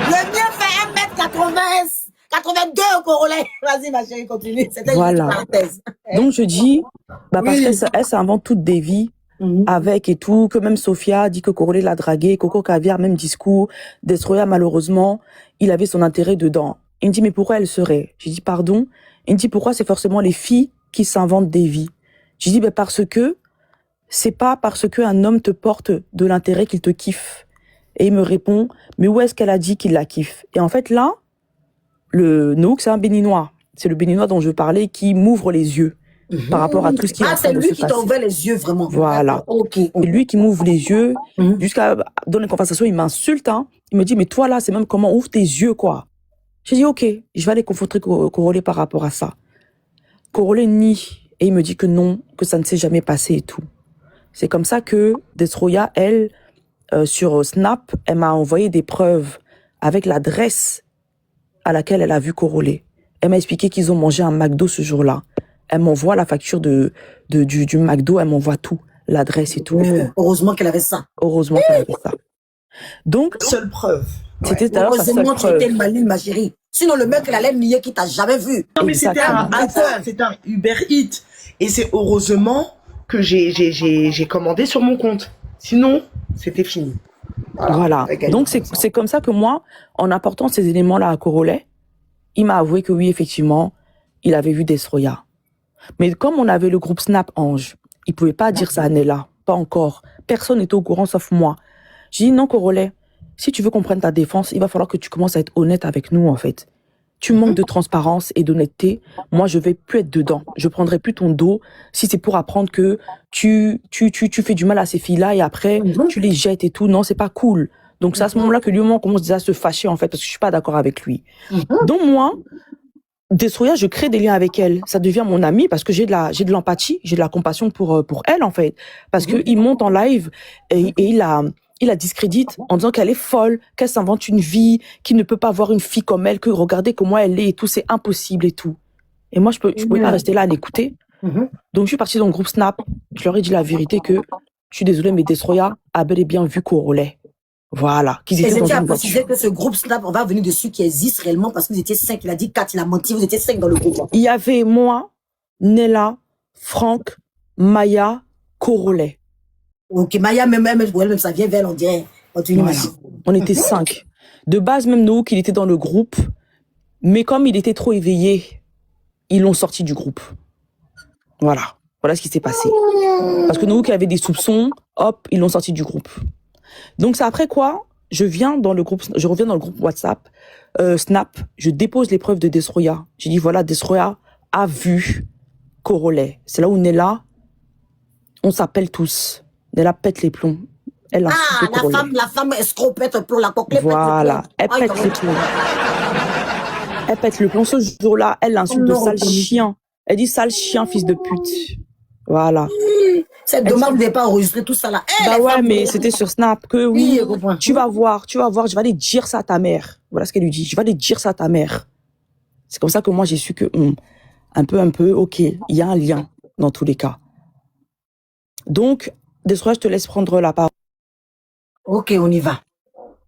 Le mien fait 1m80, 82 au Corolé. Vas-y, ma chérie, continue. C'était voilà. Une parenthèse. Donc, je dis, parce qu'elle s'invente toutes des vies. Avec et tout, que même Sophia dit que Corolé l'a dragué, Coco Caviar, même discours, Destroya, malheureusement, il avait son intérêt dedans. Il me dit, mais pourquoi elle serait? J'ai dit, pardon. Il me dit, pourquoi c'est forcément les filles qui s'inventent des vies? J'ai dit, parce que c'est pas parce qu'un homme te porte de l'intérêt qu'il te kiffe. Et il me répond, mais où est-ce qu'elle a dit qu'il la kiffe? Et en fait, là, le Nouk, c'est un béninois. C'est le béninois dont je parlais qui m'ouvre les yeux. Par rapport à tout ce qui est en train de se passer. C'est lui qui t'a ouvert les yeux, vraiment. Voilà. Okay. Et lui qui m'ouvre les yeux, jusqu'à dans les conversations, il m'insulte, hein. Il me dit, mais toi là, c'est même comment ouvre tes yeux, quoi. J'ai dit, ok, je vais aller confronter Corolé par rapport à ça. Corolé nie, et il me dit que non, que ça ne s'est jamais passé et tout. C'est comme ça que Destroya, elle, sur Snap, elle m'a envoyé des preuves avec l'adresse à laquelle elle a vu Corolé. Elle m'a expliqué qu'ils ont mangé un McDo ce jour-là. Elle m'envoie la facture du McDo, elle m'envoie tout, l'adresse et tout. Heureusement qu'elle avait ça. Heureusement qu'elle avait ça. Donc, seule preuve. C'était d'ailleurs sa seule preuve. Tu étais maligne, ma chérie. Sinon, le mec, il allait nier qu'il t'a jamais vu. Non, mais c'était un Uber Eats. Et c'est heureusement que j'ai commandé sur mon compte. Sinon, c'était fini. Voilà. Donc, c'est comme ça que moi, en apportant ces éléments-là à Corolé, il m'a avoué que oui, effectivement, il avait vu Destroya. Mais comme on avait le groupe Snap Ange, il pouvait pas dire ça à Nella. Pas encore. Personne n'était au courant sauf moi. J'ai dit non, Corolé, si tu veux qu'on prenne ta défense, il va falloir que tu commences à être honnête avec nous, en fait. Tu manques de transparence et d'honnêteté. Moi, je vais plus être dedans. Je prendrai plus ton dos si c'est pour apprendre que tu fais du mal à ces filles-là et après, tu les jettes et tout. Non, c'est pas cool. Donc, c'est à ce moment-là que lui, on commence déjà à se fâcher, en fait, parce que je suis pas d'accord avec lui. Donc, moi, Destroya, je crée des liens avec elle. Ça devient mon amie parce que j'ai de l'empathie, j'ai de la compassion pour elle, en fait. Parce que il monte en live et il la discrédite en disant qu'elle est folle, qu'elle s'invente une vie, qu'il ne peut pas avoir une fille comme elle, que regardez comment elle est et tout, c'est impossible et tout. Et moi, je pouvais pas rester là à l'écouter. Donc, je suis partie dans le groupe Snap. Je leur ai dit la vérité que je suis désolée, mais Destroya a bel et bien vu Corolé. Voilà. Qu'ils étaient dans une voiture. Que ce groupe Snap, on va venir dessus, qui existe réellement parce que vous étiez 5. Il a dit 4, il a menti, vous étiez 5 dans le groupe. Il y avait moi, Nella, Franck, Maya, Corolé. Ok, Maya, même ça vient vers elle, on dirait. Voilà. On était 5. De base, même nous, qu'il était dans le groupe, mais comme il était trop éveillé, ils l'ont sorti du groupe. Voilà. Voilà ce qui s'est passé. Parce que nous, qui avait des soupçons, hop, ils l'ont sorti du groupe. Donc c'est après quoi, je reviens dans le groupe WhatsApp, Snap, je dépose les preuves de Destroya. J'ai dit voilà, Destroya a vu Corolé. C'est là où Nella, on s'appelle tous. Nella pète les plombs. Elle la femme escroc pète le plomb, la coquelette voilà, elle pète les plombs. Elle pète le plomb. Ce jour-là, elle l'insulte de sale chien. Elle dit sale chien, fils de pute. Voilà. C'est dommage de ne pas enregistrer tout ça là. Bah ouais, mais c'était sur Snap que oui, tu vas voir, je vais aller dire ça à ta mère. Voilà ce qu'elle lui dit. Je vais aller dire ça à ta mère. C'est comme ça que moi j'ai su que un peu, ok, il y a un lien dans tous les cas. Donc Destroy, je te laisse prendre la parole. Ok, on y va.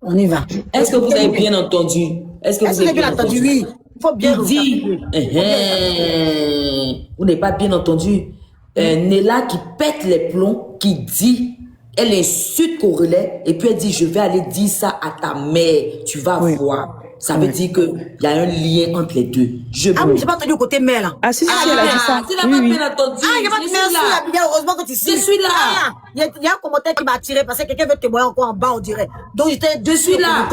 On y va. Est-ce que vous avez bien entendu? Est-ce que vous avez bien entendu? Oui. Il faut bien dit. Vous n'avez pas bien entendu. Nella qui pète les plombs, qui dit, elle insulte Corolais, et puis elle dit, je vais aller dire ça à ta mère. Tu vas voir. Ça veut dire qu'il y a un lien entre les deux. Oui, j'ai pas entendu au côté mère, là. Ah, si, elle a dit ça. Tu n'as pas bien entendu. Ah, il n'y a pas de merci, heureusement que tu sais. Je suis là. Il y a un commentaire qui m'a attiré parce que quelqu'un veut témoigner encore en bas, on dirait. Donc, je suis là.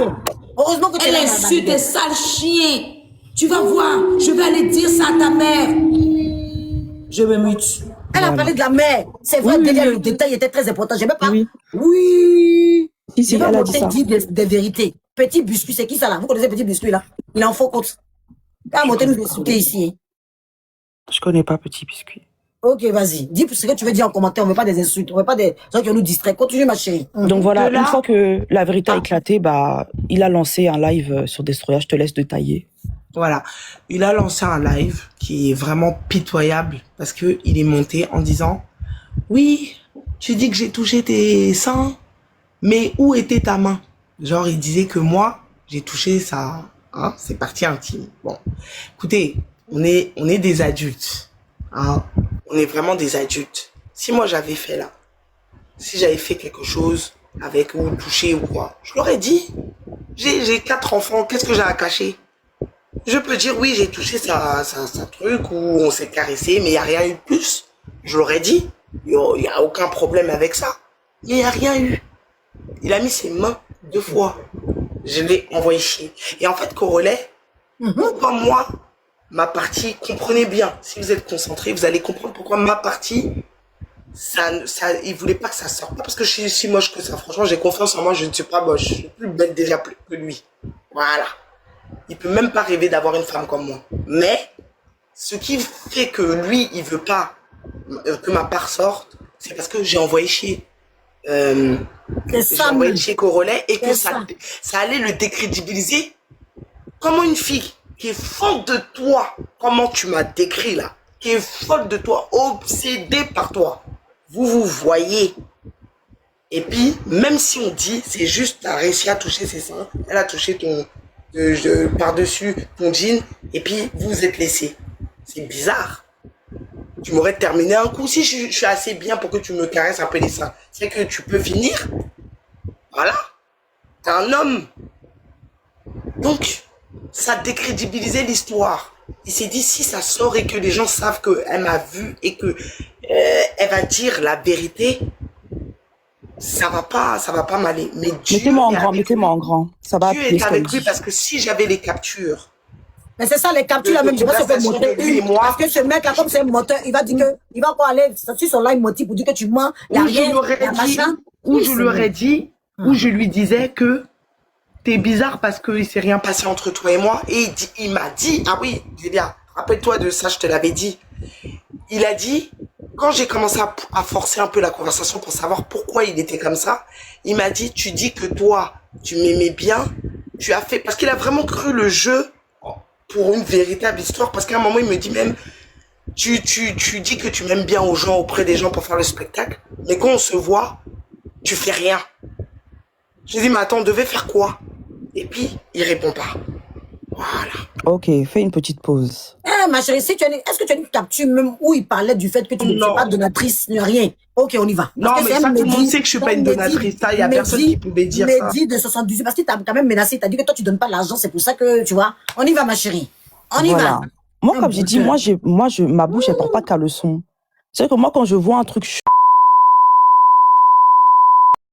Heureusement que tu es là. Elle insulte un sale chien. Tu vas voir. Je vais aller dire ça à ta mère. Je me mute. Elle a parlé de la mère. C'est vrai, le détail était très important. J'aimais pas. Oui. Si, elle a dit ça. Dit des vérités. Petit biscuit, c'est qui ça là? Vous connaissez Petit Biscuit là? Il en faut compte. Ah, monter nous insulter ici. Je connais pas Petit Biscuit. Ok, vas-y. Dis ce que tu veux dire en commentaire. On veut pas des insultes. On veut pas des gens qui nous distraient. Continue, ma chérie. Donc voilà, une fois que la vérité a éclaté, bah, il a lancé un live sur Destroya. Je te laisse détailler. Voilà. Il a lancé un live qui est vraiment pitoyable parce que il est monté en disant, oui, tu dis que j'ai touché tes seins, mais où était ta main? Genre, il disait que moi, j'ai touché ça, hein, c'est partie intime. Bon. Écoutez, on est des adultes, hein. On est vraiment des adultes. Si moi j'avais fait là, si j'avais fait quelque chose avec ou touché ou quoi, je l'aurais dit. J'ai 4 enfants, qu'est-ce que j'ai à cacher? Je peux dire oui, j'ai touché sa truc ou on s'est caressé, mais il n'y a rien eu de plus. Je l'aurais dit. Il n'y a aucun problème avec ça. Mais il n'y a rien eu. Il a mis ses mains 2 fois. Je l'ai envoyé chier. Et en fait, Corolais, pourquoi moi, ma partie, comprenez bien, si vous êtes concentrés, vous allez comprendre pourquoi ma partie, il voulait pas que ça sorte. Pas parce que je suis si moche que ça. Franchement, j'ai confiance en moi, je ne suis pas moche. Je suis plus belle déjà que lui. Voilà. Il peut même pas rêver d'avoir une femme comme moi. Mais, ce qui fait que lui, il veut pas que ma part sorte, c'est parce que j'ai envoyé chier. J'ai envoyé chier Corolais et que ça allait le décrédibiliser. Comment une fille qui est folle de toi, comment tu m'as décrit là, qui est folle de toi, obsédée par toi, vous voyez. Et puis, même si on dit, c'est juste, t'as réussi à toucher ses seins, elle a touché ton par-dessus ton jean, et puis vous vous êtes laissé. C'est bizarre. Tu m'aurais terminé un coup. Si je suis assez bien pour que tu me caresses un peu les seins, c'est que tu peux finir. Voilà. T'es un homme. Donc, ça décrédibilisait l'histoire. Il s'est dit, si ça sort et que les gens savent qu'elle m'a vu et que elle va dire la vérité, ça va pas m'aller. Mais mettez-moi en grand. Ça va. Dieu est avec lui parce que si j'avais les captures. Mais c'est ça, les captures là même, je vais se faire monter une. Parce que ce mec là, comme c'est un moteur, il va dire que, il va encore aller sur son live motif pour dire que tu mens, il y a rien, ou je lui aurais dit, ou je lui disais que t'es bizarre parce qu'il s'est rien passé entre toi et moi. Et il m'a dit, ah oui, bien, rappelle-toi de ça, je te l'avais dit. Il a dit, quand j'ai commencé à forcer un peu la conversation pour savoir pourquoi il était comme ça, il m'a dit, tu dis que toi, tu m'aimais bien, tu as fait, parce qu'il a vraiment cru le jeu pour une véritable histoire, parce qu'à un moment, il me dit même, tu dis que tu m'aimes bien aux gens, auprès des gens pour faire le spectacle, mais quand on se voit, tu fais rien. Je dis, mais attends, on devait faire quoi? Et puis, il répond pas. Voilà. Ok, fais une petite pause. Eh, ma chérie, est-ce que tu as une capture même où il parlait du fait que tu ne suis pas donatrice, rien? Ok, on y va. Non, mais ça, tout le monde sait que je suis pas une donatrice. Il y a personne qui pouvait dire ça. Mehdi de 78, parce qu'il t'a quand même menacé, t'as dit que toi, tu donnes pas l'argent, c'est pour ça que, tu vois, on y va, ma chérie. On y va. Moi, comme j'ai dit, ma bouche, elle porte pas qu'à leçon. C'est que moi, quand je vois un truc